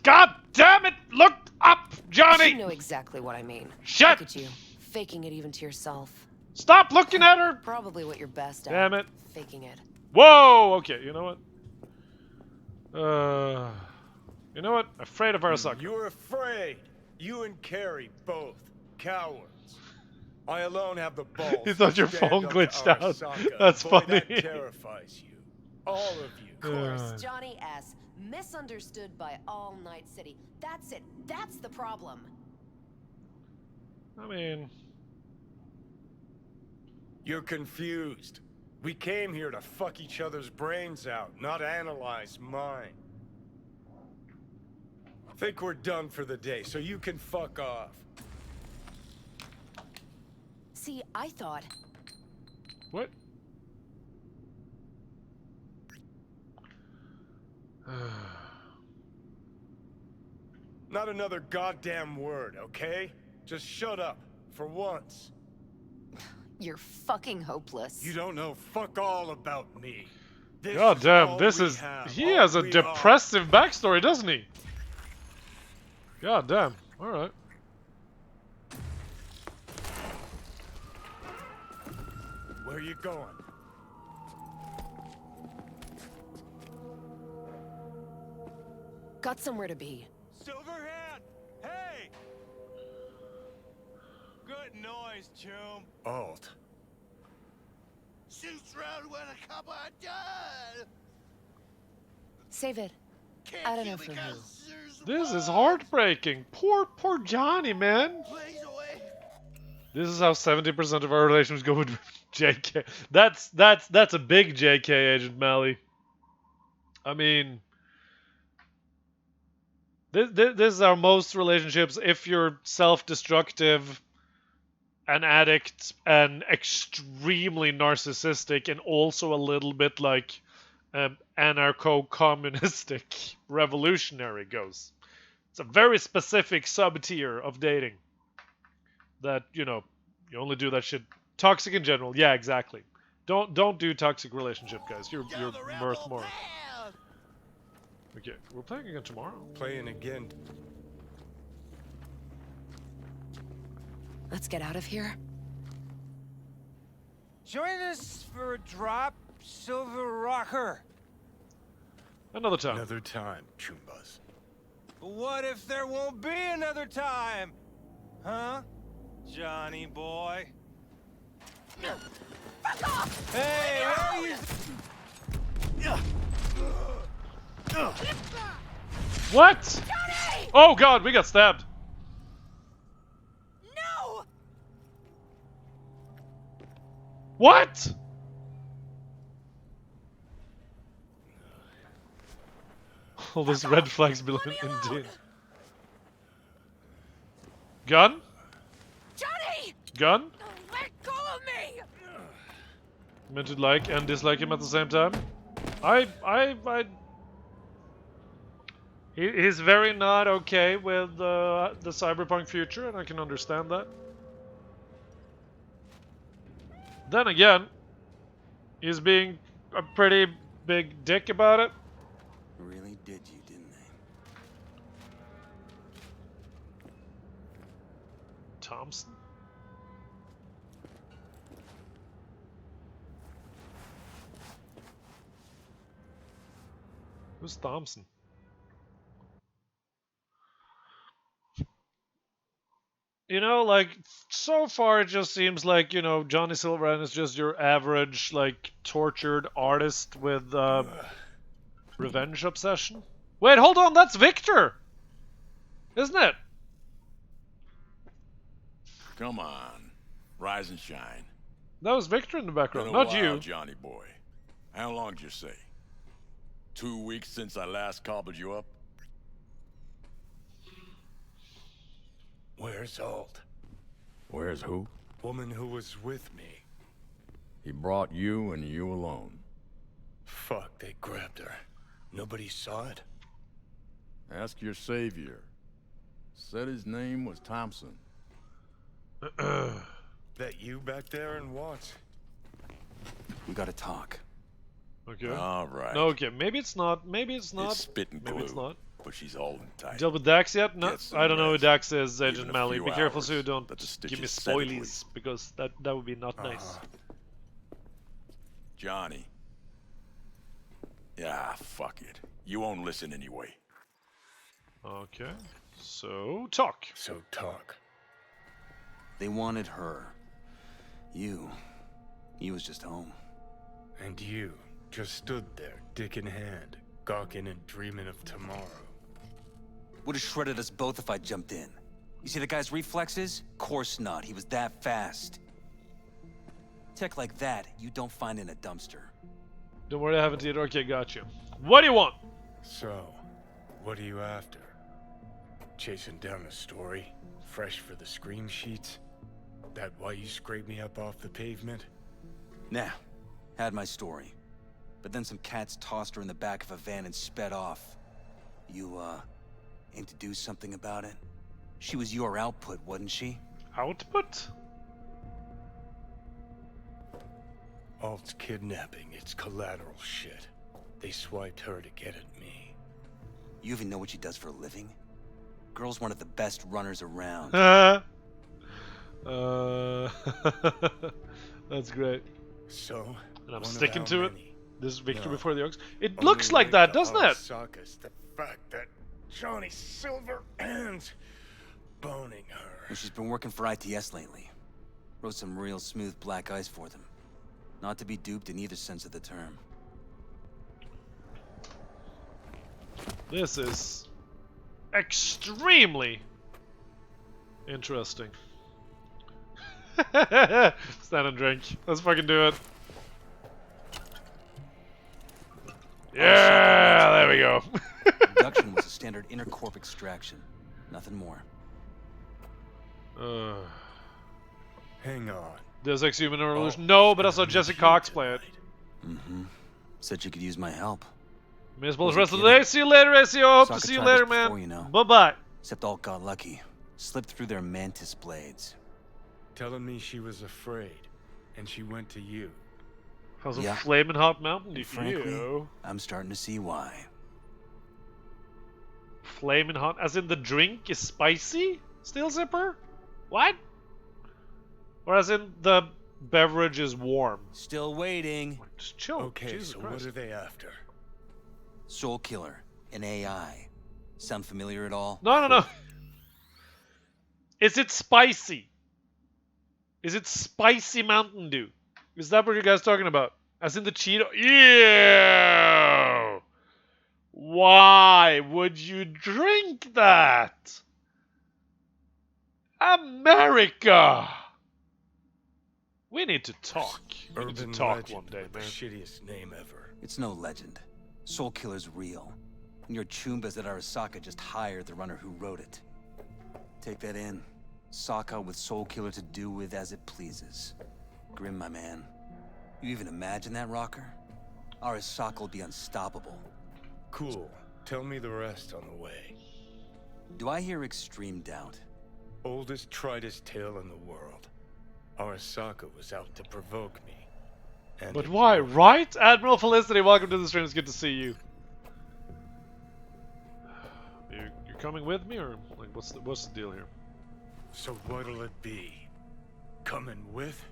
God damn it! Look up, Johnny! You know exactly what I mean. Shut! Look at you, faking it even to yourself. Stop looking at her! Probably what you're best at. Damn it. Faking it. Whoa! Okay, you know what? You know what? Afraid of Arasaka. You're afraid. You and Carrie both. Cowards. I alone have the balls. He thought your to stand phone up glitched to out. Arasaka. That's Boy, funny. That terrifies you. All of you. Of course, Johnny S. Misunderstood by all Night City. That's it. That's the problem. I mean... You're confused. We came here to fuck each other's brains out, not analyze mine. Think we're done for the day, so you can fuck off. See, I thought... What? Not another goddamn word, okay? Just shut up, for once. You're fucking hopeless. You don't know fuck all about me. This God is damn, all this we is... have, He all has a we depressive backstory, doesn't he? God damn. Alright. Where you going? Got somewhere to be. Silverhand! Hey! Good noise, chum. Alt. Shoots round when a copper done. Save it. I don't know from who. This is heartbreaking. Poor Johnny, man. This is how 70% of our relations go with JK. That's a big JK, Agent Mally. I mean, this is how most relationships, if you're self-destructive, an addict, and extremely narcissistic, and also a little bit like anarcho-communistic revolutionary goes. It's a very specific sub-tier of dating. That, you know, you only do that shit. Toxic in general, yeah, exactly. Don't do toxic relationship, guys. You're worth more. Okay, we're playing again tomorrow. Playing again. Let's get out of here. Join us for a drop, Silver Rocker. Another time. Another time, Chumbas. What if there won't be another time? Huh? Johnny boy? Fuck off! Hey, where are you? What? Johnny! Oh god, we got stabbed. No! What? All those red flags below indeed. Gun? Johnny! Gun? Let go of me! Meant to like and dislike him at the same time. He's very not okay with the cyberpunk future, and I can understand that. Then again, he's being a pretty big dick about it. Really did you, didn't Thompson? Who's Thompson? You know, like, so far it just seems like, you know, Johnny Silverhand is just your average, like, tortured artist with revenge obsession. Wait, hold on, that's Victor! Isn't it? Come on. Rise and shine. That was Victor in the background, Been a not while, you. Johnny boy. How long did you say? 2 weeks since I last cobbled you up? Where's Alt? Where's who? Woman who was with me. He brought you and you alone. Fuck, they grabbed her. Nobody saw it? Ask your savior. Said his name was Thompson. That you back there and what? We gotta talk. Okay. All right. No, okay, maybe it's not. Maybe it's not. It's spitting glue, maybe it's not. but she's holding tight. Dealt with Dax yet? No, Get some I don't know who rest. Dax is, Agent Even a Malley. few Be careful hours, so you don't but the give me stitches set it spoilies, because that would be not nice. Johnny. Yeah, fuck it. You won't listen anyway. Okay. So, talk. So talk. They wanted her. You was just home. And you just stood there, dick in hand, gawking and dreaming of tomorrow. Would have shredded us both if I jumped in. You see the guy's reflexes? Course not. He was that fast. Tech like that, you don't find in a dumpster. Don't worry, I haven't either. Okay, got you. What do you want? So, what are you after? Chasing down a story? Fresh for the scream sheets? That why you scraped me up off the pavement? Nah, had my story. But then some cats tossed her in the back of a van and sped off. You, aim to do something about it? She was your output, wasn't she? Output? Alt's kidnapping, it's collateral shit. They swiped her to get at me. You even know what she does for a living? Girl's one of the best runners around. That's great. So, and I'm one of sticking how to it. many? This is Victor No. before the Oaks. It Only looks like that, the doesn't it? Arasaka's the fact that Johnny Silverhand's boning her. Well, she's been working for ITS lately. Wrote some real smooth black ice for them. Not to be duped in either sense of the term. This is extremely interesting. Stand and drink. Let's fucking do it. Yeah, there we go. Abduction was a standard intercorp extraction. Nothing more. Hang on. Deus Ex Human Revolution. No, but I saw Jesse Cox play it. Mm-hmm. Said you could use my help. Miss Bulls rest of the day. See you later, ACO. Hope to Sokka see you tried later, this man. before, you know. Bye-bye. Except Alt got lucky. Slipped through their mantis blades. Telling me she was afraid, and she went to you. How's Yeah. a flaming hot mountain dew And for frankly, you? I'm starting to see why. Flaming hot, as in the drink is spicy? Steel Zipper? What? Or as in the beverage is warm? Still waiting. Just chill. Okay, Jesus so Christ. what are they after? Soul Killer, an AI. Sound familiar at all? No. Is it spicy? Is it spicy Mountain Dew? Is that what you guys talking about? As in the Cheeto? Ew! Why would you drink that? America! We need to talk. We need to Urban talk legend one day, with the man. shittiest name ever. It's no legend. Soul Killer's real. And your Chumbas at Arasaka just hired the runner who wrote it. Take that in. Sokka with Soul Killer to do with as it pleases. Grim, my man. You even imagine that, Rocker? Arasaka will be unstoppable. Cool. Tell me the rest on the way. Do I hear extreme doubt? Oldest, tritest tale in the world. Arasaka was out to provoke me. And But why, right? Admiral Felicity, welcome to the stream. It's good to see you. You're coming with me, or like what's the deal here? So what'll it be? Coming with?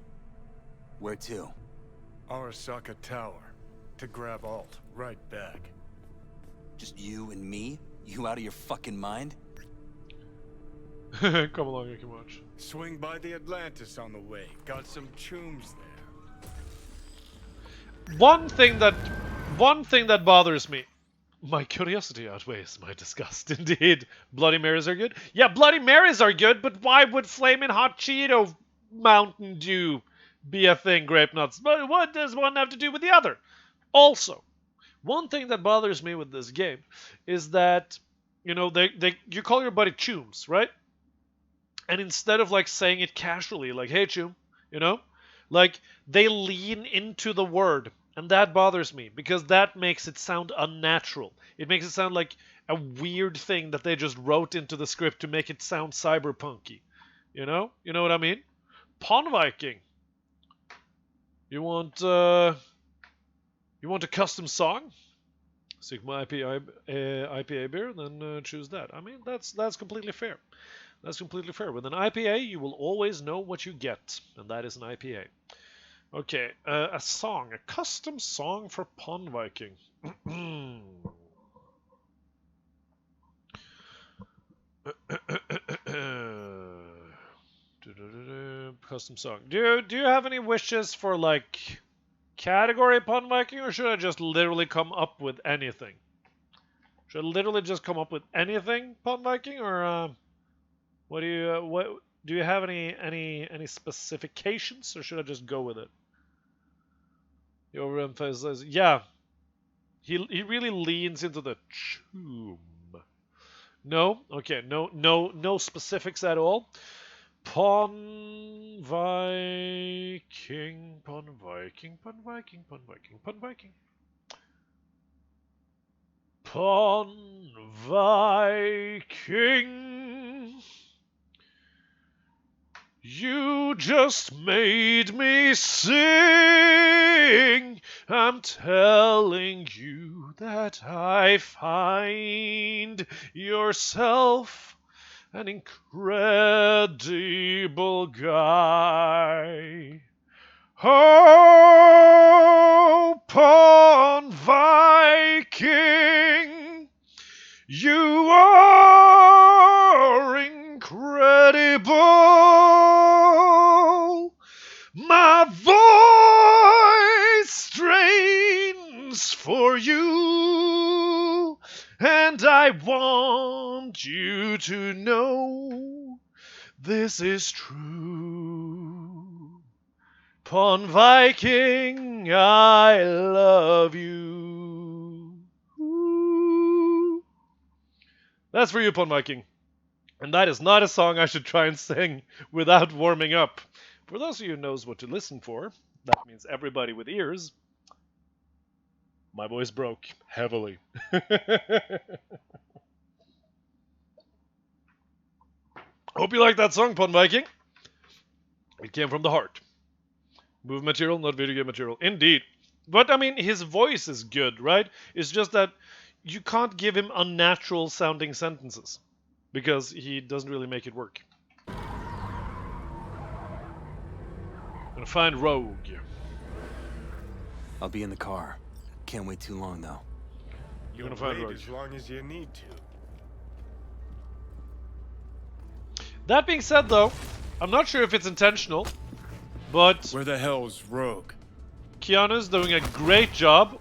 Where to? Arasaka Tower. To grab Alt. Right back. Just you and me? You out of your fucking mind? Come along, you can watch. Swing by the Atlantis on the way. Got some chooms there. One thing that bothers me. My curiosity outweighs my disgust, indeed. Bloody Marys are good? Yeah, Bloody Marys are good, but why would Flamin' Hot Cheeto Mountain Dew be a thing, Grape Nuts? But what does one have to do with the other? Also, one thing that bothers me with this game is that, you know, you call your buddy Chooms, right? And instead of like saying it casually, like, hey Choom, you know? Like, they lean into the word. And that bothers me, because that makes it sound unnatural. It makes it sound like a weird thing that they just wrote into the script to make it sound cyberpunky. You know? You know what I mean? Pon Viking. You want a custom song? Sigma IPA beer, then choose that. I mean, that's completely fair. That's completely fair. With an IPA, you will always know what you get, and that is an IPA. Okay, a song, a custom song for Pon Viking. Custom song. Do you have any wishes for like category Pon Viking, or should I just literally come up with anything? Should I literally just come up with anything Pon Viking, or what do you have any specifications, or should I just go with it? He overemphasizes. Yeah, he really leans into the choom. No, okay, no specifics at all. Pon Viking, Pon Viking, Pon Viking, Pon Viking, Pon Viking. Pon Viking. You just made me sing. I'm telling you that I find yourself an incredible guy. Oh, Pon Viking, you are incredible. My voice strains for you, and I want you to know this is true. Pon Viking, I love you. Ooh. That's for you, Pon Viking. And that is not a song I should try and sing without warming up. For those of you who knows what to listen for, that means everybody with ears, my voice broke heavily. Hope you like that song, Pon Viking. It came from the heart. Movie material, not video game material. Indeed. But, I mean, his voice is good, right? It's just that you can't give him unnatural sounding sentences, because he doesn't really make it work. I'm gonna find Rogue. I'll be in the car. Can't wait too long, though. You'll gonna find wait Rogue. as long as you need to. That being said, though, I'm not sure if it's intentional, but Where the hell's Rogue? Keanu's doing a great job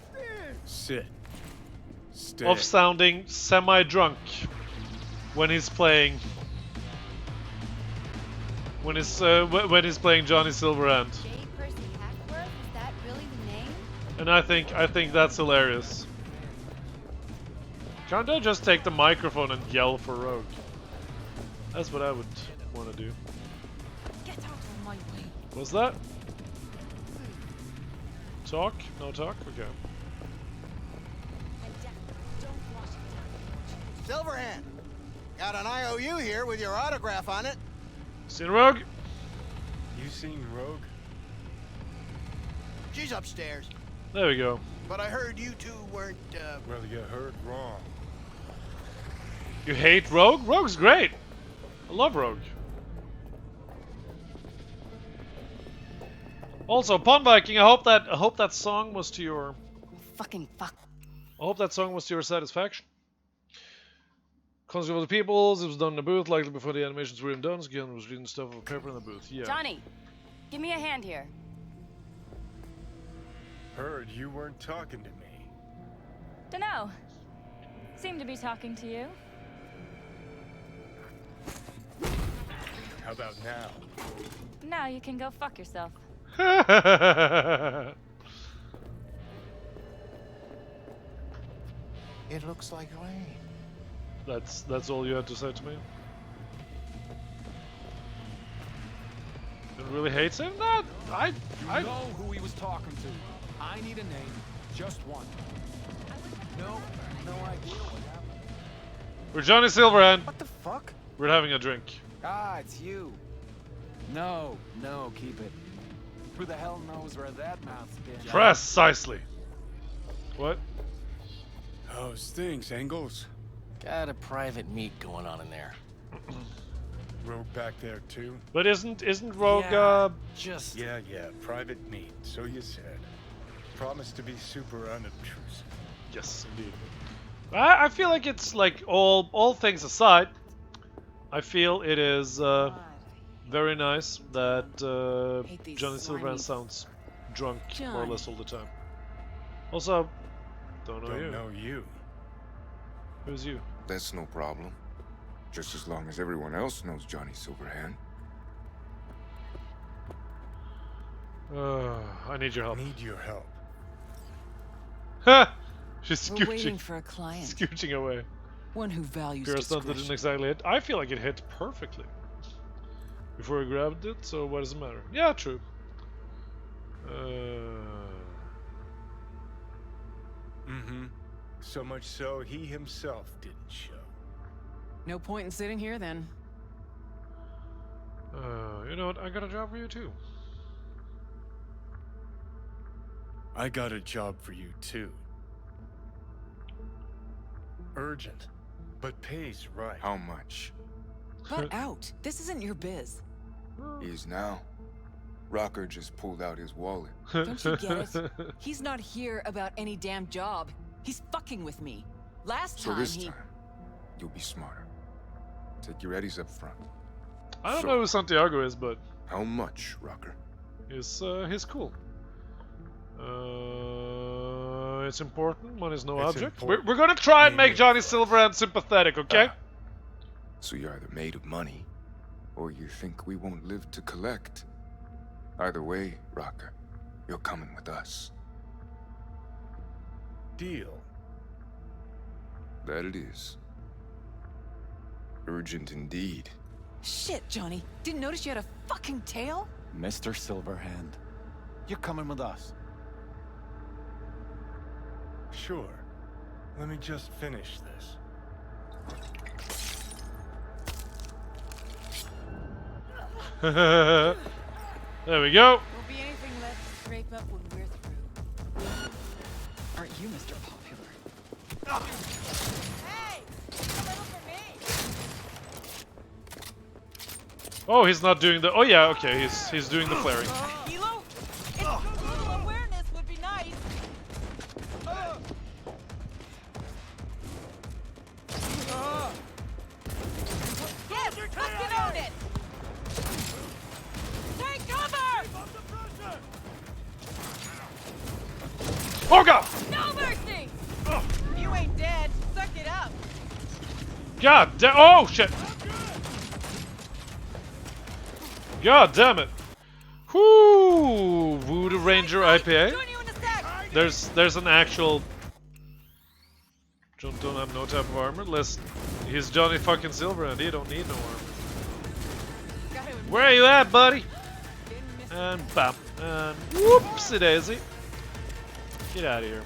Sit. Stay. of sounding semi-drunk when he's playing. When he's playing Johnny Silverhand, J. Percy Hackworth, is that really the name? and I think that's hilarious. Can't I just take the microphone and yell for Rogue? That's what I would want to do. Get out of my way. What's that? Talk? No talk? Okay. Silverhand, got an IOU here with your autograph on it. Seen Rogue? You seen Rogue? She's upstairs. There we go. But I heard you two weren't, Well, you heard wrong. You hate Rogue? Rogue's great. I love Rogue. Also, Pun Viking, I hope that song was to your Fucking fuck. I hope that song was to your satisfaction. Concept of the Peoples, it was done in the booth, likely before the animations were even done. Again, was reading stuff of paper in the booth. Yeah. Johnny, give me a hand here. Heard you weren't talking to me. Dunno. Seem to be talking to you. How about now? Now you can go fuck yourself. It looks like rain. That's all you had to say to me? It really hates him? That I know who he was talking to. I need a name. Just one. No idea what happened. We're Johnny Silverhand. What the fuck? We're having a drink. Ah, it's you. No, keep it. Who the hell knows where that mouth's been? Precisely. What? Oh, stinks, Engels. Got a private meet going on in there. Rogue back there too? But isn't Rogue just Yeah, private meet, so you said. Promise to be super unobtrusive. Yes, indeed. I feel like it's like all things aside, I feel it is very nice that Johnny Silverhand sounds drunk more or less all the time. Also, don't know you. Who's you? That's no problem. Just as long as everyone else knows Johnny Silverhand. I need your help. Need your help. Ha! She's We're scooching. waiting for a client. Scooching away. One who values Pure stunt that discretion. didn't exactly hit. I feel like it hit perfectly. Before I grabbed it, so what does it matter? Yeah, true. So much so, he himself didn't show. No point in sitting here then. You know what? I got a job for you too. I got a job for you too. Urgent, but pays right. How much? Butt out. This isn't your biz. Is now. Rocker just pulled out his wallet. Don't you get it? He's not here about any damn job. He's fucking with me. Last So time this he... time, you'll be smarter. Take your eddies up front. I don't know who Santiago is, but How much, Rocker? he's cool. It's important. Money's no It's object. important. We're gonna try and make Johnny Silverhand sympathetic, okay? So you're either made of money, or you think we won't live to collect. Either way, Rocker, you're coming with us. Deal. That it is. Urgent indeed. Shit, Johnny. Didn't notice you had a fucking tail? Mr. Silverhand, you're coming with us. Sure. Let me just finish this. There we go. Won't be anything left to scrape up when we're through. Aren't you Mr. Popular? Hey! A little for me! Oh, he's not doing the. Oh yeah, okay, he's doing the flaring. Hilo? It's a little awareness would be nice. Yes, fucking own it! Take cover! Oh god! No mercy! You ain't dead. Suck it up. God damn! Oh shit! God damn it! Whoo! Voodoo Ranger IPA. There's an actual. Don't have no type of armor. Listen, he's Johnny fucking Silverhand. He don't need no armor. Where are you at, buddy? And bam. And whoopsie daisy. Get out of here.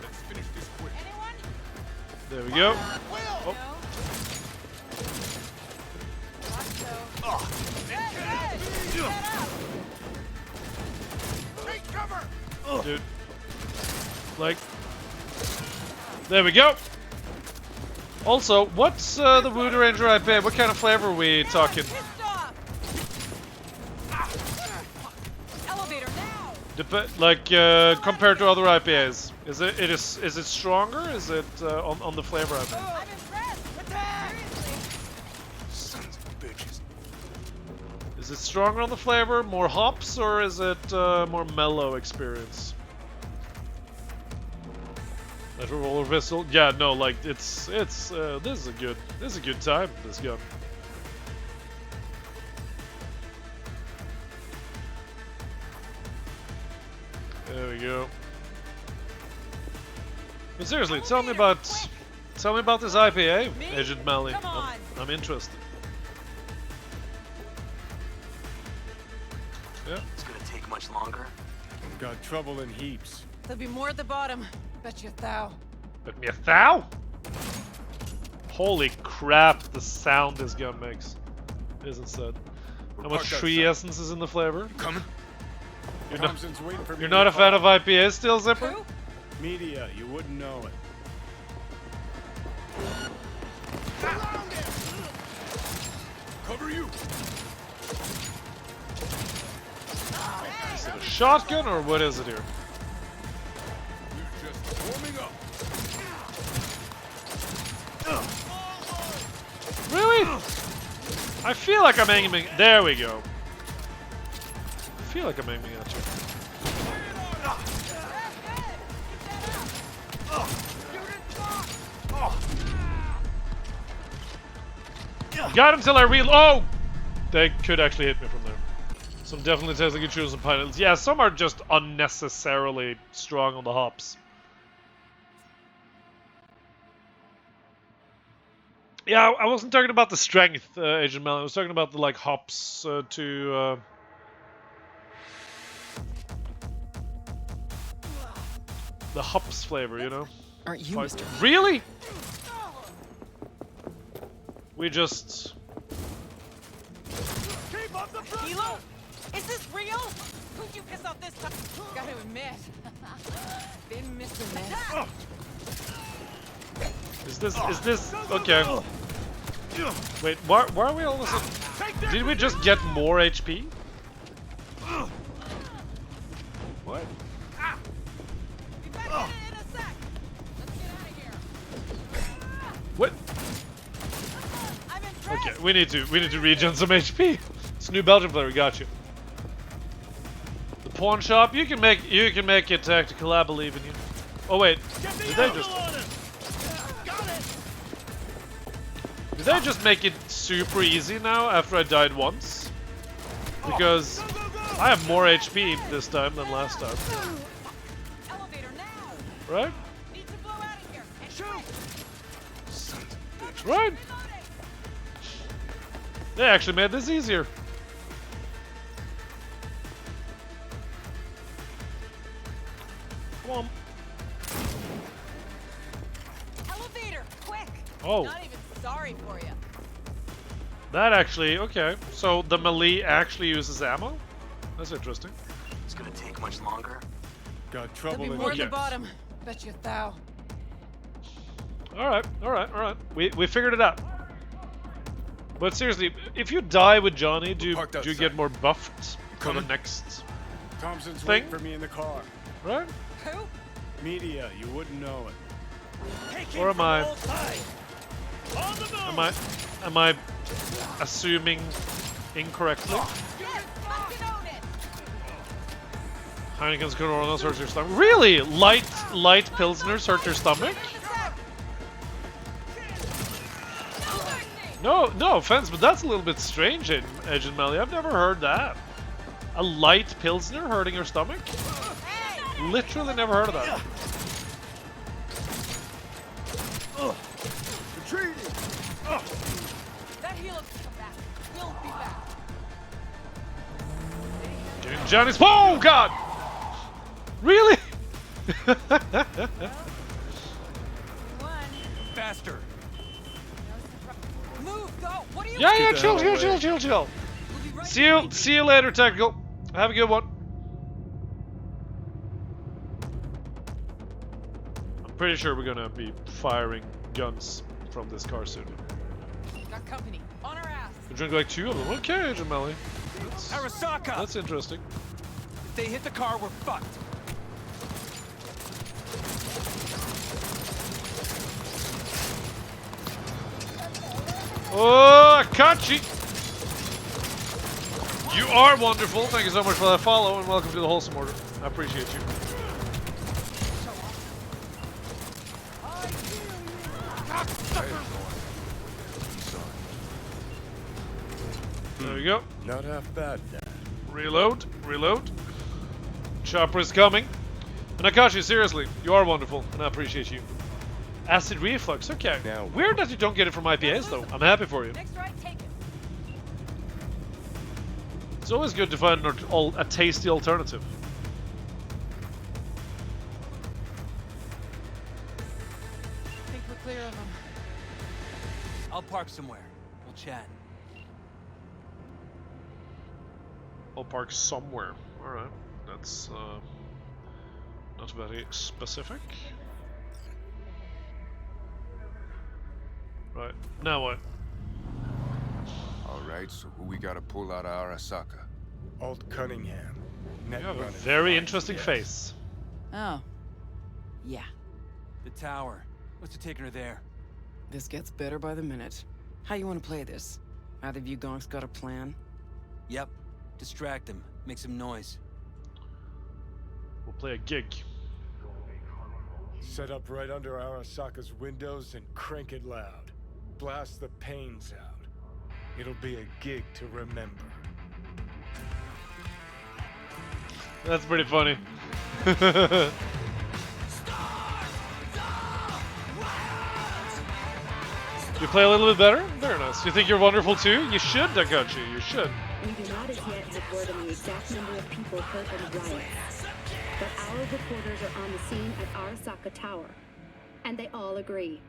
Let's finish this quick. There we go. Oh. Take cover! Dude. Like. There we go. Also, what's the Voodoo Ranger IPA? What kind of flavor are we talking? Like compared to other IPAs, is it stronger? Is it on the flavor? I mean. I'm impressed. Attack! Sons of bitches. Is it stronger on the flavor, more hops, or is it more mellow experience? That roller pistol? Yeah, no, like this is a good time. This gun. There we go. But seriously, tell me about this IPA, Agent Mally. I'm interested. Yeah. It's gonna take much longer. Got trouble in heaps. There'll be more at the bottom. Bet you thou. Bet me a thou? Holy crap, the sound this gun makes. Isn't said. How much tree essence is in the flavor? Coming? You're not a fan of IPAs still, Zipper? Media, you wouldn't know it. Cover you. Is it a shotgun or what is it here? We're just warming up. Really? I feel like I'm aiming. There we go. I feel like I'm aiming at you. Got him till I real. Oh! They could actually hit me from there. Some definitely taste like you choose some pineapples. Yeah, some are just unnecessarily strong on the hops. Yeah, I wasn't talking about the strength, Agent Melon. I was talking about the like hops to. The hops flavor, you know? Aren't you, like, Mr. Really? We just... Kilo? Is this real? Who'd you piss off this time? Gotta admit. Been missing this. Is this... Okay. Wait, why are we all of a sudden... Did we just get more HP? What? What? Okay, we need to regen some HP. It's New Belgium player, we got you. The pawn shop, you can make it tactical, I believe in you. Oh wait, did they just make it super easy now after I died once? Because I have more HP this time than last time. Right? Right? They actually made this easier. Come on. Elevator, quick! Oh. Not even sorry for you. That actually, okay. So the melee actually uses ammo? That's interesting. It's gonna take much longer. Got trouble There'll be in more at the heaps. bottom. Bet you thou. Alright. We figured it out. But seriously, if you die with Johnny, do you get more buffed for the next Thompson's thing? waiting for me in the car. Right? Who? Media, you wouldn't know it. Or am I assuming incorrectly? Heineken's Coronas hurts your stomach. Really? Light Pilsners hurt your stomach? No offense, but that's a little bit strange, Agent Melly. I've never heard that. A light Pilsner hurting your stomach? Literally never heard of that. Retreating! That healer will come back. We'll be back. Getting Johnny's. Oh, God! Really? Faster. Move, go. What are you Yeah, chill. See you later, Technical. Have a good one. I'm pretty sure we're gonna be firing guns from this car soon. Got company. On our ass. We drink like 2 of them. Okay, Agent Melly. Arasaka! That's interesting. If they hit the car, we're fucked. Oh, Akachi! You are wonderful. Thank you so much for that follow, and welcome to the Wholesome Order. I appreciate you. There we go. Not half bad, Dad. Reload, reload. Chopper is coming. And Akashi, seriously, you are wonderful, and I appreciate you. Acid reflux, okay. Now, weird that you don't get it from IPAs, though. I'm happy for you. Next right, take it. It's always good to find a tasty alternative. I think we're clear of them. I'll park somewhere. We'll chat. I'll park somewhere. Alright. That's not very specific. Right. Now what? Alright, so who we gotta pull out of Arasaka? Alt Cunningham. You have a very interesting face. Oh. Yeah. The tower. What's taking her there? This gets better by the minute. How you want to play this? Either of you gonks got a plan? Yep. Distract him. Make some noise. We'll play a gig. Set up right under Arasaka's windows and crank it loud. Blast the panes out. It'll be a gig to remember. That's pretty funny. You play a little bit better? Very nice. You think you're wonderful too? You should, Dagachi. You should. We do not as yet have word on the exact number of people hurt in the riots. But our reporters are on the scene at Arasaka Tower. And they all agree.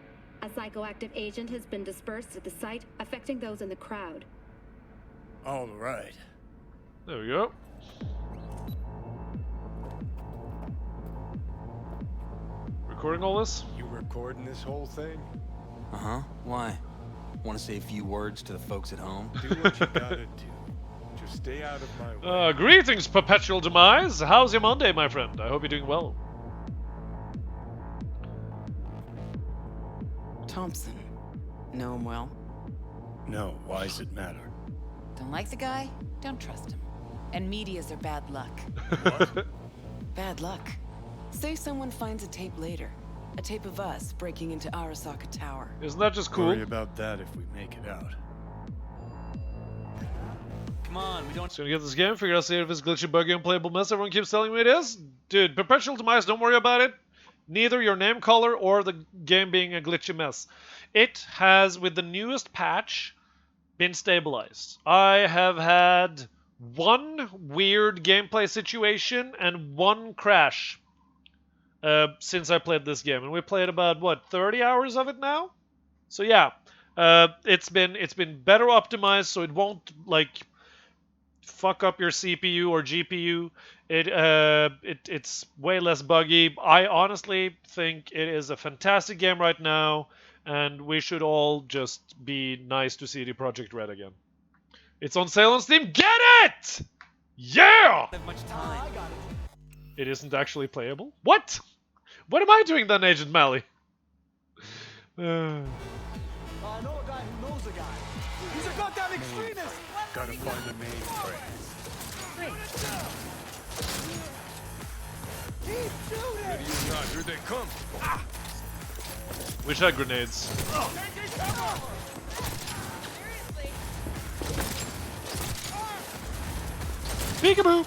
A psychoactive agent has been dispersed at the site, affecting those in the crowd. All right. There we go. Recording all this? You recording this whole thing? Uh-huh. Why? Want to say a few words to the folks at home? Do what you gotta do. Just stay out of my way. Greetings, Perpetual Demise. How's your Monday, my friend? I hope you're doing well. Thompson. Know him well? No, why's it matter? Don't like the guy? Don't trust him. And medias are bad luck. What? Bad luck. Say someone finds a tape later. A tape of us breaking into Arasaka Tower. Isn't that just cool? Worry about that if we make it out. Come on, we don't... So gonna get this game, figure out if it's glitchy, buggy, unplayable mess everyone keeps telling me it is? Dude, Perpetual Demise, don't worry about it. Neither your name color or the game being a glitchy mess. It has, with the newest patch, been stabilized. I have had one weird gameplay situation and one crash since I played this game, and we played about what 30 hours of it now. So yeah, it's been better optimized, so it won't like fuck up your CPU or GPU. It's way less buggy. I honestly think it is a fantastic game right now, and we should all just be nice to CD Projekt Red again. It's on sale on Steam. Get it! Yeah! Have much time. It isn't actually playable. What? What am I doing then, Agent Mally? I know a guy who knows a guy. He's a goddamn extremist! Gotta find the main thread. Ready or not, here they come. Ah. Wish I had grenades. Peekaboo!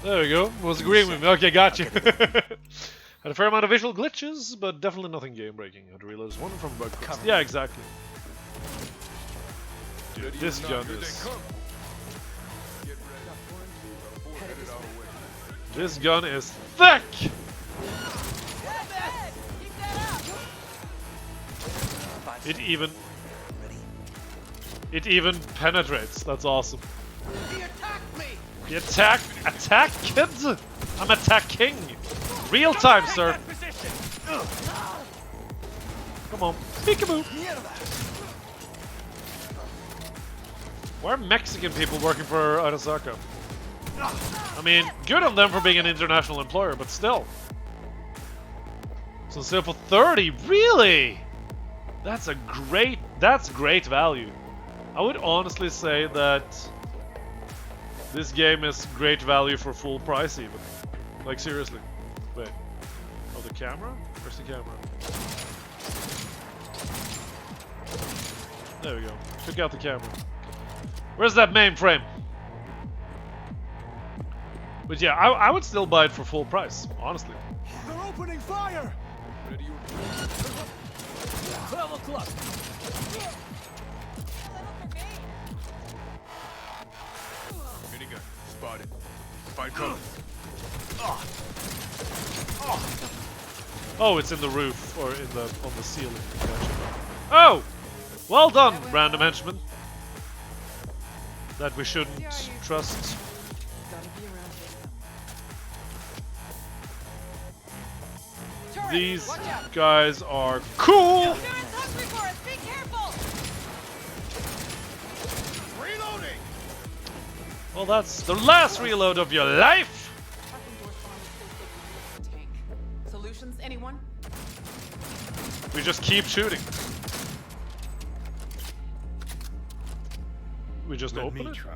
There we go. Was agreeing with me. Okay, got you. Had a fair amount of visual glitches, but definitely nothing game breaking. Had to reload one from bug fix. Yeah, exactly. Dude, this gun is. This gun is thick! It even penetrates. That's awesome. The attack, kids! I'm attacking! Real time, sir! Come on, peekaboo! Why are Mexican people working for Arasaka? I mean, good on them for being an international employer, but still. So sale for 30, really? That's great value. I would honestly say that this game is great value for full price even. Like seriously. Wait. Oh, the camera? Where's the camera? There we go. Took out the camera. Where's that mainframe? But yeah, I would still buy it for full price, honestly. They're opening fire! Ready your 12 o'clock. minigun. Spotted. Find cover. Oh, it's in the roof or on the ceiling. Gotcha. Oh! Well done, random henchman. That we shouldn't trust. These guys are cool! Well, that's the last reload of your life! Solutions, anyone? We just keep shooting. We just Let open me it? try.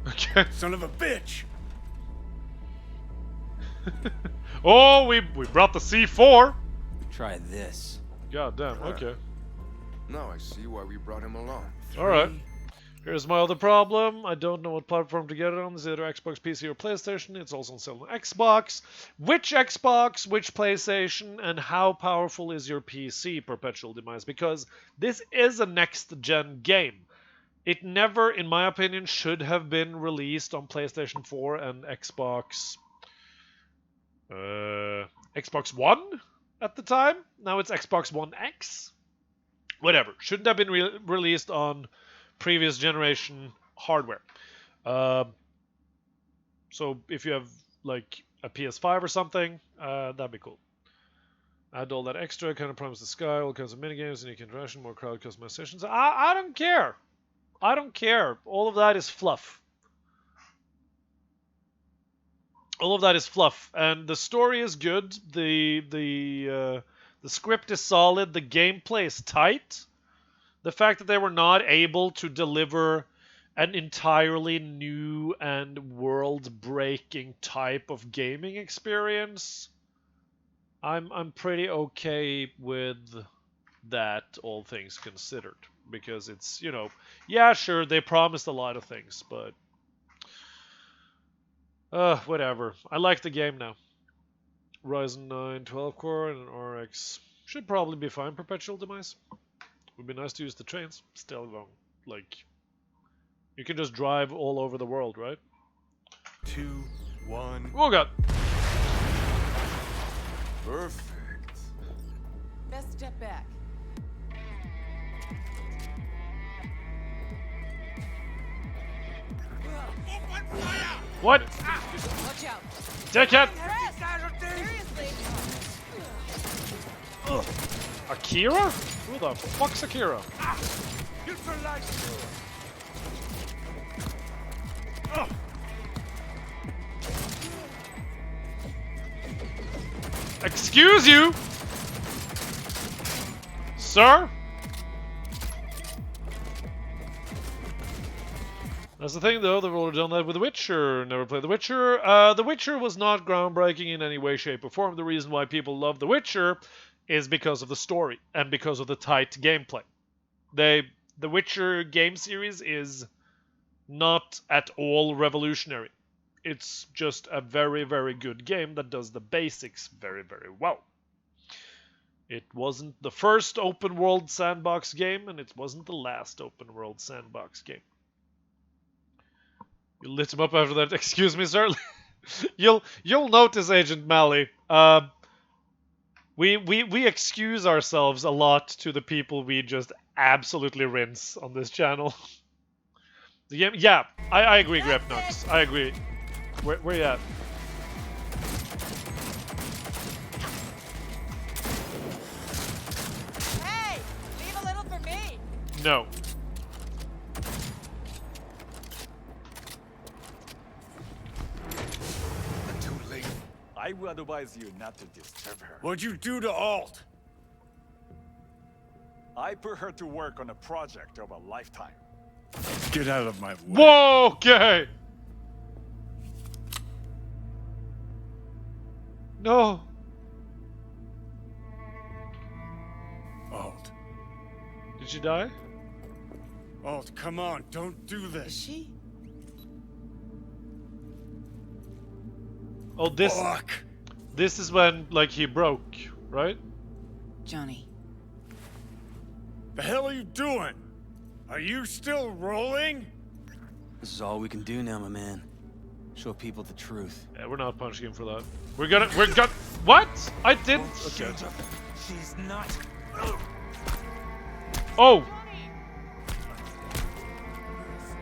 Okay. Son of a bitch! Oh, we brought the C4! Try this. God damn, okay. Now I see why we brought him along. Alright. Here's my other problem. I don't know what platform to get it on. Is it either Xbox, PC, or PlayStation? It's also on sale on Xbox. Which Xbox, which PlayStation, and how powerful is your PC, Perpetual Demise? Because this is a next-gen game. It never, in my opinion, should have been released on PlayStation 4 and Xbox... Xbox One at the time. Now it's Xbox One X. Whatever. Shouldn't have been released on previous generation hardware. So if you have like a PS5 or something, that'd be cool. Add all that extra, kind of promise the sky, all kinds of minigames, and you can ration more crowd customizations. I don't care. I don't care. All of that is fluff. All of that is fluff, and the story is good. The script is solid. The gameplay is tight. The fact that they were not able to deliver an entirely new and world-breaking type of gaming experience, I'm pretty okay with that, all things considered, because it's, you know, yeah, sure, they promised a lot of things, but whatever. I like the game now. Ryzen 9 12-core and an RX should probably be fine. Perpetual Demise. Would be nice to use the trains. Still wrong. Like, you can just drive all over the world, right? 2, 1. Oh god. Perfect. Best step back. What? Watch out. Dickhead! Seriously. Akira? Who the fuck's Akira? Excuse you, sir? That's the thing, though. They've already done that with The Witcher. Never played The Witcher. The Witcher was not groundbreaking in any way, shape, or form. The reason why people love The Witcher is because of the story and because of the tight gameplay. The Witcher game series is not at all revolutionary. It's just a very, very good game that does the basics very, very well. It wasn't the first open world sandbox game, and it wasn't the last open world sandbox game. You lit him up after that. Excuse me, sir. You'll notice, Agent Malley. We excuse ourselves a lot to the people we just absolutely rinse on this channel. The game, yeah, I agree, Grepnox. I agree. Where you at? Hey, leave a little for me. No. I would advise you not to disturb her. What'd you do to Alt? I put her to work on a project of a lifetime. Get out of my way. Whoa, okay. No. Alt. Did she die? Alt, come on, don't do this. Is she? Oh, this. Fuck. This is when, like, he broke, right? Johnny. The hell are you doing? Are you still rolling? This is all we can do now, my man. Show people the truth. Yeah, we're not punching him for that. We're gonna. What? I didn't. Okay. She's not. Oh.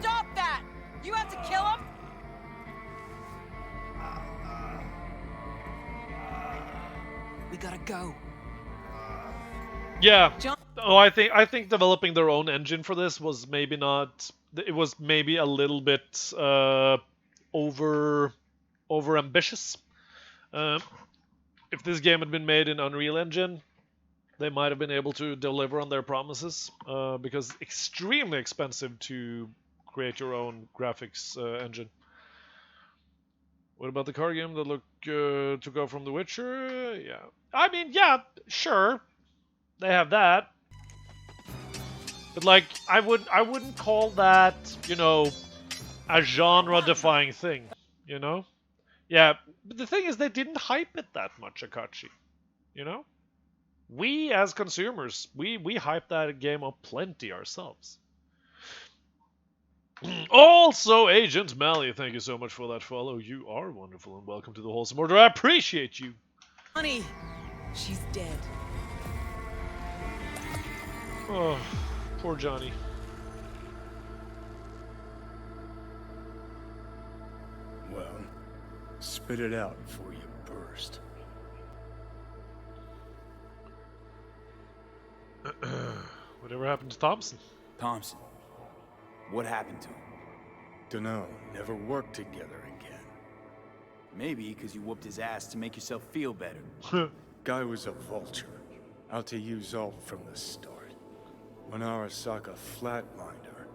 Stop that! You have to kill him? We gotta go. Yeah. Oh, I think developing their own engine for this was maybe not. It was maybe a little bit over ambitious. If this game had been made in Unreal Engine, they might have been able to deliver on their promises. Because it's extremely expensive to create your own graphics engine. What about the car game that took off from The Witcher? Yeah. I mean, yeah, sure. They have that. But like, I wouldn't call that, you know, a genre-defying thing, you know? Yeah, but the thing is, they didn't hype it that much, Akachi. You know? We, as consumers, we hyped that game up plenty ourselves. Also, Agent Mally, thank you so much for that follow. You are wonderful, and welcome to the Wholesome Order. I appreciate you. Honey, she's dead. Oh, poor Johnny. Well, spit it out before you burst. Whatever happened to Thompson? Thompson. What happened to him? Dunno, never worked together again. Maybe because you whooped his ass to make yourself feel better. Guy was a vulture, out to use Alt from the start. When Arasaka flatlined her,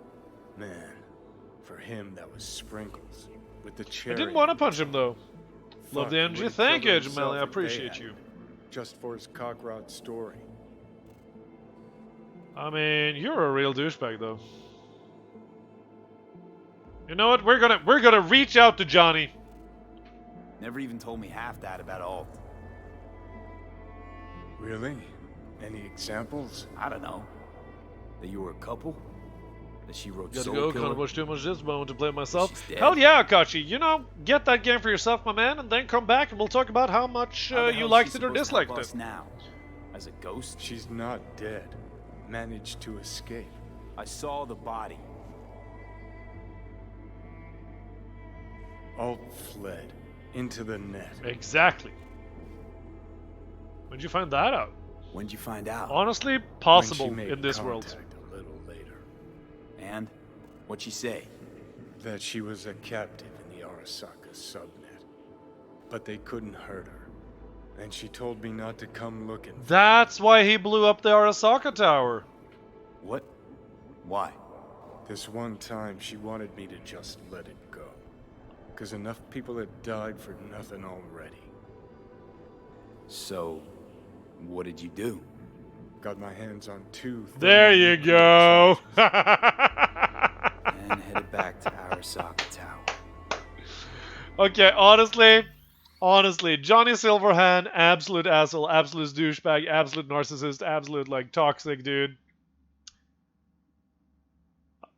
man, for him that was sprinkles. With the cherry. I didn't want to punch him though. Love Fuck, the he energy. would've Thank you, killed Agent himself Mally. I if they appreciate had you. him, just for his cockrod story. I mean, you're a real douchebag though. You know what? We're gonna reach out to Johnny. Never even told me half that about Alt. Really? Any examples? I don't know. That you were a couple? That she wrote Gotta Soul go. Killer? Can't watch too much this moment to play myself. She's dead. Hell yeah, Akachi. You know, get that game for yourself, my man, and then come back and we'll talk about how much How the you hell liked is she it or supposed to help disliked us it. now? As a ghost? She's not dead. Managed to escape. I saw the body. Alt fled into the net. Exactly. When'd you find that out? When'd you find out? Honestly, When possible she made in this world. contact a little later. And? What'd she say? That she was a captive in the Arasaka subnet. But they couldn't hurt her. And she told me not to come looking. That's why he blew up the Arasaka Tower. What? Why? This one time she wanted me to just let it go. Because enough people had died for nothing already. So, what did you do? Got my hands on two. There you go. And headed back to Arasaka Tower. Okay, honestly, Johnny Silverhand, absolute asshole, absolute douchebag, absolute narcissist, absolute like toxic dude.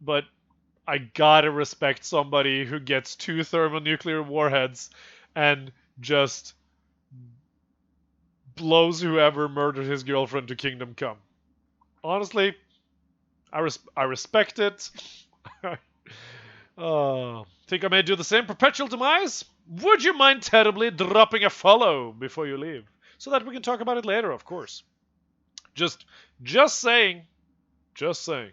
But I gotta respect somebody who gets 2 thermonuclear warheads and just blows whoever murdered his girlfriend to kingdom come. Honestly, I respect it. Think I may do the same? Perpetual demise? Would you mind terribly dropping a follow before you leave? So that we can talk about it later, of course. Just saying. Just saying.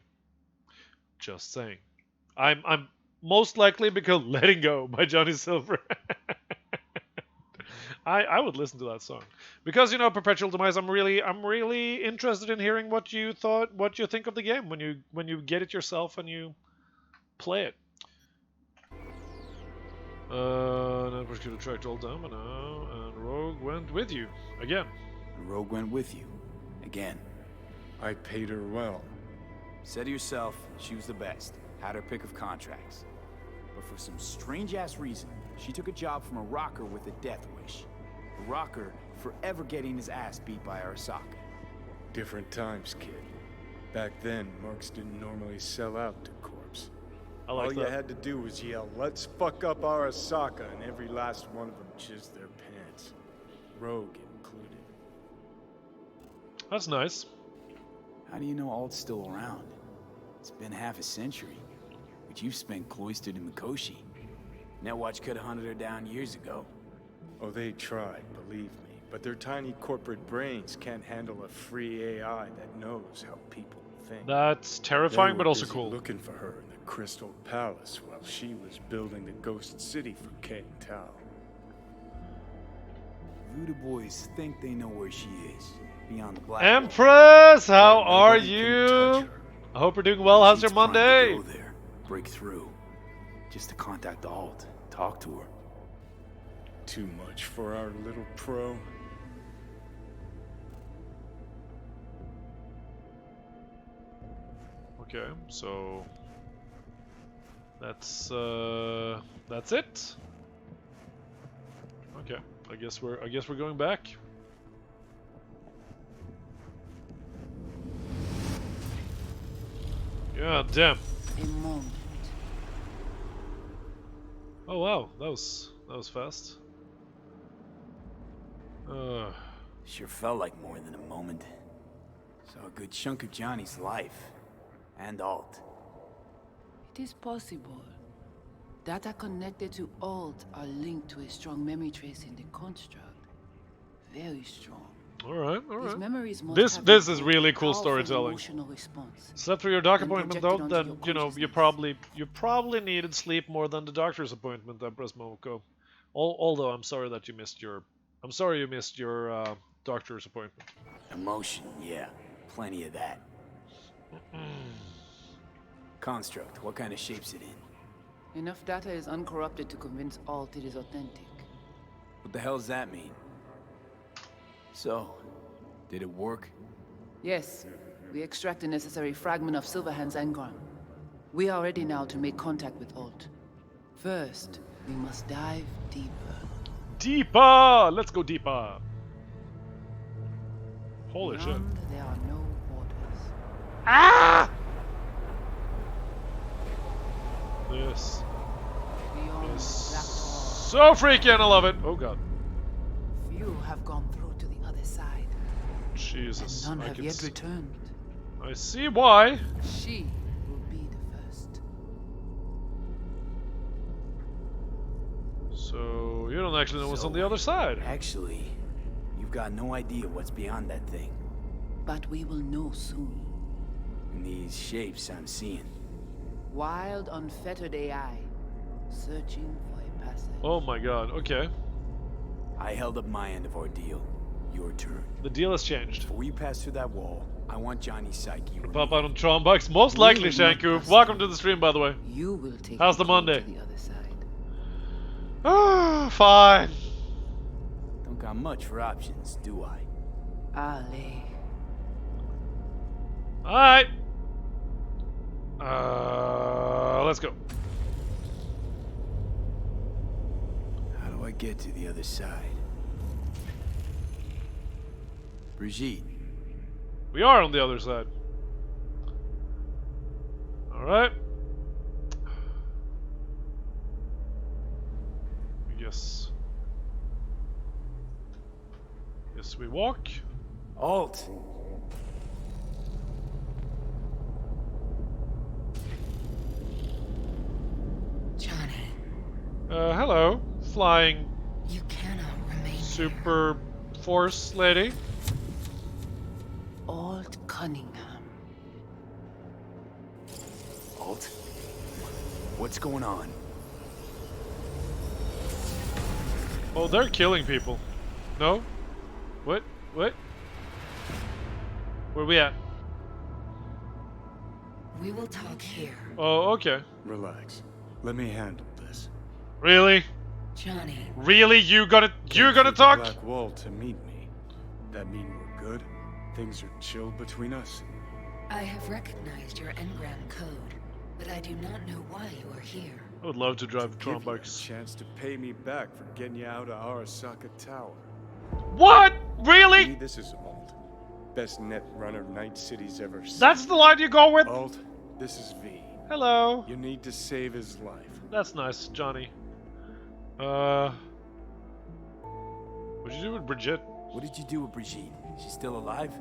Just saying. I'm most likely because Letting Go by Johnny Silver. I would listen to that song because Perpetual Demise. I'm really interested in hearing what you think of the game when you get it yourself and you play it. Network could attract all Domino, and Rogue went with you again. Rogue went with you again. I paid her well. Said to yourself, she was the best. Had her pick of contracts. But for some strange-ass reason, she took a job from a rocker with a death wish. A rocker forever getting his ass beat by Arasaka. Different times, kid. Back then, mercs didn't normally sell out to corpse. All you had to do was yell, "Let's fuck up Arasaka," and every last one of them jizzed their pants. Rogue included. That's nice. How do you know Alt's still around? It's been half a century, but you've spent cloistered in Mikoshi. Netwatch could have hunted her down years ago. Oh, they tried, believe me. But their tiny corporate brains can't handle a free AI that knows how people think. That's terrifying, but also busy cool. Looking for her in the Crystal Palace while she was building the Ghost City for King Tao. Voodoo boys think they know where she is. Beyond the black. Empress, how are you? I hope you're doing well. How's your Monday? Go there, break through, just to contact Alt, talk to her. Too much for our little pro. Okay, so that's it. Okay, I guess we're going back. God damn. A moment. Oh wow, that was fast. Sure felt like more than a moment. Saw a good chunk of Johnny's life. And Alt. It is possible. Data connected to Alt are linked to a strong memory trace in the construct. Very strong. All right. His memories must This have is really cool powerful storytelling. emotional response. Slept through your doc And appointment projected though, onto then your you probably needed sleep more than the doctor's appointment, Empress Momoko. Although I'm sorry you missed your doctor's appointment. Emotion, yeah, plenty of that. Construct, what kind of shape's it in? Enough data is uncorrupted to convince Alt it is authentic. What the hell does that mean? So, did it work? Yes, we extract the necessary fragment of Silverhand's engram. We are ready now to make contact with Alt. First, we must dive deeper. Deeper! Let's go deeper. Holy Beyond, shit. there are no borders. Ah! This Beyond is the black wall. so freaky and I love it. Oh god. Few have gone through to the other side. Jesus. And none I have can yet returned. I see why. She will be the first. So you don't actually know what's on the other side. Actually, you've got no idea what's beyond that thing. But we will know soon. In these shapes I'm seeing. Wild, unfettered AI, searching for a passage. Oh my god, okay. I held up my end of our deal. Your turn. The deal has changed. Before you pass through that wall, I want Johnny's psyche. Pop out on Tron Bucks. Most likely, Shanku. Welcome to the stream, by the way. You will take How's the Monday? to the other side. Ah, fine. Don't got much for options, do I? Ale. Alright. Let's go. How do I get to the other side? Brigitte. We are on the other side. Alright. Yes. Yes, we walk. Alt. Johnny. Hello. Flying You cannot remain super force lady. Alt Cunningham. Alt? What's going on? Oh, they're killing people. No? What? What? Where we at? We will talk here. Oh, okay. Relax. Let me handle this. Really? Johnny. Really? You're gonna The talk? Black Wall to meet me. That mean we're good? Things are chill between us? I have recognized your engram code, but I do not know why you are here. I would love to drive Give Tron you bikes. a chance to pay me back for getting you out of Arasaka Tower. What? Really? Me, this is Alt. Best net runner Night City's ever seen. That's the line you go with? Alt, this is V. Hello. You need to save his life. That's nice, Johnny. What'd you do with Brigitte? What did you do with Brigitte? She's still alive?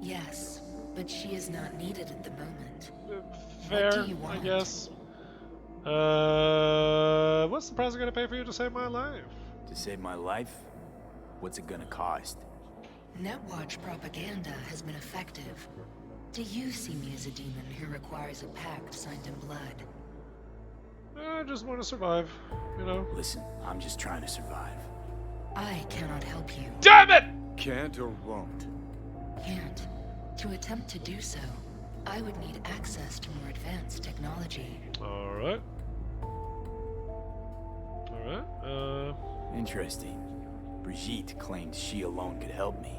Yes, but she is not needed at the moment. Fair, What do you want? I guess. What's the price I'm gonna pay for you to save my life? To save my life? What's it gonna cost? Netwatch propaganda has been effective. Do you see me as a demon who requires a pact signed in blood? I just want to survive, you know? Listen, I'm just trying to survive. I cannot help you. Damn it! Can't or won't? Can't. To attempt to do so, I would need access to more advanced technology. Alright. Alright, Interesting. Brigitte claimed she alone could help me.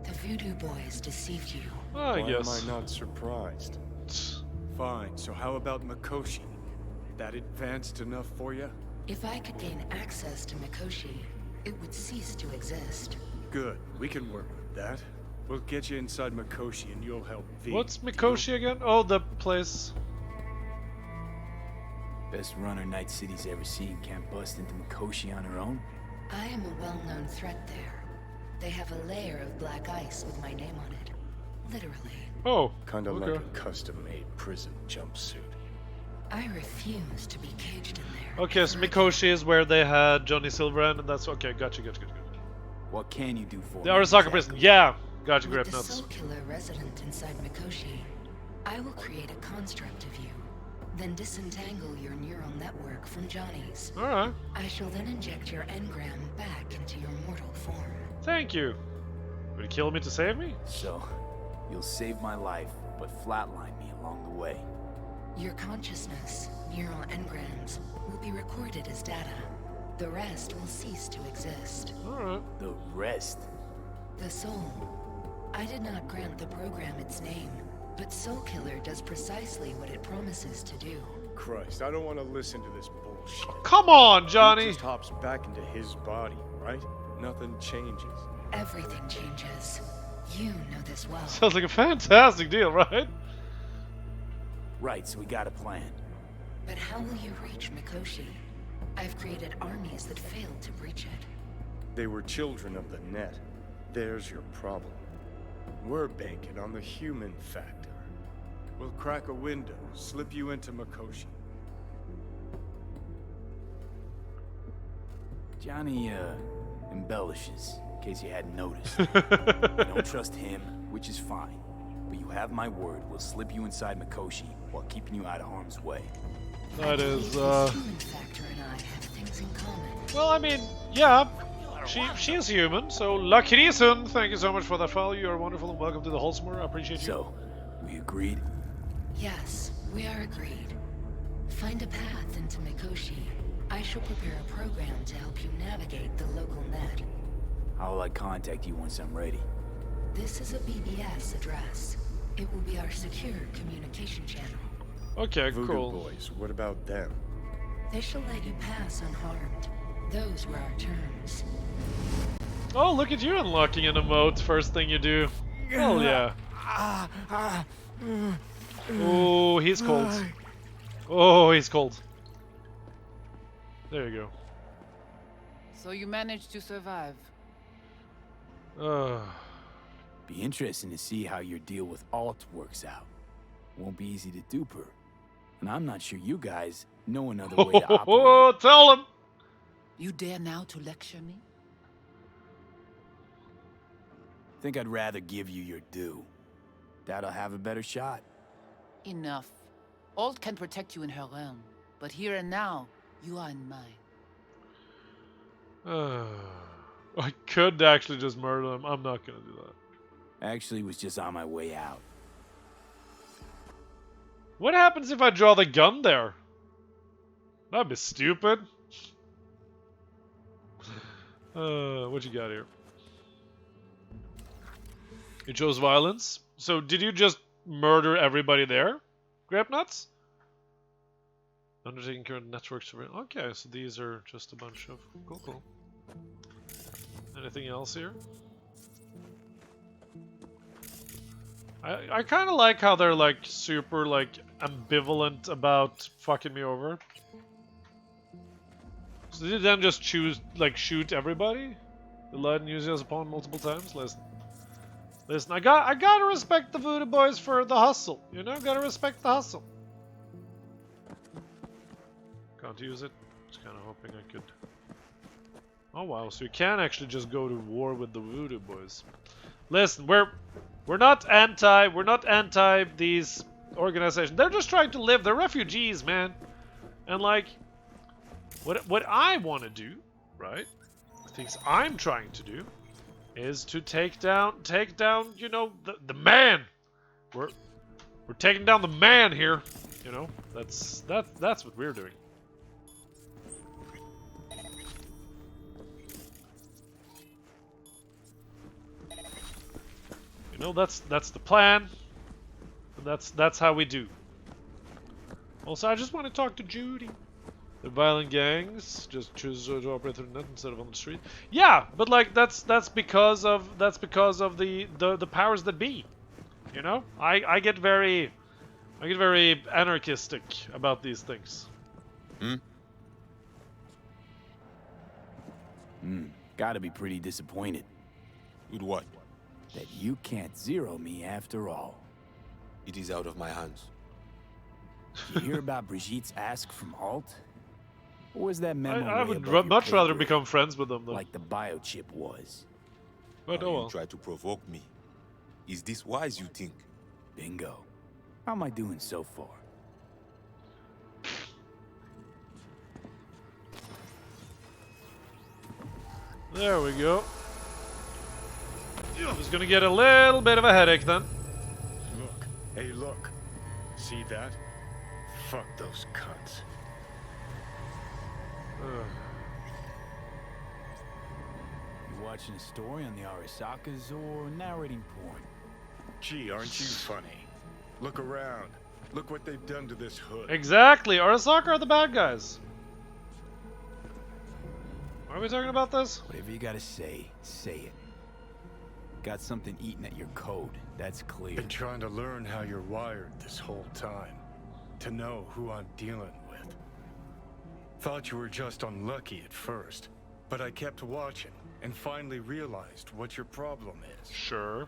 The Voodoo Boys deceived you. I Why guess. am I not surprised? Fine, so how about Mikoshi? That advanced enough for you? If I could gain access to Mikoshi, it would cease to exist. Good, we can work with that. We'll get you inside Mikoshi and you'll help V. what's Mikoshi again? Oh, the place. Best runner Night City's ever seen can't bust into Mikoshi on her own? I am a well-known threat there. They have a layer of black ice with my name on it. Literally. Oh, Kinda okay. like a custom-made prison jumpsuit. I refuse to be caged in there. Okay, so Mikoshi is where they had Johnny Silverhand, and that's okay. Gotcha. What can you do for The me? Arasaka prison. Yeah, gotcha. With Grip the nuts. soul killer resident inside Mikoshi, I will create a construct of you, then disentangle your neural network from Johnny's. Alright. I shall then inject your engram back into your mortal form. Thank you. Will you kill me to save me? So, you'll save my life, but flatline me along the way. Your consciousness, neural engrams, will be recorded as data. The rest will cease to exist. Alright. The rest? The soul. I did not grant the program its name, but Soul Killer does precisely what it promises to do. Christ, I don't want to listen to this bullshit. Come on, Johnny! He just hops back into his body, right? Nothing changes. Everything changes. You know this well. Sounds like a fantastic deal, right? Right, so we got a plan. But how will you reach Mikoshi? I've created armies that failed to breach it. They were children of the net. There's your problem. We're banking on the human factor. We'll crack a window, slip you into Mikoshi. Johnny, embellishes, in case you hadn't noticed. I don't trust him, which is fine. But you have my word, we'll slip you inside Mikoshi while keeping you out of harm's way. That is, The human factor and I have things in common. Well, I mean, yeah. She is human, so lucky reason. Thank you so much for that follow. You are wonderful and welcome to the Wholesomer. I appreciate you. So, we agreed? Yes, we are agreed. Find a path into Mikoshi. I shall prepare a program to help you navigate the local net. How will I contact you once I'm ready? This is a BBS address. It will be our secure communication channel. Okay, Voodoo cool. Boys, what about them? They shall let you pass unharmed. Those were our terms. Oh, look at you unlocking an emote. First thing you do. Hell yeah. Oh, he's cold. Oh, he's cold. There you go. So you managed to survive. Be interesting to see how your deal with Alt works out. Won't be easy to dupe her. And I'm not sure you guys know another way to operate. Oh, tell him! You dare now to lecture me? Think I'd rather give you your due. That'll have a better shot. Enough. Alt can protect you in her realm, but here and now, you are in mine. I could actually just murder them. I'm not gonna do that. Actually, was just on my way out. What happens if I draw the gun there? That'd be stupid. What you got here? You chose violence. So did you just murder everybody there? Grape nuts? Undertaking current networks. Okay, so these are just a bunch of cool. Anything else here? I kind of like how they're like super like ambivalent about fucking me over. So did you then just choose like shoot everybody? The light and use it as a pawn multiple times? Listen, I gotta respect the Voodoo Boys for the hustle. You know, gotta respect the hustle. Can't use it. Just kind of hoping I could. Oh wow, so you can actually just go to war with the Voodoo Boys. Listen, we're not anti these organizations. They're just trying to live. They're refugees, man. And like what I want to do, right? The things I'm trying to do is to take down, you know, the man. We're taking down the man here. You know, that's what we're doing. You know, that's the plan. And that's how we do. Also, I just want to talk to Judy. The violent gangs just choose to operate through the net instead of on the street. Yeah, but like that's because of the powers that be. You know, I get very anarchistic about these things. Gotta be pretty disappointed. With what? That you can't zero me after all. It is out of my hands. Did you hear about Brigitte's ask from Alt? Or was that memo I would much rather become friends with them, though. Like the biochip was. But oh well. You try to provoke me. Is this wise, you think? Bingo. How am I doing so far? There we go. Just gonna get a little bit of a headache then. Look. Hey, look. See that? Fuck those cunts. You watching a story on the Arasakas or narrating porn? Gee, aren't you funny? Look around. Look what they've done to this hood. Exactly. Arasaka are the bad guys. Why are we talking about this? Whatever you gotta say it. Got something eating at your code, that's clear. Been trying to learn how you're wired this whole time. To know who I'm dealing with. Thought you were just unlucky at first, but I kept watching and finally realized what your problem is. Sure.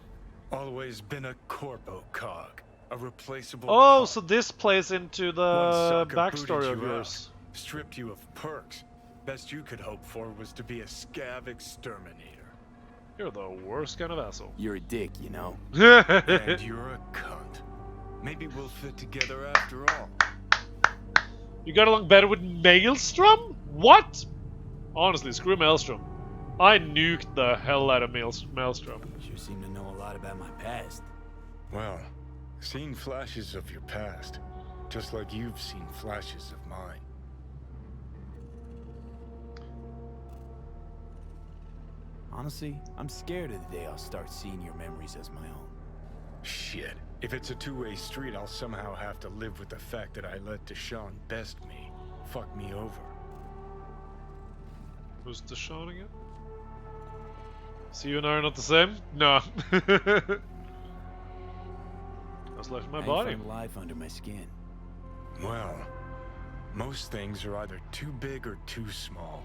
Always been a corpo cog, a replaceable. Oh, cog. so this plays into the backstory of yours. Stripped you of perks. Best you could hope for was to be a scav exterminator. You're the worst kind of asshole. You're a dick, you know. And you're a cunt. Maybe we'll fit together after all. You got along better with Maelstrom? What? Honestly, screw Maelstrom. I nuked the hell out of Maelstrom. Sure seem to know a lot about my past. Well, seen flashes of your past, just like you've seen flashes of mine. Honestly, I'm scared of the day I'll start seeing your memories as my own. Shit. If it's a two-way street, I'll somehow have to live with the fact that I let Deshaun best me. Fuck me over. Who's Deshaun again? So you and I are not the same? No. I was left in my body. I find life under my skin. Well, most things are either too big or too small.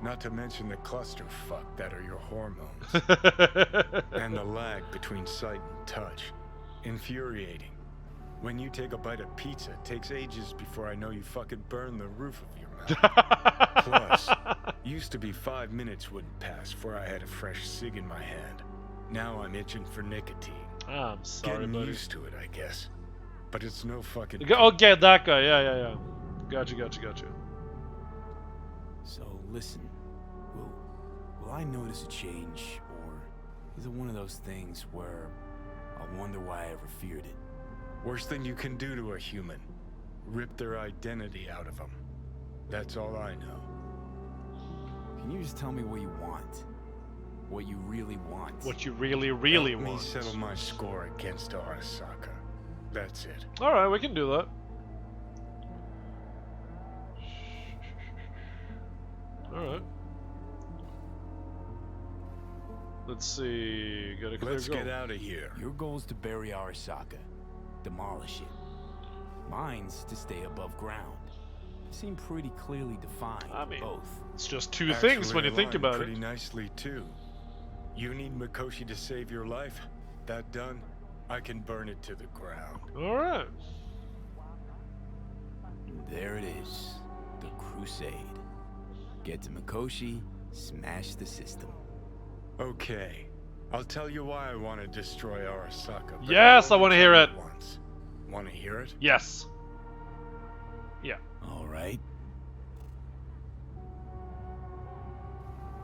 Not to mention the clusterfuck that are your hormones. And the lag between sight and touch. Infuriating. When you take a bite of pizza, it takes ages before I know you fucking burn the roof of your mouth. Plus, used to be 5 minutes wouldn't pass before I had a fresh cig in my hand. Now I'm itching for nicotine. I'm sorry, Getting buddy. used to it, I guess. But it's no fucking... Okay, that guy. Yeah. Gotcha. So listen, we'll I notice a change, or is it one of those things where I wonder why I ever feared it? Worst thing you can do to a human. Rip their identity out of them. That's all I know. Can you just tell me what you want? What you really want? What you really want. Help me settle my score against Arasaka. That's it. Alright, we can do that. Alright. Let's see. Got a clear Let's goal. get out of here. Your goal is to bury Arasaka. Demolish it. Mine's to stay above ground. They seem pretty clearly defined, I mean, both. It's just two things when you think about pretty it. nicely too. You need Mikoshi to save your life. That done, I can burn it to the ground. Alright. There it is. The Crusade. Get to Mikoshi, smash the system. Okay. I'll tell you why I want to destroy Arasaka. Yes, I want to hear it. Want to hear it? Yes. Yeah. All right.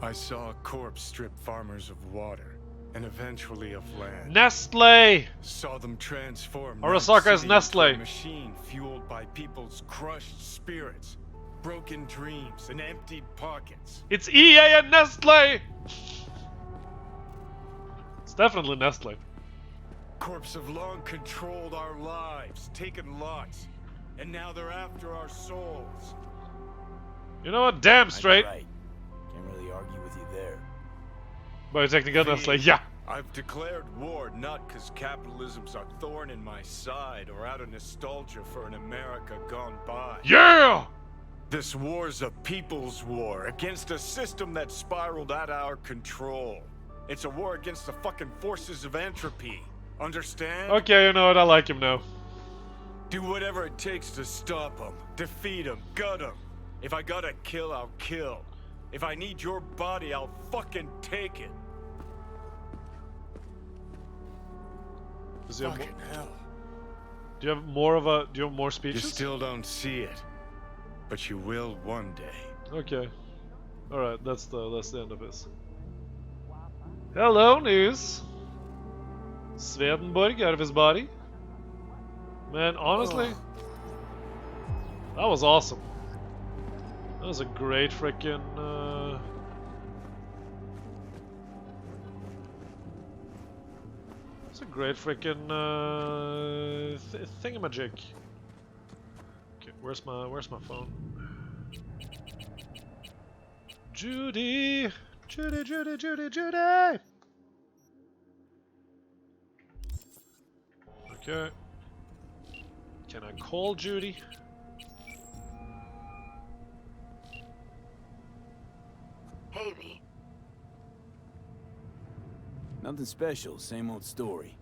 I saw a corpse strip farmers of water, and eventually of land. Nestle! Saw them transform Arasaka is Nestle. A machine fueled by people's crushed spirits, broken dreams, and emptied pockets. It's EA and Nestle! It's definitely Nestle. Corps have long controlled our lives, taken lots, and now they're after our souls. You know what? Damn straight. Right. Can't really argue with you there. Biotechnical Nestle, yeah. I've declared war not because capitalism's a thorn in my side or out of nostalgia for an America gone by. Yeah! This war's a people's war against a system that spiraled out of our control. It's a war against the fucking forces of entropy. Understand? Okay, you know what? I like him now. Do whatever it takes to stop them, defeat them, gut them. If I gotta kill, I'll kill. If I need your body, I'll fucking take it. Fucking hell. Do you have more speeches? You still don't see it, but you will one day. Okay. Alright, that's the end of this. Hello, news. Swedenborg out of his body. Man, honestly, that was awesome. That was a great freaking. It's a great freaking thingamajig. Okay, where's my phone? Judy, Judy, Judy, Judy, Judy. Okay. Can I call Judy? Hey, V. Nothing special, same old story.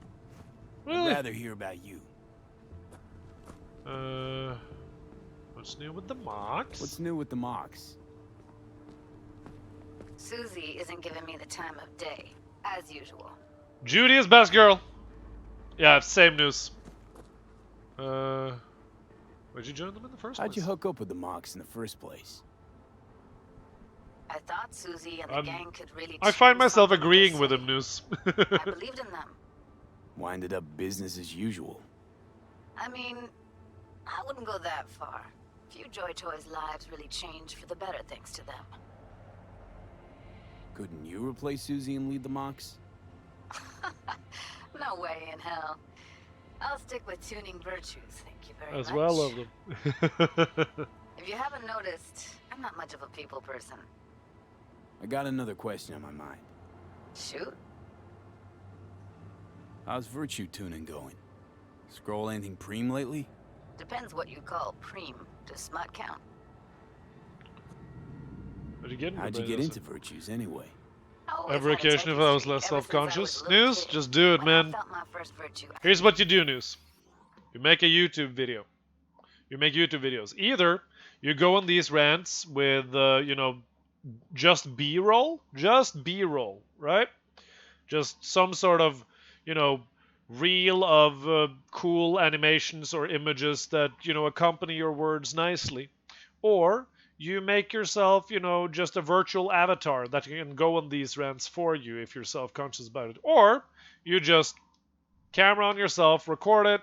Really? I'd rather hear about you. What's new with the mocks? What's new with the mocks? Susie isn't giving me the time of day, as usual. Judy is best girl. Yeah, same news. Why'd you join them in the first place? How'd you hook up with the mocks in the first place? I thought Susie and the gang could really. I find choose myself something agreeing to with say. him, news. I believed in them. Winded up business as usual. I mean, I wouldn't go that far. Few Joy Toys' lives really change for the better thanks to them. Couldn't you replace Susie and lead the mocks? No way in hell. I'll stick with tuning virtues, thank you very much. As well of them. If you haven't noticed, I'm not much of a people person. I got another question on my mind. Shoot. How's virtue tuning going? Scroll anything preem lately? Depends what you call preem. Does smut count? How'd you get into, How'd you get into virtues anyway? Every occasion if I was less self-conscious. News? Just do it, man. Here's what you do, News. You make a YouTube video. You make YouTube videos. Either you go on these rants with, you know, just B-roll. Just B-roll, right? Just some sort of, you know, reel of cool animations or images that, you know, accompany your words nicely. Or you make yourself, you know, just a virtual avatar that can go on these rants for you if you're self-conscious about it. Or you just camera on yourself, record it,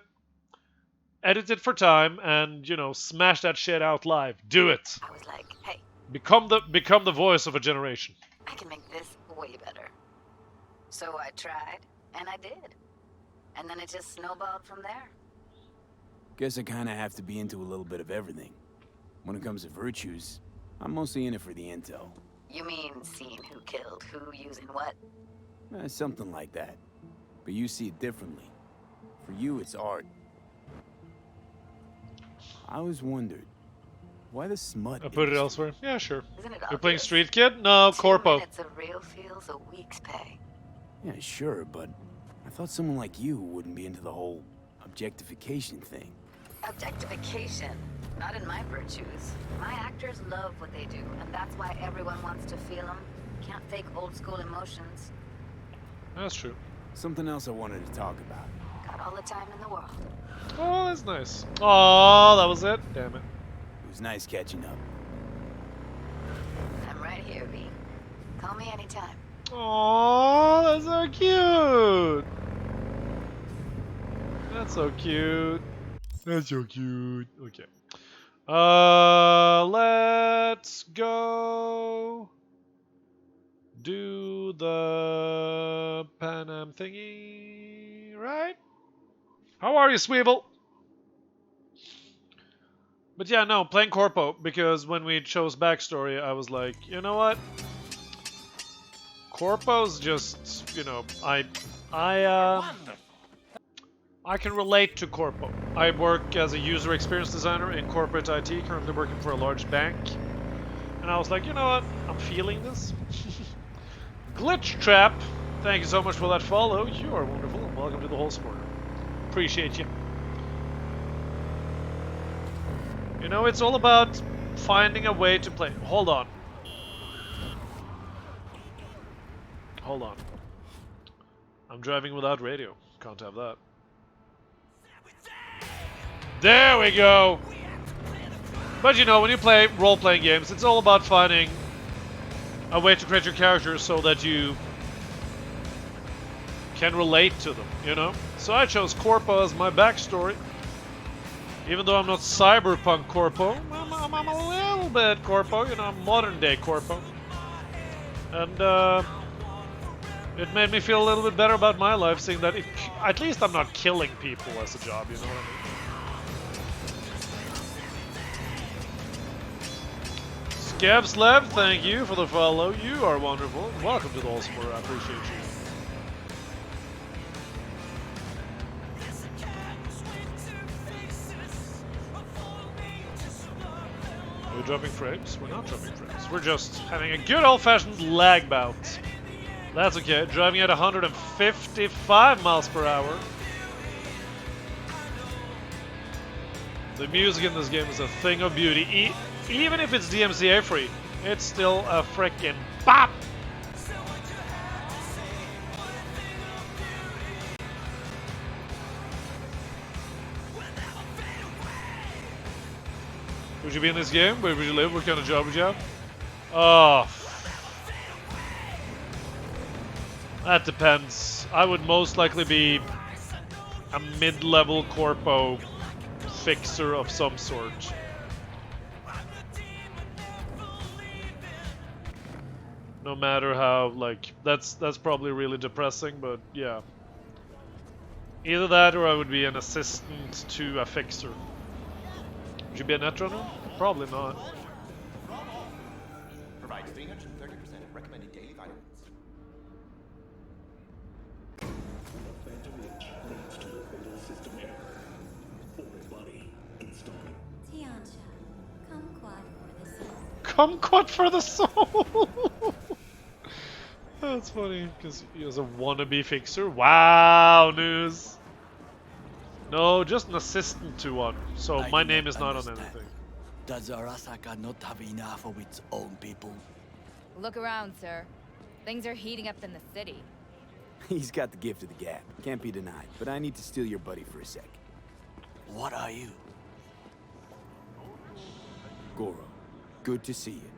edit it for time, and, you know, smash that shit out live. Do it. I was like, hey, Become the voice of a generation. I can make this way better. So I tried, and I did. And then it just snowballed from there. Guess I kind of have to be into a little bit of everything. When it comes to virtues, I'm mostly in it for the intel. You mean seeing who killed who using what? Something like that. But you see it differently. For you, it's art. I always wondered, why the smut? I put it elsewhere. Yeah, sure. Isn't it You're playing obvious? Street Kid? No, 2 Corpo. minutes of real feels a week's pay. Yeah, sure, but I thought someone like you wouldn't be into the whole objectification thing. Objectification. Not in my virtues. My actors love what they do, and that's why everyone wants to feel them. Can't fake old school emotions. That's true. Something else I wanted to talk about. Got all the time in the world. Oh, that's nice. Oh, that was it? Damn it. It was nice catching up. I'm right here, V. Call me anytime. Oh, that's so cute. That's so cute. That's so cute. Okay. Let's go do the Pan Am thingy, right? How are you, Sweeble? But yeah, no, playing Corpo, because when we chose backstory, I was like, you know what? Corpo's just, you know, I can relate to Corpo. I work as a user experience designer in corporate IT, currently working for a large bank. And I was like, you know what? I'm feeling this. Glitch Trap, thank you so much for that follow. You are wonderful, and welcome to the whole sport. Appreciate you. You know, it's all about finding a way to play. Hold on. Hold on. I'm driving without radio. Can't have that. There we go! But you know, when you play role-playing games, it's all about finding a way to create your characters so that you can relate to them, you know? So I chose Corpo as my backstory. Even though I'm not Cyberpunk Corpo, I'm a little bit Corpo, you know, I'm modern-day Corpo. And, it made me feel a little bit better about my life, seeing that at least I'm not killing people as a job, you know what I mean? Scabslev, thank you for the follow. You are wonderful. Welcome to the whole sport. I appreciate you. Are we dropping frames? We're not dropping frames. We're just having a good old-fashioned lag bout. That's okay. Driving at 155 miles per hour. The music in this game is a thing of beauty. Even if it's DMCA free, it's still a frickin' bop! Would you be in this game? Where would you live? What kind of job would you have? Oh. That depends. I would most likely be a mid-level corpo fixer of some sort. No matter how, like, that's probably really depressing, but yeah. Either that or I would be an assistant to a fixer. Would you be a netrunner? Probably not. Provides 330% of recommended daily vitamins. Kumquat for the soul! That's funny, because he was a wannabe fixer. Wow, news! No, just an assistant to one, so I my do name not is not on understand. anything. Does Arasaka not have enough of its own people? Look around, sir. Things are heating up in the city. He's got the gift of the gab. Can't be denied. But I need to steal your buddy for a sec. What are you? Goro. Good to see you.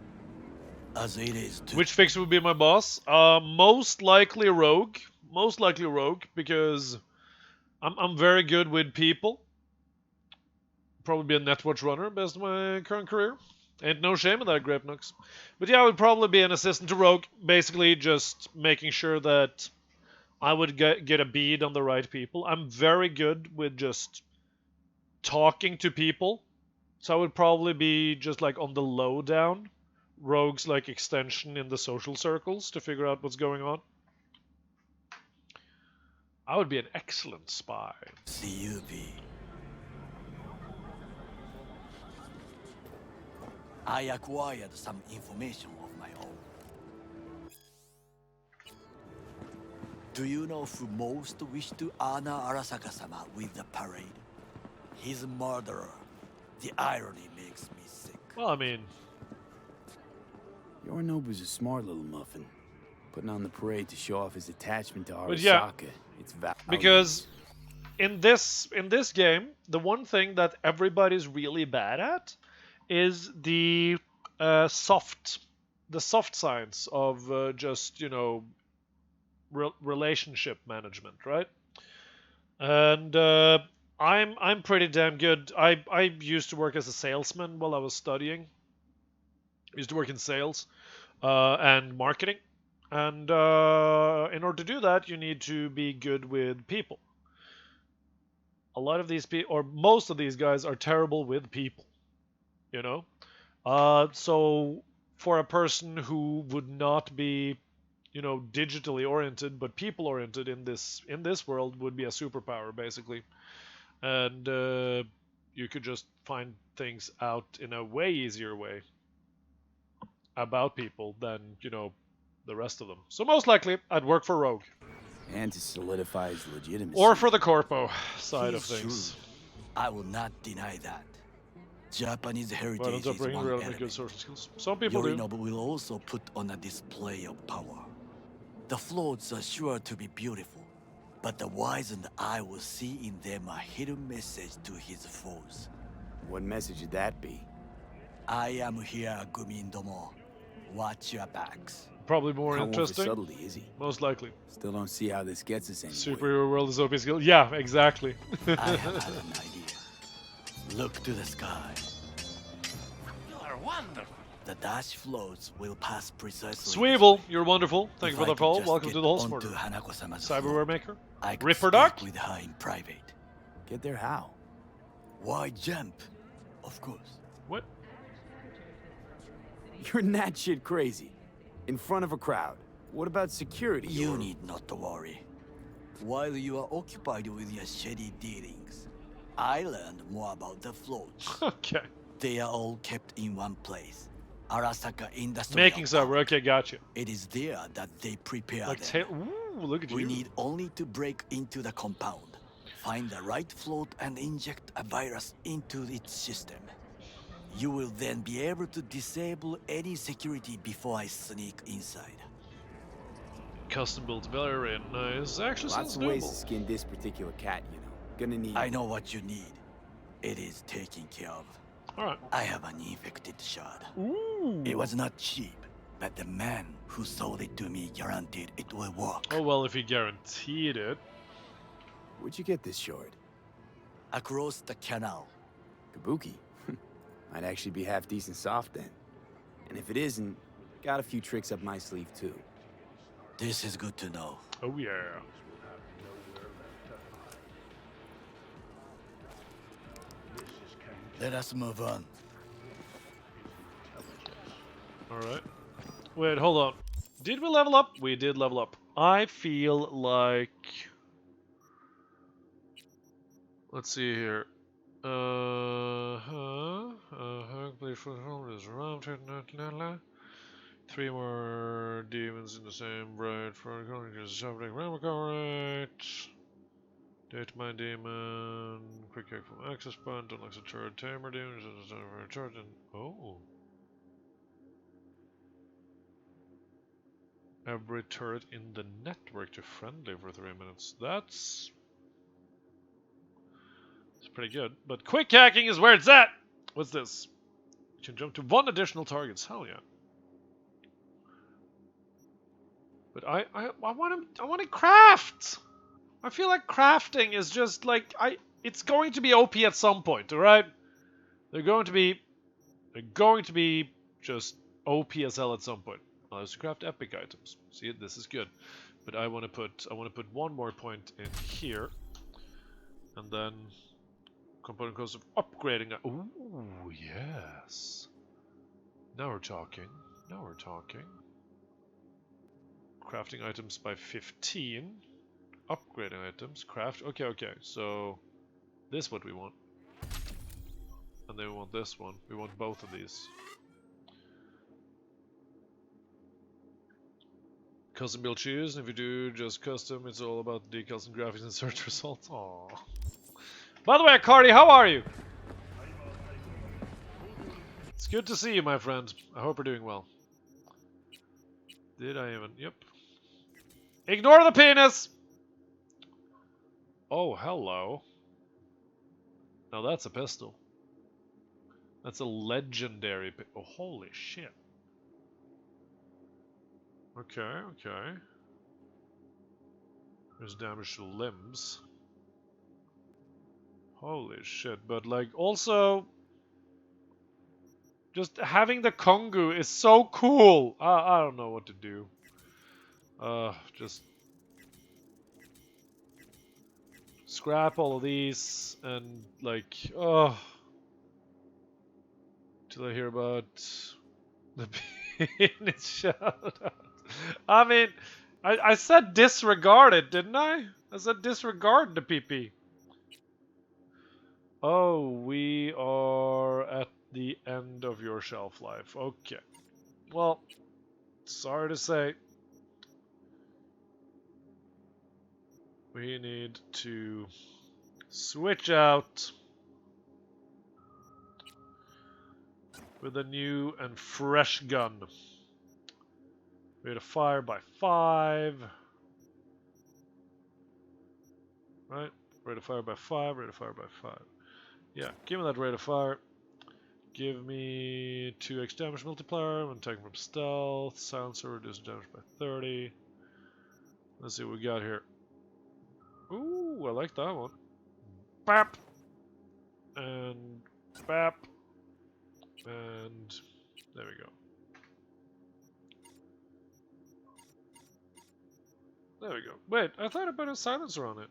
As it is too. Which fixer would be my boss? Most likely Rogue. Most likely Rogue, because I'm very good with people. Probably be a netwatch runner based on my current career. Ain't no shame in that, Grapnux. But yeah, I would probably be an assistant to Rogue, basically just making sure that I would get a bead on the right people. I'm very good with just talking to people, so I would probably be just like on the lowdown, Rogue's like extension in the social circles to figure out what's going on. I would be an excellent spy. CUV. I acquired some information of my own. Do you know who most wished to honor Arasaka-sama with the parade? His murderer. The irony makes me sick. Well, I mean... Yorinobu's a smart little muffin. Putting on the parade to show off his attachment to Arasaka. But yeah, it's valuable. because in this game, the one thing that everybody's really bad at is the soft science of just, you know, relationship management, right? And I'm pretty damn good. I used to work as a salesman while I was studying. I used to work in sales and marketing. And in order to do that, you need to be good with people. A lot of these people, or most of these guys, are terrible with people. You know? So for a person who would not be, you know, digitally oriented but people oriented in this world would be a superpower, basically. And you could just find things out in a way easier way about people than, you know, the rest of them. So most likely, I'd work for Rogue. And to solidify his legitimacy. Or for the Corpo side of things. True. I will not deny that. Japanese heritage Why don't I is bring one really element. good social skills? Some people Yorinobu do. will also put on a display of power. The floats are sure to be beautiful, but the wizened eye will see in them a hidden message to his foes. What message would that be? I am here, Gumindomo. Watch your backs. Probably more Not interesting. one for subtlety, is he? Most likely. Still don't see how this gets us anywhere. Superhero world is OP skill. Yeah, exactly. I have had an idea. Look to the sky. You are wonderful. The dash floats will pass precisely. Sweeble, you're wonderful. Thank you If for I the could poll. just Welcome get to the whole onto sport. Hanako-sama's Cyberware float, maker. I could Ripper speak Duck. with her in private. Get there how? Why jump? Of course. What? You're that shit crazy. In front of a crowd. What about security? You need not to worry. While you are occupied with your shady dealings, I learned more about the floats. Okay. They are all kept in one place. Arasaka Industrial Making cyber. Okay, gotcha. It is there that they prepare Like them. Ooh, look at We you. need only to break into the compound, find the right float and inject a virus into its system. You will then be able to disable any security before I sneak inside. Custom built, very nice. Actually, Lots sounds of ways doable. to skin this particular cat, you know. Gonna need... I know what you need. It is taken care of. Alright. I have an infected shard. Ooh. It was not cheap, but the man who sold it to me guaranteed it will work. Oh well, if he guaranteed it. Where'd you get this shard? Across the canal. Kabuki. Might actually be half decent soft then. And if it isn't, got a few tricks up my sleeve too. This is good to know. Oh yeah. Let us move on. Alright. Wait, hold on. Did we level up? We did level up. I feel like... Let's see here. Three more demons in the same bright for subject right. Date my demon. Quick kick from access point. Unlocks a turret tamer demon. Oh. Every turret in the network to friendly for 3 minutes. That's pretty good. But quick hacking is where it's at! What's this? can jump to 1 additional targets. Hell yeah. But I want to craft. I feel like crafting is just like it's going to be OP at some point, all right? They're going to be just OP as hell at some point. I'll have to craft epic items. See, this is good. But I want to put 1 more point in here. And then component cost of upgrading. Ooh, yes. Now we're talking. Now we're talking. Crafting items by 15. Upgrading items. Craft. Okay, okay. So this is what we want. And then we want this one. We want both of these. Custom build shoes, and if you do just custom, it's all about decals and graphics and search results. Aww. By the way, Cardi, how are you? It's good to see you, my friend. I hope you're doing well. Did I even? Yep. Ignore the penis! Oh, hello. Now that's a pistol. That's a legendary oh, holy shit. Okay, okay. There's damage to limbs. Holy shit, but like also just having the Kongu is so cool. I don't know what to do. Just scrap all of these and like till I hear about the penis shout out. I mean, I said disregard it, didn't I? I said disregard the PP. Oh, we are at the end of your shelf life. Okay. Well, sorry to say. We need to switch out with a new and fresh gun. Rate of fire by 5. Right? Rate of fire by 5, rate of fire by 5. Yeah, give me that rate of fire. Give me 2x damage multiplier when taken from stealth. Silencer reduces damage by 30. Let's see what we got here. Ooh, I like that one. Bap! And bap. And there we go. There we go. Wait, I thought I put a silencer on it.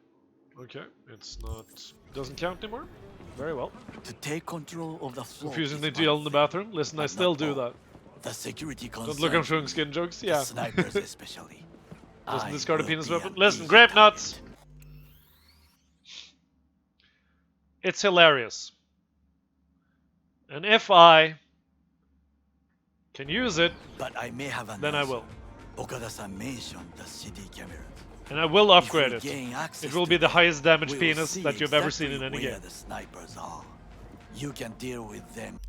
Okay, it's not... doesn't count anymore? Very well. To take control of the floor. Confusing the DL in the bathroom? Listen, I still do that. The security Don't look, I'm showing skin jokes? Yeah. Snipers especially. Doesn't discard a penis weapon? Listen, grape nuts! It's hilarious. And if I can use it, but I may have then I will. Okada-san mentioned the city cameras. And I will upgrade it. It will be the highest damage penis that you've ever seen in any game. The snipers are. You can deal with them.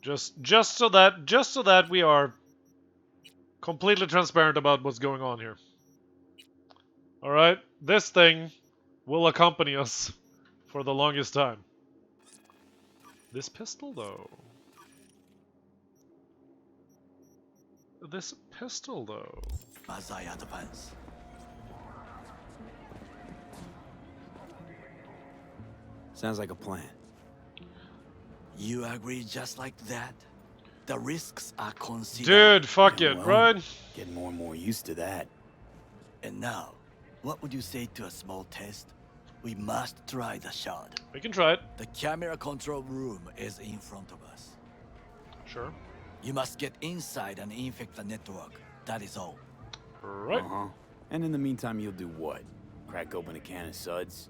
Just so that we are completely transparent about what's going on here. All right, this thing will accompany us for the longest time. This pistol, though. This pistol, though. As I advance. Sounds like a plan. You agree just like that? The risks are considered. Dude, fuck it, right? Getting more and more used to that. And now, what would you say to a small test? We must try the shard. We can try it. The camera control room is in front of us. Sure. You must get inside and infect the network. That is all. Right. And in the meantime, you'll do what? Crack open a can of suds?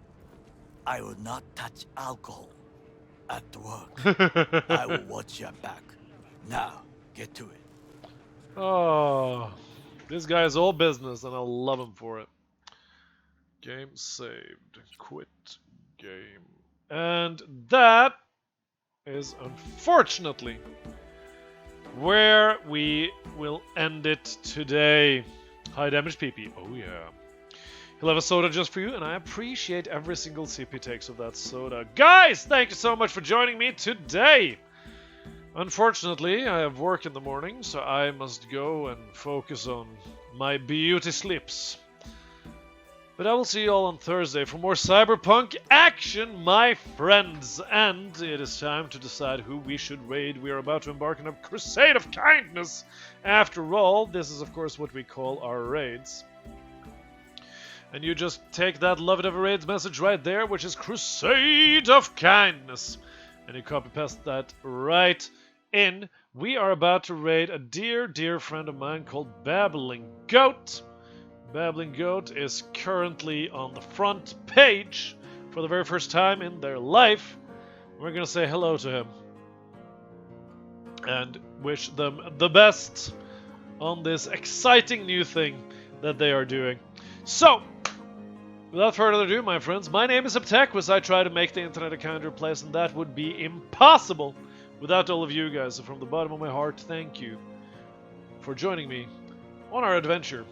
I will not touch alcohol at work. I will watch your back. Now, get to it. Oh, this guy is all business, and I love him for it. Game saved. Quit game. And that is unfortunately where we will end it today. High damage PP. Oh yeah. He'll have a soda just for you, and I appreciate every single sip he takes of that soda. Guys, thank you so much for joining me today. Unfortunately, I have work in the morning, so I must go and focus on my beauty slips. But I will see you all on Thursday for more Cyberpunk action, my friends! And it is time to decide who we should raid. We are about to embark on a crusade of kindness! After all, this is of course what we call our raids. And you just take that Love It Ever Raids message right there, which is Crusade of Kindness. And you copy paste that right in. We are about to raid a dear, dear friend of mine called Babbling Goat. Babbling Goat is currently on the front page for the very first time in their life. We're going to say hello to him and wish them the best on this exciting new thing that they are doing. So, without further ado, my friends, my name is Aptequis. I try to make the internet a kinder place, and that would be impossible without all of you guys. So from the bottom of my heart, thank you for joining me on our adventure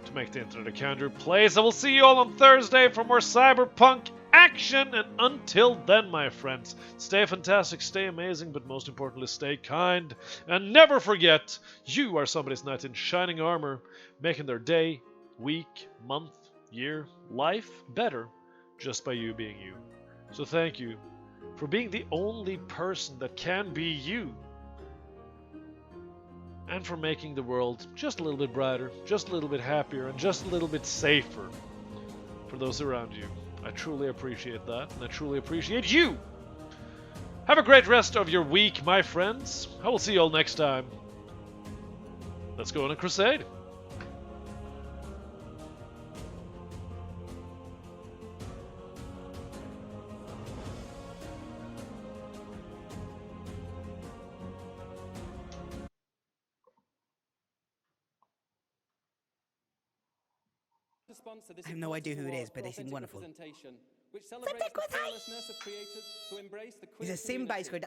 to make the internet a kinder place. I will see you all on Thursday for more Cyberpunk action, and until then, my friends, stay fantastic, stay amazing, but most importantly, stay kind, and never forget, you are somebody's knight in shining armor, making their day, week, month, year, life better just by you being you. So thank you for being the only person that can be you, and for making the world just a little bit brighter, just a little bit happier, and just a little bit safer for those around you. I truly appreciate that, and I truly appreciate you. Have a great rest of your week, my friends. I will see you all next time. Let's go on a crusade. I have no idea who it is, but they seem wonderful. He's a sim basically.